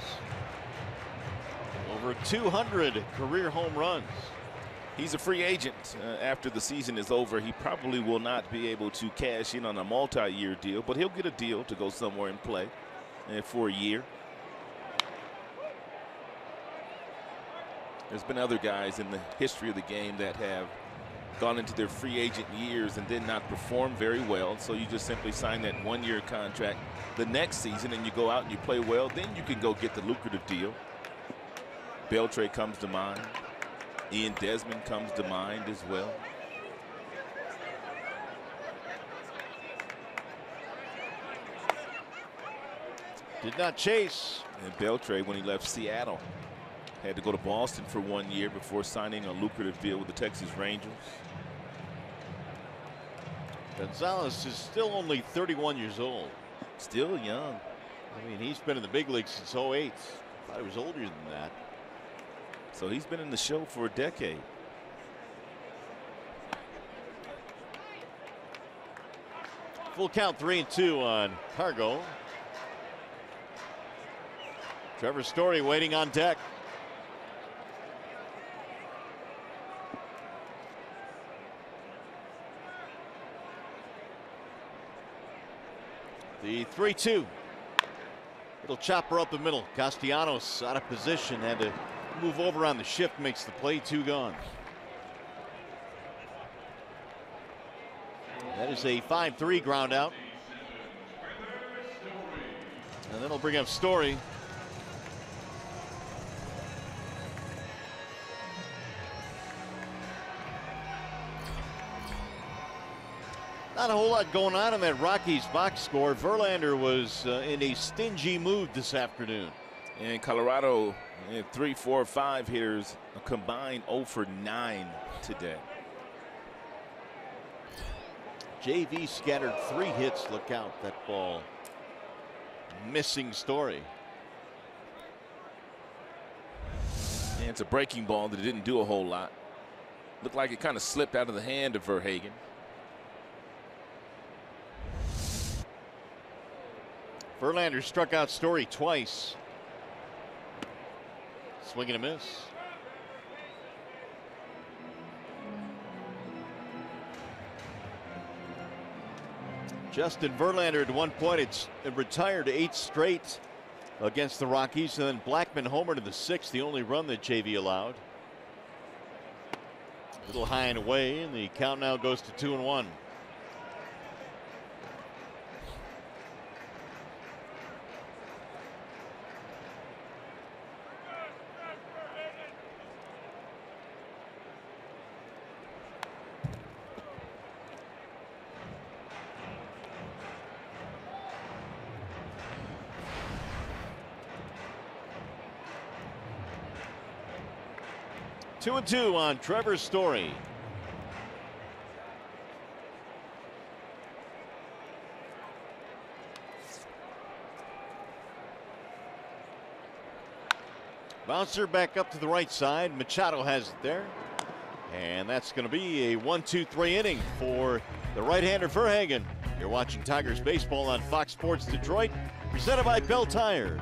[SPEAKER 3] Over 200 career home runs.
[SPEAKER 5] He's a free agent after the season is over. He probably will not be able to cash in on a multi-year deal, but he'll get a deal to go somewhere and play for a year. There's been other guys in the history of the game that have gone into their free agent years and then not perform very well. So you just simply sign that 1-year contract the next season and you go out and you play well. Then you can go get the lucrative deal. Beltre comes to mind. Ian Desmond comes to mind as well.
[SPEAKER 3] Did not chase.
[SPEAKER 5] And Beltre, when he left Seattle, had to go to Boston for 1 year before signing a lucrative deal with the Texas Rangers.
[SPEAKER 3] Gonzalez is still only 31 years old.
[SPEAKER 5] Still young.
[SPEAKER 3] I mean, he's been in the big leagues since 08. Thought he was older than that.
[SPEAKER 5] So he's been in the show for a decade.
[SPEAKER 3] Full count, 3 and 2 on Cargo. Trevor Story waiting on deck. The 3-2. Little chopper up the middle. Castellanos out of position, had to move over on the shift, makes the play. 2 gone. That is a 5-3 ground out. And then he'll bring up Story. Not a whole lot going on in that Rockies box score. Verlander was in a stingy mood this afternoon.
[SPEAKER 5] And Colorado, 3, 4, 5 hitters, a combined 0 for 9 today.
[SPEAKER 3] JV scattered 3 hits. Look out, that ball missing Story.
[SPEAKER 5] And it's a breaking ball that didn't do a whole lot. Looked like it kind of slipped out of the hand of Verhagen.
[SPEAKER 3] Verlander struck out Story twice. Swing and a miss. Justin Verlander at one point it retired 8 straight against the Rockies, and then Blackmon homered in the 6th, the only run that JV allowed. A little high and away, and the count now goes to 2-1. Two and 2 on Trevor Story. Bouncer back up to the right side. Machado has it there. And that's going to be a 1-2-3 inning for the right-hander Verhagen. You're watching Tigers baseball on Fox Sports Detroit, presented by Bell Tire.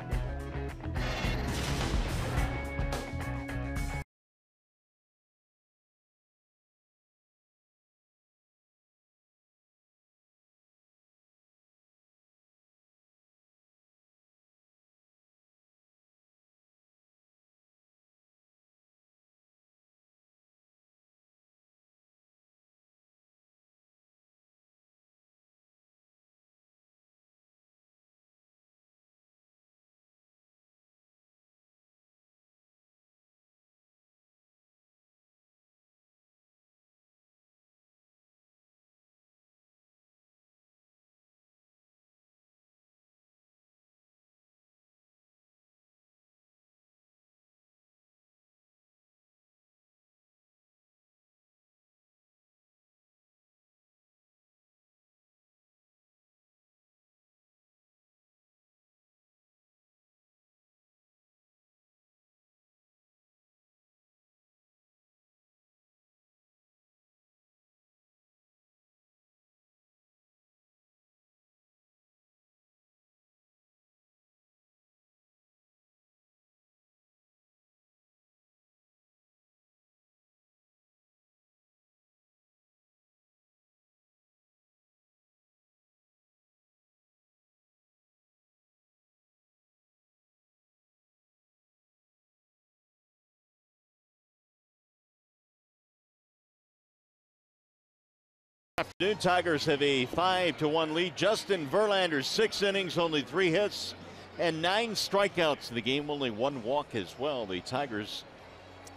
[SPEAKER 3] Afternoon, Tigers have a 5-1 lead. Justin Verlander, 6 innings, only 3 hits, and 9 strikeouts in the game, only 1 walk as well. The Tigers,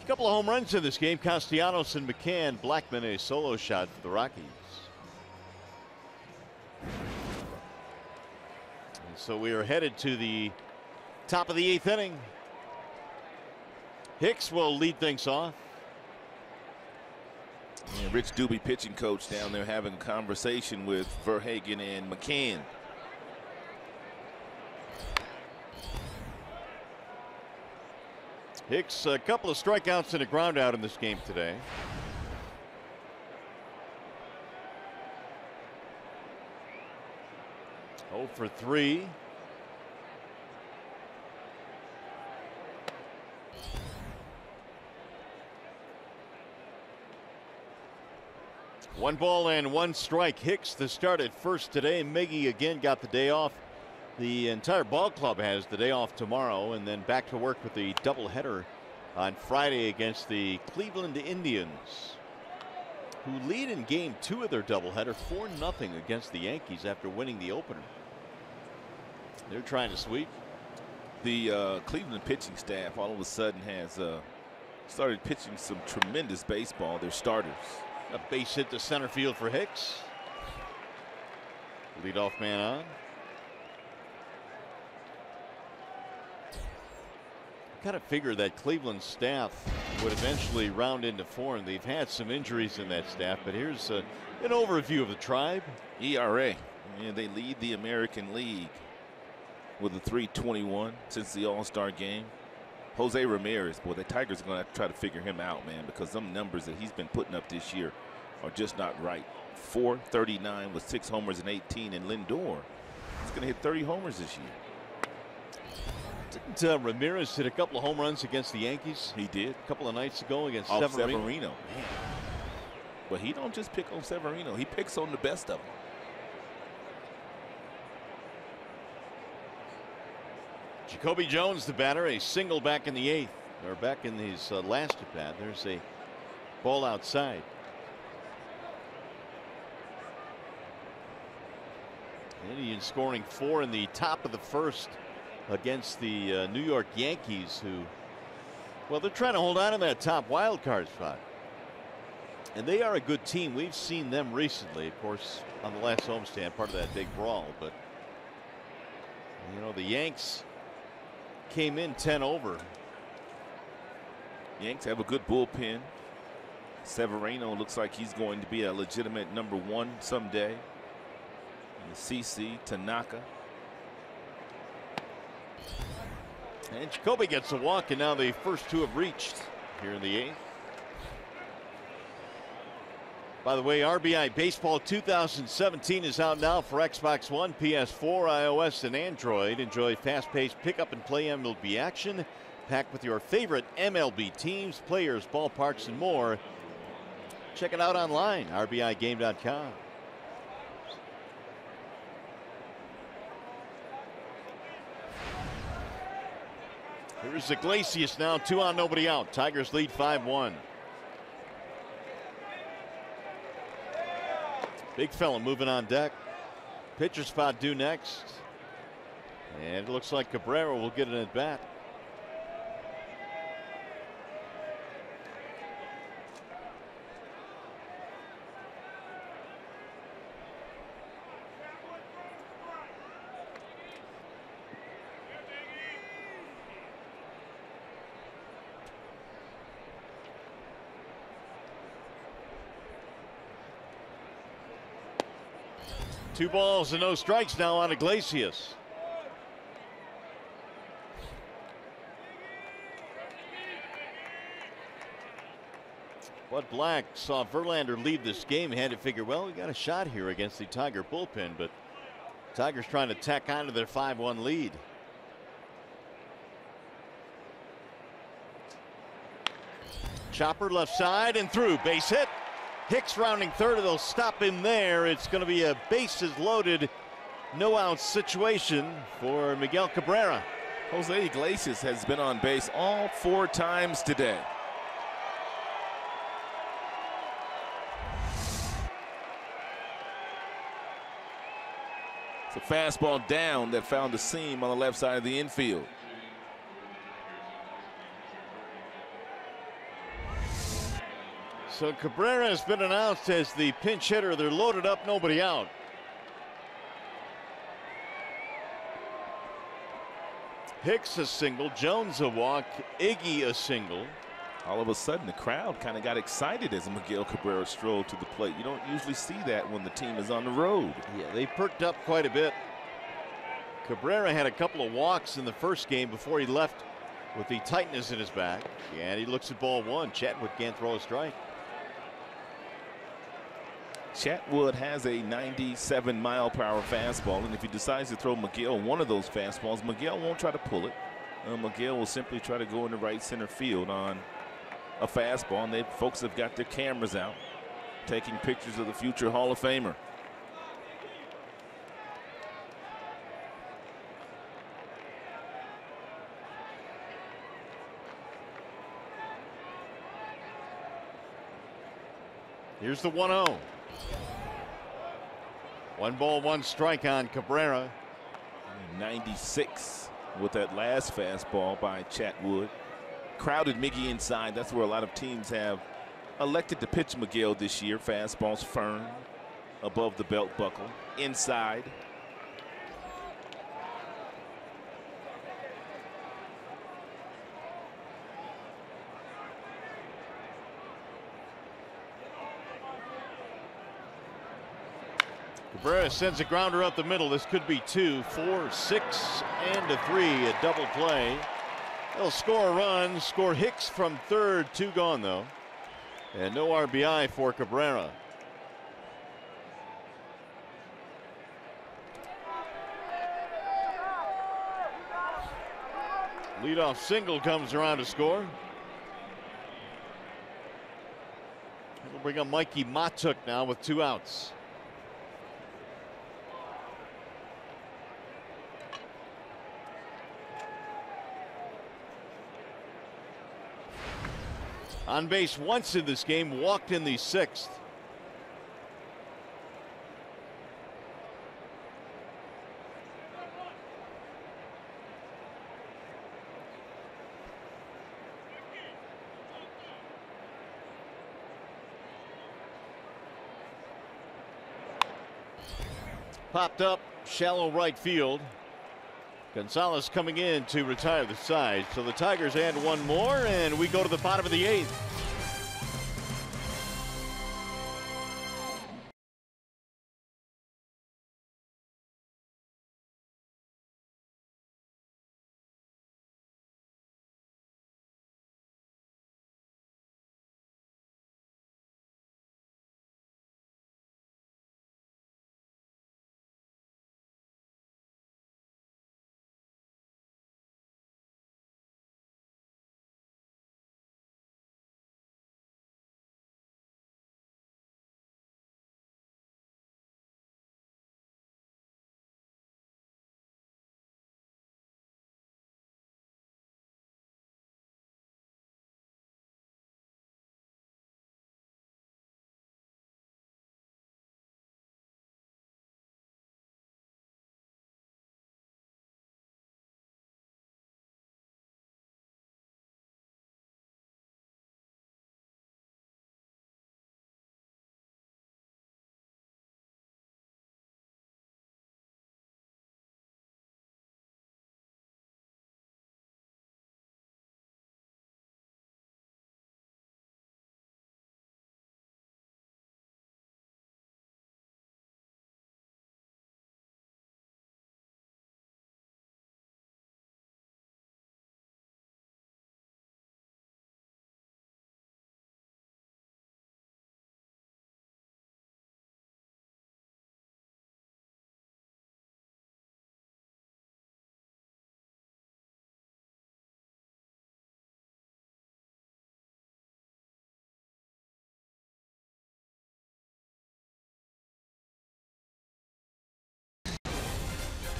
[SPEAKER 3] a couple of home runs in this game. Castellanos and McCann. Blackmon a solo shot for the Rockies. And so we are headed to the top of the 8th inning. Hicks will lead things off.
[SPEAKER 5] And Rich Doobie, pitching coach, down there having a conversation with Verhagen and McCann.
[SPEAKER 3] Hicks, a couple of strikeouts and a ground out in this game today. Oh for 3. One ball and 1 strike. Hicks the start at first today. Miggy again got the day off. The entire ball club has the day off tomorrow, and then back to work with the doubleheader on Friday against the Cleveland Indians, who lead in game 2 of their doubleheader 4-0 against the Yankees after winning the opener. They're trying to sweep.
[SPEAKER 5] The Cleveland pitching staff all of a sudden has started pitching some tremendous baseball. Their starters.
[SPEAKER 3] A base hit to center field for Hicks. Leadoff man on. Kind of figured that Cleveland staff would eventually round into form. They've had some injuries in that staff, but here's an overview of the Tribe.
[SPEAKER 5] ERA, and they lead the American League with a 3.21 since the All-Star game. Jose Ramirez, boy, the Tigers are going to have to try to figure him out, man, because some numbers that he's been putting up this year are just not right. 439 with 6 homers and 18, and Lindor is going to hit 30 homers this year.
[SPEAKER 3] Didn't Ramirez hit a couple of home runs against the Yankees?
[SPEAKER 5] He did.
[SPEAKER 3] A couple of nights ago against
[SPEAKER 5] Off
[SPEAKER 3] Severino.
[SPEAKER 5] Severino. But he don't just pick on Severino. He picks on the best of them.
[SPEAKER 3] Jacoby Jones, the batter, a single back in the 8th, or back in his last at bat. There's a ball outside. Indians scoring 4 in the top of the 1st against the New York Yankees, who, well, they're trying to hold on to that top wild card spot. And they are a good team. We've seen them recently, of course, on the last homestand, part of that big brawl. But, you know, the Yanks came in 10 over.
[SPEAKER 5] Yanks have a good bullpen. Severino looks like he's going to be a legitimate #1 someday. And CC, Tanaka.
[SPEAKER 3] And Jacoby gets a walk, and now the first 2 have reached here in the 8th. By the way, RBI Baseball 2017 is out now for Xbox One, PS4, iOS, and Android. Enjoy fast-paced pick-up-and-play MLB action, packed with your favorite MLB teams, players, ballparks, and more. Check it out online, rbigame.com. Here's Iglesias now, 2 on, nobody out. Tigers lead 5-1. Big fella moving on deck. Pitcher spot due next. And it looks like Cabrera will get an at bat. Two balls and no strikes now on Iglesias. Bud Black saw Verlander lead this game. Had to figure, well, we got a shot here against the Tiger bullpen, but Tigers trying to tack on to their 5-1 lead. Chopper left side and through, base hit. Hicks rounding third, they'll stop him there. It's going to be a bases loaded, no out situation for Miguel Cabrera.
[SPEAKER 5] Jose Iglesias has been on base all 4 times today. It's a fastball down that found the seam on the left side of the infield.
[SPEAKER 3] So Cabrera has been announced as the pinch hitter. They're loaded up, nobody out. Hicks a single, Jones a walk, Iggy a single.
[SPEAKER 5] All of a sudden, the crowd kind of got excited as Miguel Cabrera strolled to the plate. You don't usually see that when the team is on the road.
[SPEAKER 3] Yeah, they perked up quite a bit. Cabrera had a couple of walks in the first game before he left with the tightness in his back. And he looks at ball 1. Chatwood can't throw a strike.
[SPEAKER 5] Chatwood has a 97-mile-per-hour fastball, and if he decides to throw Miguel one of those fastballs, Miguel won't try to pull it. Miguel will simply try to go into right center field on a fastball, and folks have got their cameras out, taking pictures of the future Hall of Famer.
[SPEAKER 3] Here's the 1-0. 1 ball, 1 strike on Cabrera.
[SPEAKER 5] 96 with that last fastball by Chatwood. Crowded Miggy inside. That's where a lot of teams have elected to pitch Miguel this year. Fastballs firm above the belt buckle. Inside.
[SPEAKER 3] Cabrera sends a grounder up the middle. This could be 2, 4, 6, and a 3. A double play. They'll score a run. Score Hicks from third. 2 gone, though. And no RBI for Cabrera. Leadoff single comes around to score. We'll bring up Mikey Matuk now with 2 outs. On base once in this game, walked in the 6th. Popped up, shallow right field. Gonzalez coming in to retire the side. So the Tigers add 1 more, and we go to the bottom of the 8th.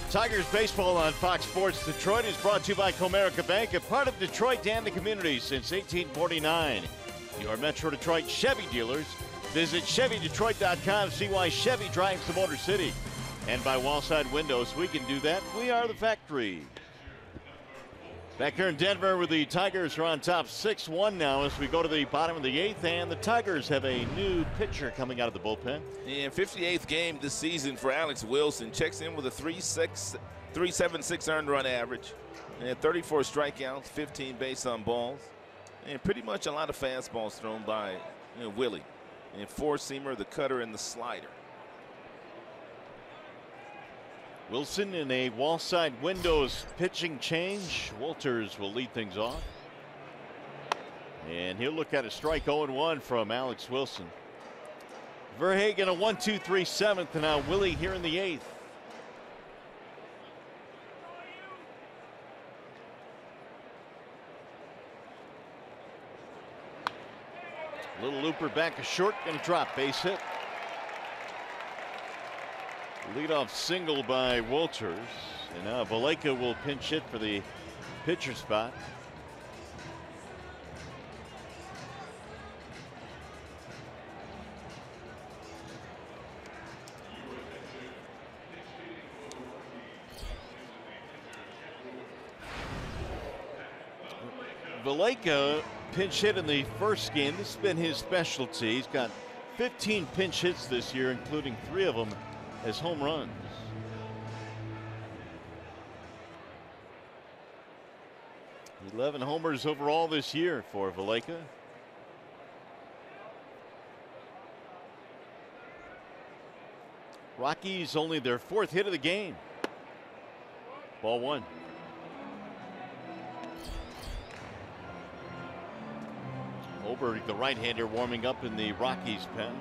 [SPEAKER 3] Tigers baseball on Fox Sports Detroit is brought to you by Comerica Bank, a part of Detroit and the community since 1849. Your Metro Detroit Chevy dealers. Visit ChevyDetroit.com. See why Chevy drives the Motor City. And by Wallside Windows, we can do that. We are the factory. Back here in Denver, where the Tigers are on top 6-1 now as we go to the bottom of the 8th, and the Tigers have a new pitcher coming out of the bullpen.
[SPEAKER 5] In 58th game this season for Alex Wilson, checks in with a 3.76 earned run average, and 34 strikeouts, 15 base on balls, and pretty much a lot of fastballs thrown by Willie, and 4-seamer, the cutter, and the slider.
[SPEAKER 3] Wilson in a Wallside Windows pitching change. Walters will lead things off. And he'll look at a strike 0-1 from Alex Wilson. Verhagen a 1-2-3 7th, and now Willie here in the 8th. Little looper back a short, gonna drop, base hit. Leadoff single by Walters, and now Valleca will pinch hit for the pitcher spot. Valaika pinch hit in the first game. This has been his specialty. He's got 15 pinch hits this year, including 3 of them as home runs. $11 homers overall this year for Valaika. Rockies only their 4th hit of the game. Ball 1. Oberg, the right-hander, warming up in the Rockies pen.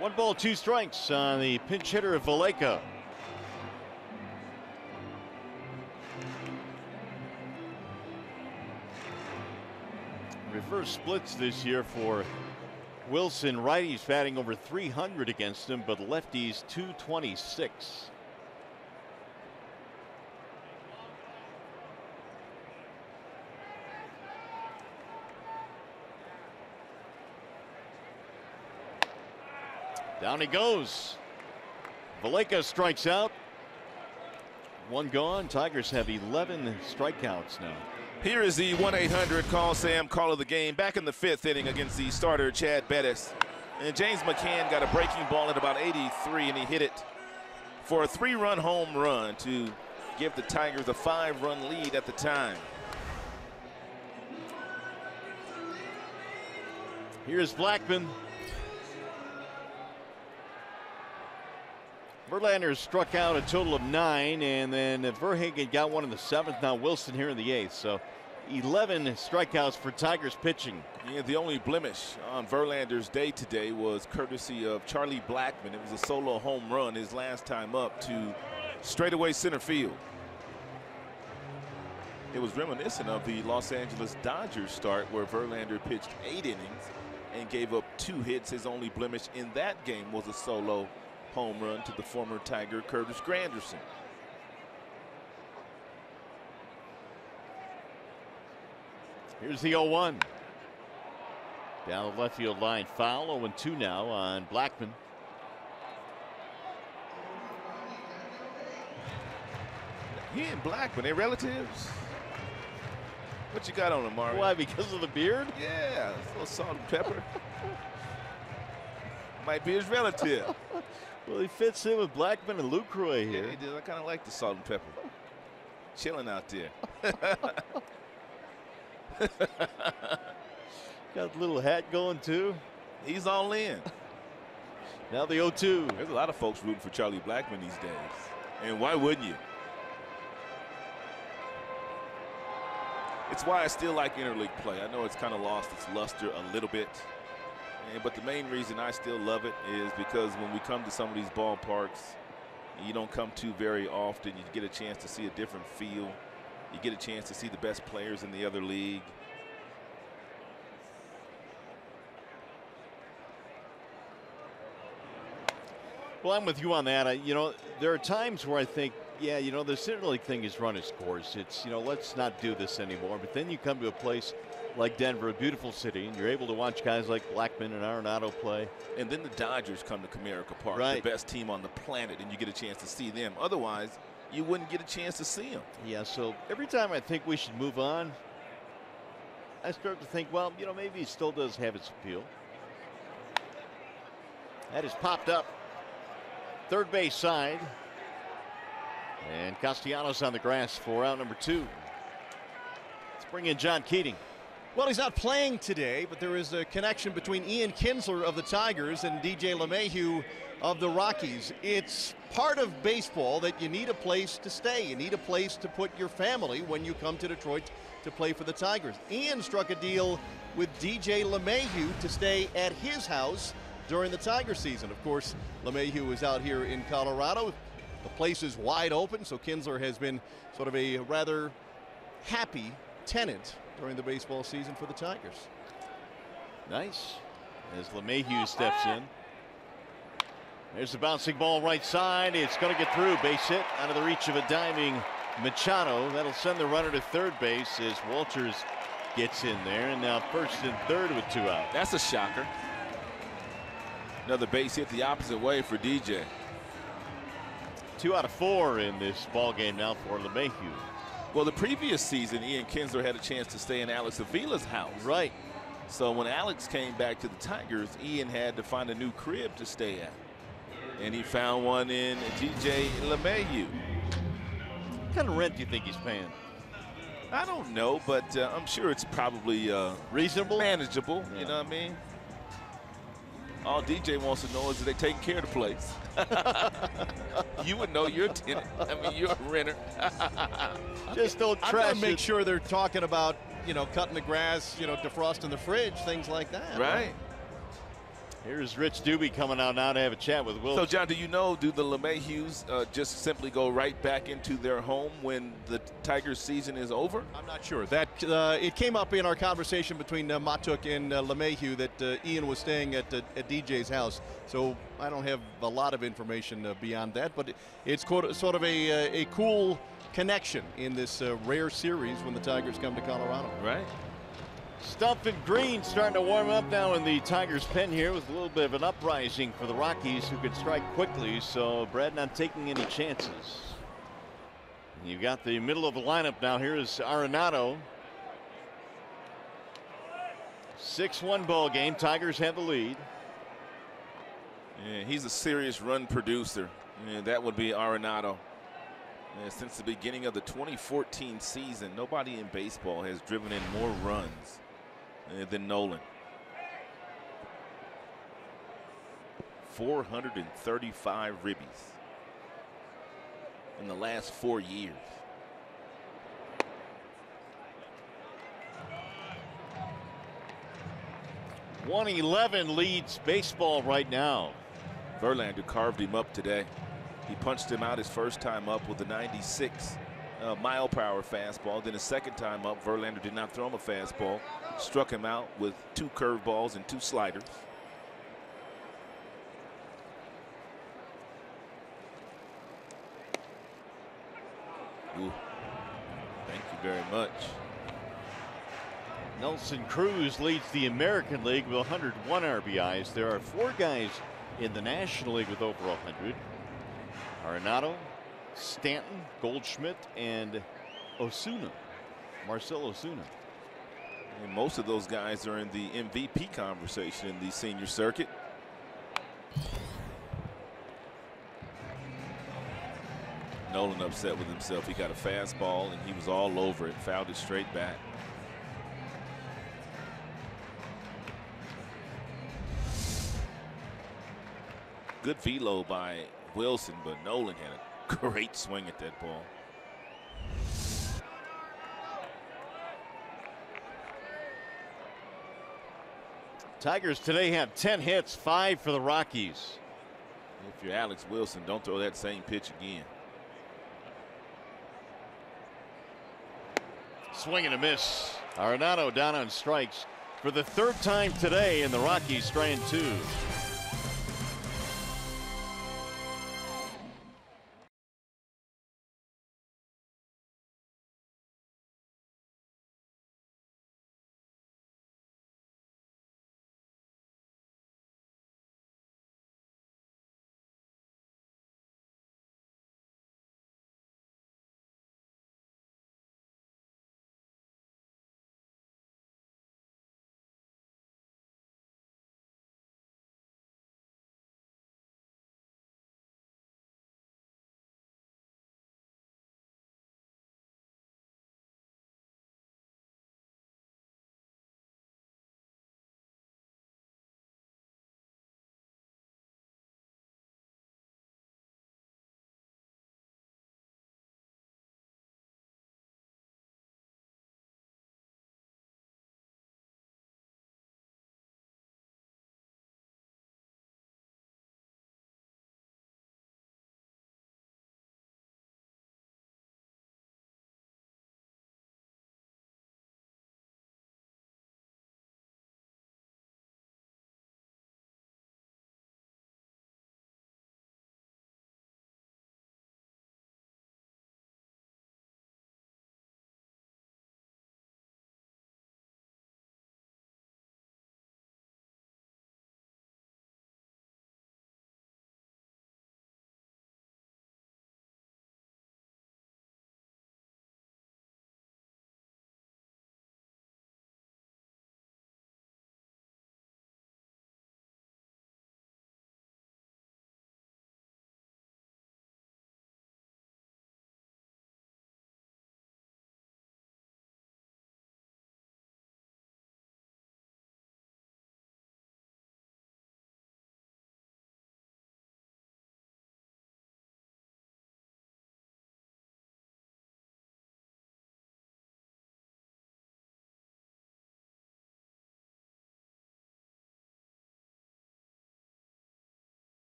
[SPEAKER 3] One ball, 2 strikes on the pinch hitter of Valaika. Reverse splits this year for Wilson. Righties batting over 300 against him, but lefties 226. Down he goes. Valaika strikes out. 1 gone. Tigers have 11 strikeouts now.
[SPEAKER 5] Here is the 1-800-CALL-SAM call of the game. Back in the 5th inning against the starter, Chad Bettis. And James McCann got a breaking ball at about 83, and he hit it for a 3-run home run to give the Tigers a 5-run lead at the time.
[SPEAKER 3] Here's Blackmon. Verlander struck out a total of 9, and then Verhagen got one in the 7th. Now Wilson here in the 8th. So 11 strikeouts for Tigers pitching.
[SPEAKER 5] Yeah, the only blemish on Verlander's day today was courtesy of Charlie Blackmon. It was a solo home run his last time up to straightaway center field. It was reminiscent of the Los Angeles Dodgers start, where Verlander pitched 8 innings and gave up 2 hits. His only blemish in that game was a solo home run to the former Tiger, Curtis Granderson.
[SPEAKER 3] Here's the 0-1. Down the left field line, foul. 0-2 now on Blackmon.
[SPEAKER 5] He and Blackmon, they relatives? What you got on him, Mario?
[SPEAKER 3] Why, because of the beard?
[SPEAKER 5] Yeah, a little salt and pepper. Might be his relative.
[SPEAKER 3] Well, he fits in with Blackmon and Lucroy here.
[SPEAKER 5] Yeah, he did. I kind of like the salt and pepper. Chilling out there.
[SPEAKER 3] Got a little hat going too.
[SPEAKER 5] He's all in.
[SPEAKER 3] Now the 0-2.
[SPEAKER 5] There's a lot of folks rooting for Charlie Blackmon these days. And why wouldn't you? It's why I still like interleague play. I know it's kind of lost its luster a little bit. But the main reason I still love it is because when we come to some of these ballparks, you don't come to very often. You get a chance to see a different feel. You get a chance to see the best players in the other league.
[SPEAKER 3] Well, I'm with you on that. You know, there are times where I think, yeah, you know, the interleague thing has run its course. It's, you know, let's not do this anymore. But then you come to a place like Denver, a beautiful city, and you're able to watch guys like Blackmon and Arenado play.
[SPEAKER 5] And then the Dodgers come to Comerica Park,
[SPEAKER 3] right,
[SPEAKER 5] the best team on the planet, and you get a chance to see them. Otherwise, you wouldn't get a chance to see them.
[SPEAKER 3] Yeah, so every time I think we should move on, I start to think, well, you know, maybe it still does have its appeal. That is popped up. Third base side. And Castellanos on the grass for out number 2. Let's bring in John Keating.
[SPEAKER 4] Well, he's not playing today, but there is a connection between Ian Kinsler of the Tigers and DJ LeMahieu of the Rockies. It's part of baseball that you need a place to stay. You need a place to put your family when you come to Detroit to play for the Tigers. Ian struck a deal with DJ LeMahieu to stay at his house during the Tiger season. Of course, LeMahieu is out here in Colorado. The place is wide open, so Kinsler has been sort of a rather happy tenant during the baseball season for the Tigers.
[SPEAKER 3] Nice. As LeMahieu steps in. There's the bouncing ball right side. It's going to get through. Base hit out of the reach of a diving Machado. That'll send the runner to third base as Walters gets in there. And now first and third with 2 out.
[SPEAKER 5] That's a shocker. Another base hit the opposite way for DJ.
[SPEAKER 3] 2 out of 4 in this ball game now for LeMahieu.
[SPEAKER 5] Well, the previous season, Ian Kinsler had a chance to stay in Alex Avila's house.
[SPEAKER 3] Right.
[SPEAKER 5] So when Alex came back to the Tigers, Ian had to find a new crib to stay at. And he found one in DJ LeMahieu.
[SPEAKER 3] What kind of rent do you think he's paying?
[SPEAKER 5] I don't know, but I'm sure it's probably
[SPEAKER 3] reasonable,
[SPEAKER 5] manageable. Yeah. You know what I mean? All DJ wants to know is that they taking care of the place. You would know you're a tenant. I mean, you're a renter.
[SPEAKER 3] Just don't trash it.
[SPEAKER 4] I'm gonna make sure they're talking about, you know, cutting the grass, you know, defrosting the fridge, things like that.
[SPEAKER 5] Right.
[SPEAKER 3] Here's Rich Doobie coming out now to have a chat with Will.
[SPEAKER 5] So, John, do you know, do the LeMahieu's just simply go right back into their home when the Tigers season is over?
[SPEAKER 4] I'm not sure. That it came up in our conversation between Matuk and LeMahieu that Ian was staying at DJ's house. So I don't have a lot of information beyond that, but it's sort of a cool connection in this rare series when the Tigers come to Colorado.
[SPEAKER 5] Right.
[SPEAKER 3] Stump and Green starting to warm up now in the Tigers' pen here with a little bit of an uprising for the Rockies, who can strike quickly. So Brad not taking any chances. You've got the middle of the lineup now. Here is Arenado. 6-1 ball game. Tigers have the lead.
[SPEAKER 5] Yeah, he's a serious run producer. Yeah, that would be Arenado. Yeah, since the beginning of the 2014 season, nobody in baseball has driven in more runs than Nolan. 435 ribbies in the last 4 years.
[SPEAKER 3] .111 leads baseball right now.
[SPEAKER 5] Verlander carved him up today. He punched him out his first time up with a 96 mile-per-hour fastball. Then his second time up, Verlander did not throw him a fastball. Struck him out with 2 curveballs and 2 sliders. Ooh. Thank you very much.
[SPEAKER 3] Nelson Cruz leads the American League with 101 RBIs. There are 4 guys in the National League with over 100. Arenado, Stanton, Goldschmidt, and Osuna. Marcell Osuna.
[SPEAKER 5] And most of those guys are in the MVP conversation in the senior circuit. Nolan upset with himself. He got a fastball and he was all over it. Fouled it straight back. Good velo by Wilson, but Nolan had a great swing at that ball.
[SPEAKER 3] Tigers today have 10 hits, 5 for the Rockies.
[SPEAKER 5] If you're Alex Wilson, don't throw that same pitch again.
[SPEAKER 3] Swing and a miss. Arenado down on strikes for the 3rd time today, and the Rockies strand 2.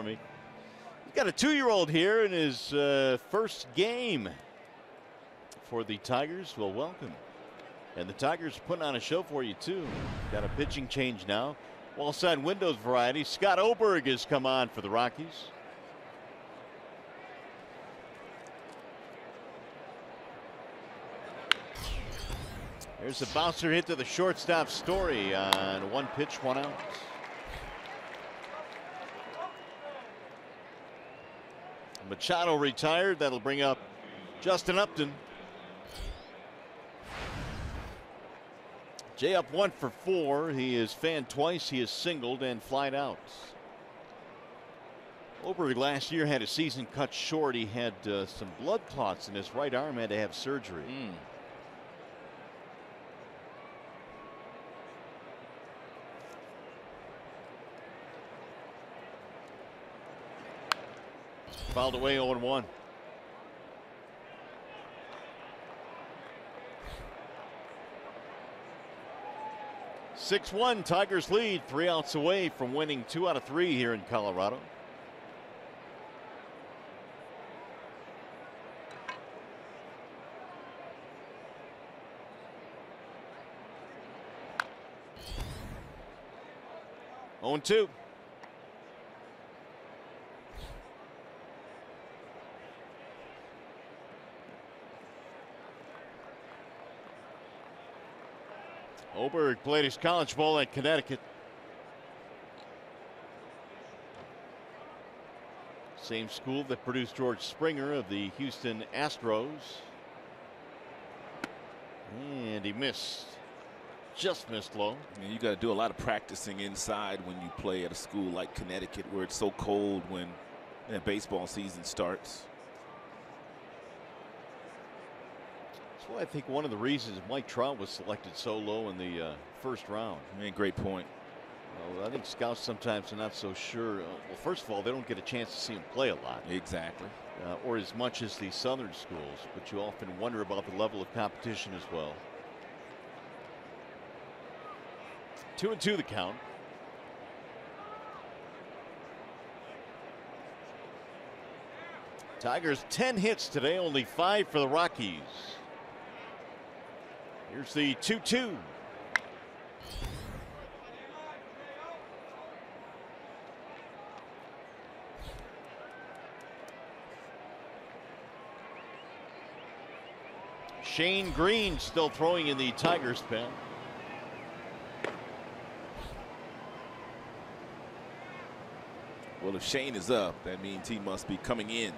[SPEAKER 3] me. He's got a 2-year-old here in his first game for the Tigers. Well, welcome. And the Tigers putting on a show for you, too. Got a pitching change now. Wall side windows variety. Scott Oberg has come on for the Rockies. There's a bouncer hit to the shortstop Story on 1 pitch, 1 out. Machado retired. That'll bring up Justin Upton. Jay up 1 for 4. He is fanned twice. He is singled and flied out. Oberg last year had a season cut short. He had some blood clots in his right arm. Had to have surgery. Fouled away 0-1. (6-1) Tigers lead, 3 outs away from winning 2 out of 3 here in Colorado. Oh, 2. Oberg played his college ball at Connecticut. Same school that produced George Springer of the Houston Astros. And he missed. Just missed low.
[SPEAKER 5] I mean, you got to do a lot of practicing inside when you play at a school like Connecticut, where it's so cold when baseball season starts.
[SPEAKER 3] Well, I think one of the reasons Mike Trout was selected so low in the first round.
[SPEAKER 5] I mean, great point.
[SPEAKER 3] Well, I think scouts sometimes are not so sure. Well, first of all, they don't get a chance to see him play a lot.
[SPEAKER 5] Exactly.
[SPEAKER 3] Or as much as the southern schools, but you often wonder about the level of competition as well. 2-2 the count. Tigers 10 hits today, only 5 for the Rockies. Here's the 2-2. Shane Green still throwing in the Tigers pen.
[SPEAKER 5] Well, if Shane is up, that means he must be coming in.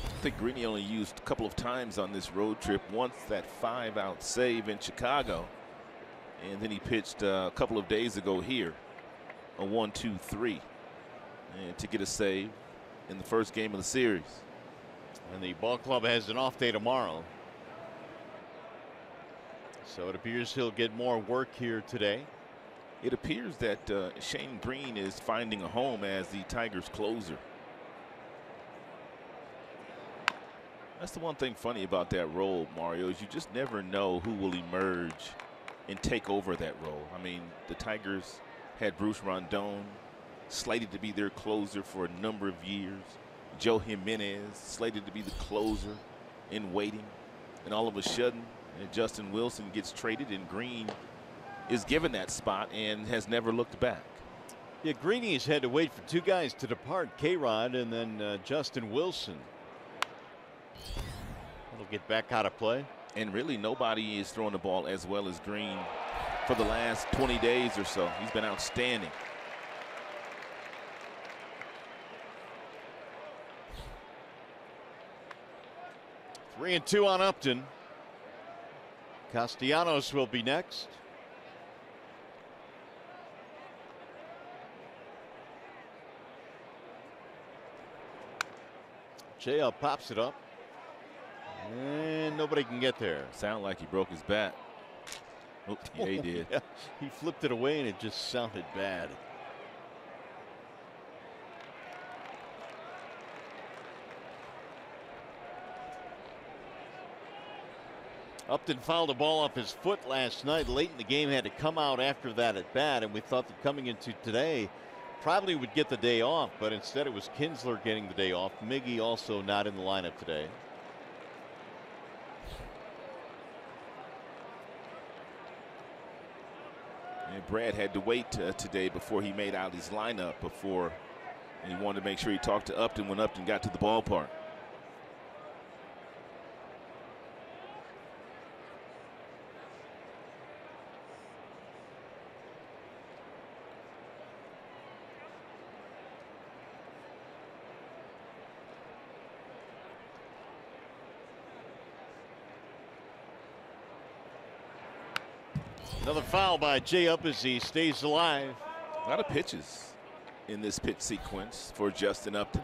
[SPEAKER 5] I think Greeny only used a couple of times on this road trip. Once that 5-out save in Chicago, and then he pitched a couple of days ago here, a 1-2-3, and to get a save in the first game of the series.
[SPEAKER 3] And the ball club has an off day tomorrow, so it appears he'll get more work here today.
[SPEAKER 5] It appears that Shane Green is finding a home as the Tigers closer. That's the one thing funny about that role, Mario, is you just never know who will emerge and take over that role. I mean, the Tigers had Bruce Rondon slated to be their closer for a number of years. Joe Jimenez slated to be the closer in waiting. And all of a sudden, Justin Wilson gets traded and Green is given that spot and has never looked back.
[SPEAKER 3] Yeah, Greeny's had to wait for 2 guys to depart, K-Rod and then Justin Wilson. He'll get back out of play.
[SPEAKER 5] And really nobody is throwing the ball as well as Green for the last 20 days or so. He's been outstanding.
[SPEAKER 3] Three and 2 on Upton. Castellanos will be next. JL pops it up. And nobody can get there.
[SPEAKER 5] Sound like he broke his bat. Oh, yeah, he did.
[SPEAKER 3] Yeah, he flipped it away and it just sounded bad. Upton fouled a ball off his foot last night late in the game, had to come out after that at bat, and we thought that coming into today probably would get the day off, but instead it was Kinsler getting the day off. Miggy also not in the lineup today.
[SPEAKER 5] And Brad had to wait today before he made out his lineup before, and he wanted to make sure he talked to Upton when Upton got to the ballpark.
[SPEAKER 3] Another foul by Jay Up as he stays alive.
[SPEAKER 5] A lot of pitches in this pitch sequence for Justin Upton.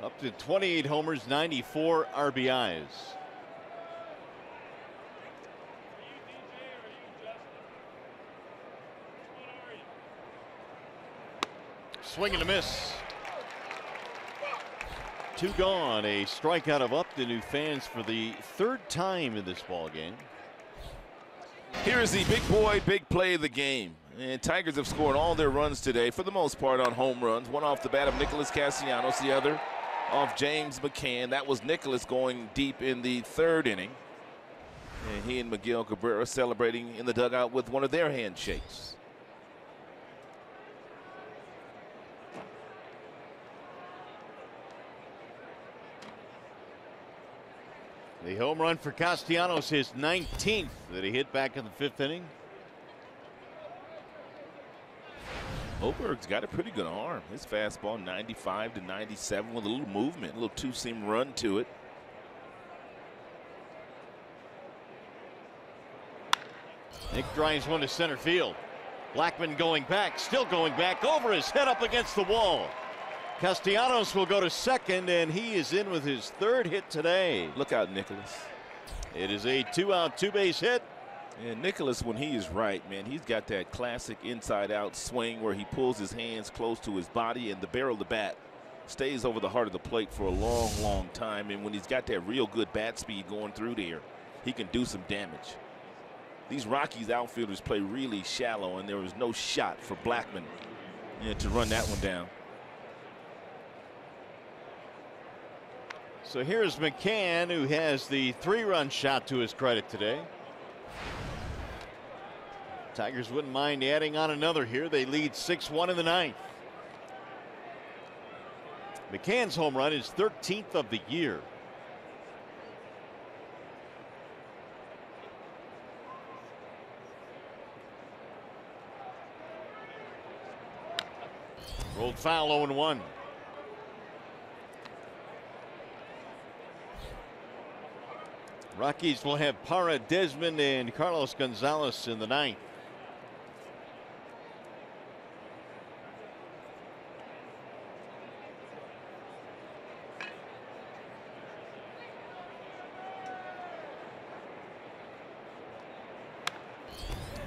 [SPEAKER 3] Up to 28 homers, 94 RBIs. Swing and a miss. 2 gone. A strikeout of Upton, who fans for the 3rd time in this ball game.
[SPEAKER 5] Here is the big boy, big play of the game. And Tigers have scored all their runs today, for the most part on home runs. One off the bat of Nicholas Castellanos, the other off James McCann. That was Nicholas going deep in the 3rd inning. And he and Miguel Cabrera celebrating in the dugout with one of their handshakes.
[SPEAKER 3] The home run for Castellanos, his 19th that he hit back in the 5th inning.
[SPEAKER 5] Oberg's got a pretty good arm. His fastball 95 to 97 with a little movement, a little 2-seam run to it.
[SPEAKER 3] Nick drives one to center field. Blackmon going back, still going back, over his head up against the wall. Castellanos will go to second, and he is in with his 3rd hit today.
[SPEAKER 5] Look out, Nicholas.
[SPEAKER 3] It is a 2-out, 2-base hit.
[SPEAKER 5] And Nicholas, when he is right, man, he's got that classic inside-out swing where he pulls his hands close to his body and the barrel of the bat stays over the heart of the plate for a long, long time. And when he's got that real good bat speed going through there, he can do some damage. These Rockies outfielders play really shallow, and there was no shot for Blackmon to run that one down.
[SPEAKER 3] So here's McCann, who has the 3-run shot to his credit today. Tigers wouldn't mind adding on another here. They lead 6-1 in the 9th. McCann's home run is 13th of the year. Rolled foul, 0-1. Rockies will have Parra, Desmond, and Carlos Gonzalez in the 9th.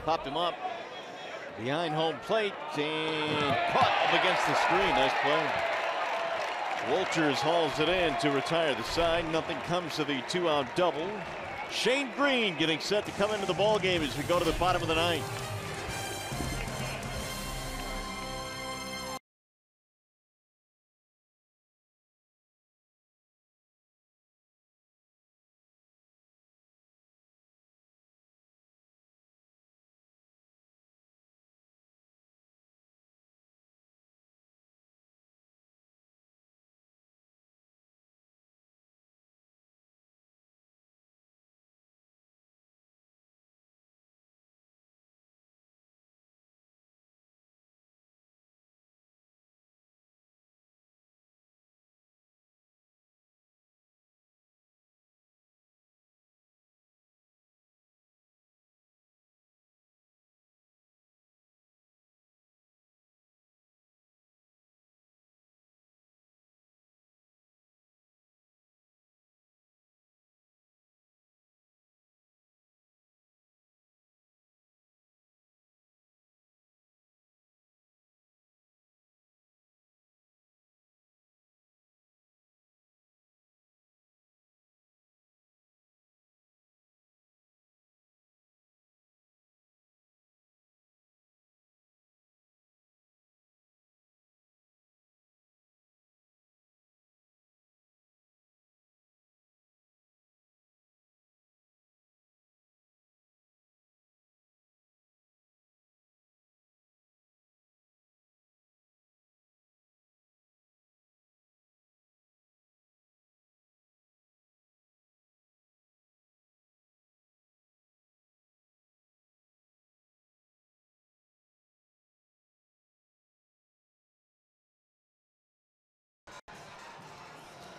[SPEAKER 3] Popped him up behind home plate and caught up against the screen. Nice play. Walters hauls it in to retire the side. Nothing comes to the 2-out double. Shane Green getting set to come into the ball game as we go to the bottom of the 9th.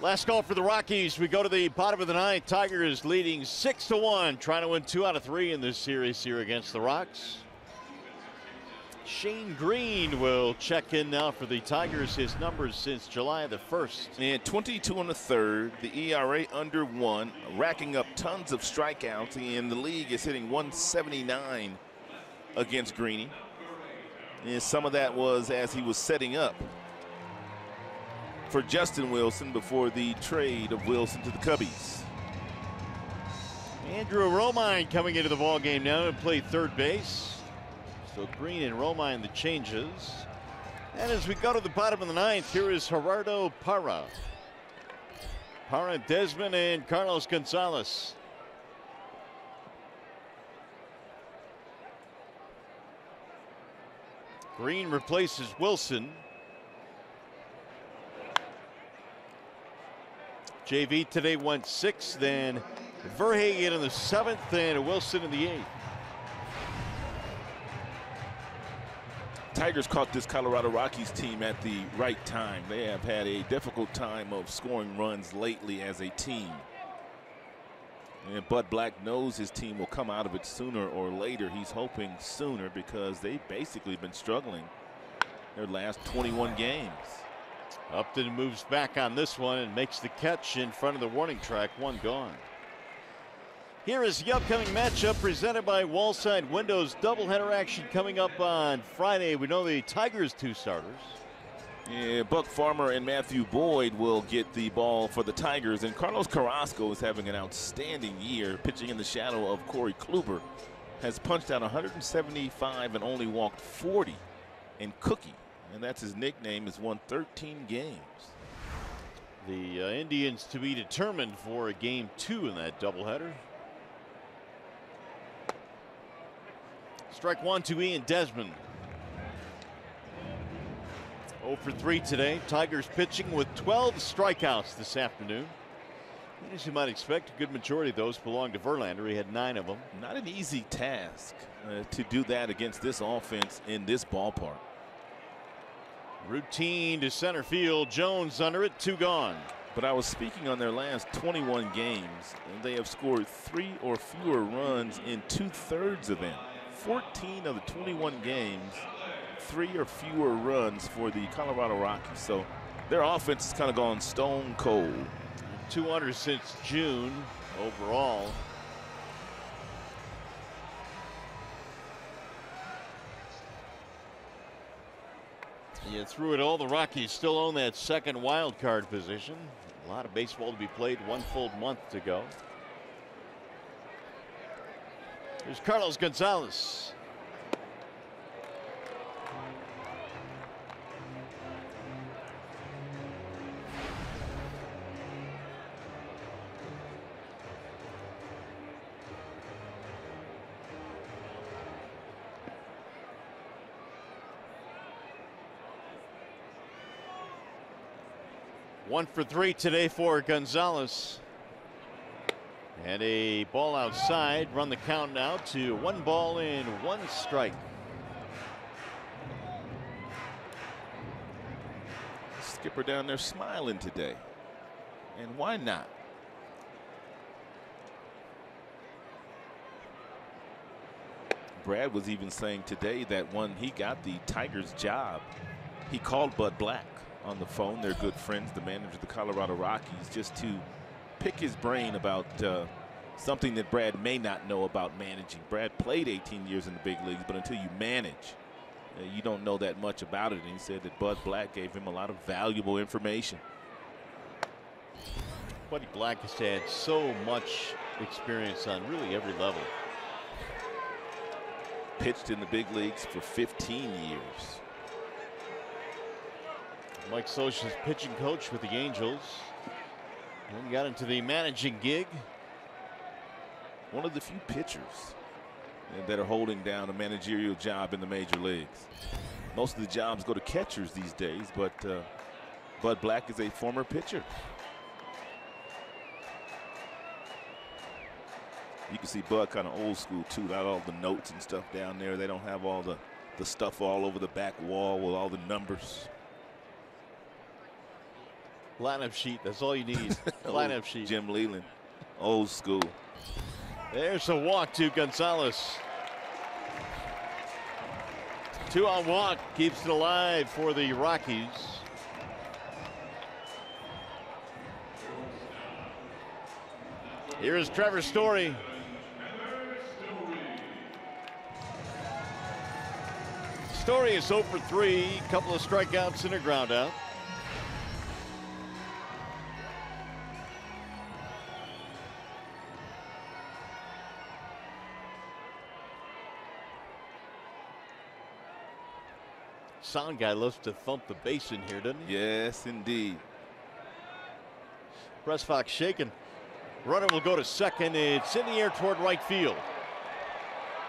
[SPEAKER 3] Last call for the Rockies. We go to the bottom of the ninth. Tigers leading 6-1, trying to win 2 out of 3 in this series here against the Rocks. Shane Green will check in now for the Tigers. His numbers since July the 1st.
[SPEAKER 5] And 22 and a third, the ERA under 1, racking up tons of strikeouts, and the league is hitting 179 against Greeny. And some of that was as he was setting up for Justin Wilson before the trade of Wilson to the Cubbies.
[SPEAKER 3] Andrew Romine coming into the ball game now and played third base. So Green and Romine the changes. And as we go to the bottom of the ninth, here is Gerardo Parra. Parra, Desmond, and Carlos Gonzalez. Green replaces Wilson. JV today went 6th, then Verhagen in the 7th, and Wilson in the 8th.
[SPEAKER 5] Tigers caught this Colorado Rockies team at the right time. They have had a difficult time of scoring runs lately as a team. And Bud Black knows his team will come out of it sooner or later. He's hoping sooner because they've basically been struggling their last 21 games.
[SPEAKER 3] Upton moves back on this one and makes the catch in front of the warning track. 1 gone. Here is the upcoming matchup presented by Wallside Windows. Doubleheader action coming up on Friday. We know the Tigers 2 starters.
[SPEAKER 5] Yeah, Buck Farmer and Matthew Boyd will get the ball for the Tigers, and Carlos Carrasco is having an outstanding year, pitching in the shadow of Corey Kluber. Has punched out 175 and only walked 40. And Cookie, and that's his nickname, has won 13 games.
[SPEAKER 3] The Indians to be determined for a game 2 in that doubleheader. Strike 1 to Ian Desmond. 0 for 3 today. Tigers pitching with 12 strikeouts this afternoon. As you might expect, a good majority of those belong to Verlander. He had 9 of them.
[SPEAKER 5] Not an easy task to do that against this offense in this ballpark.
[SPEAKER 3] Routine to center field. Jones under it. 2 gone.
[SPEAKER 5] But I was speaking on their last 21 games, and they have scored 3 or fewer runs in 2/3 of them. 14 of the 21 games, 3 or fewer runs for the Colorado Rockies. So their offense has kind of gone stone cold.
[SPEAKER 3] 200 since June overall. Yeah, through it all, the Rockies still own that second wild card position. A lot of baseball to be played, 1 full month to go. There's Carlos Gonzalez. One for 3 today for Gonzalez. And a ball outside. Run the count now to 1 ball and 1 strike.
[SPEAKER 5] Skipper down there smiling today. And why not? Brad was even saying today that when he got the Tigers job, he called Bud Black on the phone. They're good friends, the manager of the Colorado Rockies, just to pick his brain about something that Brad may not know about managing. Brad played 18 years in the big leagues, but until you manage, you don't know that much about it. And he said that Bud Black gave him a lot of valuable information.
[SPEAKER 3] Buddy Black has had so much experience on really every level.
[SPEAKER 5] Pitched in the big leagues for 15 years.
[SPEAKER 3] Mike Scioscia's pitching coach with the Angels. And got into the managing gig.
[SPEAKER 5] One of the few pitchers that are holding down a managerial job in the major leagues. Most of the jobs go to catchers these days, but Bud Black is a former pitcher. You can see Bud kind of old school too, not all the notes and stuff down there. They don't have all the stuff all over the back wall with all the numbers.
[SPEAKER 3] Lineup sheet. That's all you need. Lineup sheet.
[SPEAKER 5] Jim Leland, old school.
[SPEAKER 3] There's a walk to Gonzalez. 2-on walk keeps it alive for the Rockies. Here is Trevor Story. Story is 0 for 3, a couple of strikeouts and a ground out. Sound guy loves to thump the base in here, doesn't he?
[SPEAKER 5] Yes, indeed.
[SPEAKER 3] Russ Fox shaking. Runner will go to second. It's in the air toward right field.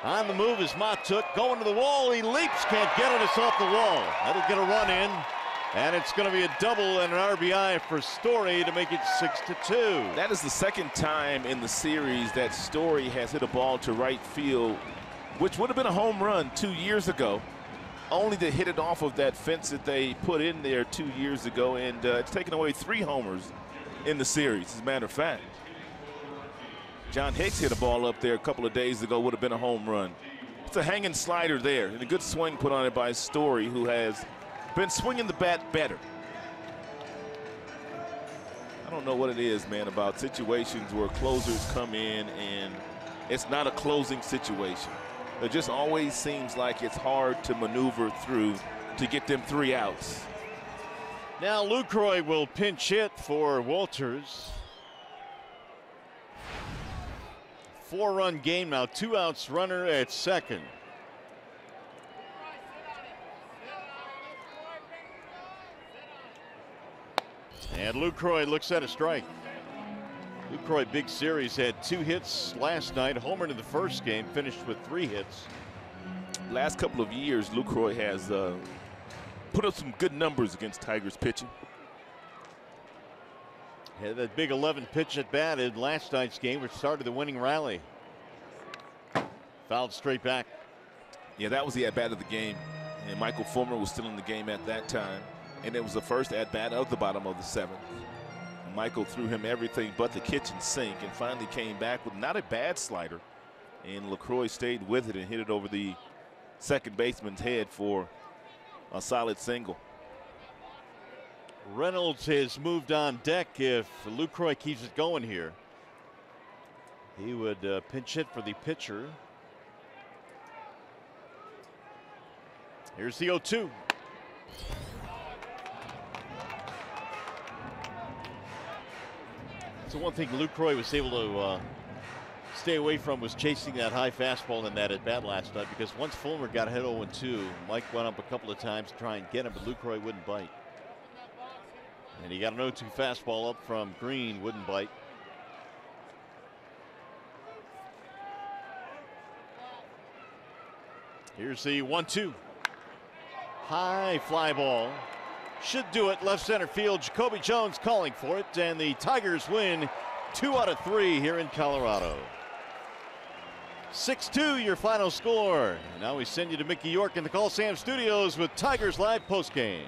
[SPEAKER 3] On the move is Matuk going to the wall. He leaps, can't get it. It's off the wall. That'll get a run in, and it's going to be a double and an RBI for Story to make it 6-2.
[SPEAKER 5] That is the second time in the series that Story has hit a ball to right field, which would have been a home run 2 years ago, only to hit it off of that fence that they put in there 2 years ago, and it's taken away 3 homers in the series, as a matter of fact. John Hicks hit a ball up there a couple of days ago, would have been a home run. It's a hanging slider there, and a good swing put on it by Story, who has been swinging the bat better. I don't know what it is, man, about situations where closers come in and it's not a closing situation. It just always seems like it's hard to maneuver through to get them 3 outs.
[SPEAKER 3] Now Lucroy will pinch hit for Walters. 4-run game now, 2 outs, runner at second. And Lucroy looks at a strike. Lucroy, big series, had 2 hits last night, homered in the first game, finished with 3 hits.
[SPEAKER 5] Last couple of years, Lucroy has put up some good numbers against Tigers pitching.
[SPEAKER 3] Had that big 11 pitch at bat in last night's game, which started the winning rally. Fouled straight back.
[SPEAKER 5] Yeah, that was the at-bat of the game. And Michael Fulmer was still in the game at that time. And it was the first at-bat of the bottom of the 7th. Michael threw him everything but the kitchen sink and finally came back with not a bad slider. And LaCroix stayed with it and hit it over the second baseman's head for a solid single.
[SPEAKER 3] Reynolds has moved on deck. If Lucroy keeps it going here, he would pinch hit for the pitcher. Here's the 0-2. So one thing Lucroy was able to stay away from was chasing that high fastball in that at bat last night, because once Fulmer got hit 0-2, Mike went up a couple of times to try and get him, but Lucroy wouldn't bite. And he got an 0-2 fastball up from Green, wouldn't bite. Here's the 1-2. High fly ball. Should do it. Left center field. Jacoby Jones calling for it. And the Tigers win 2 out of 3 here in Colorado. 6-2 your final score. Now we send you to Mickey York in the Call Sam Studios with Tigers Live postgame.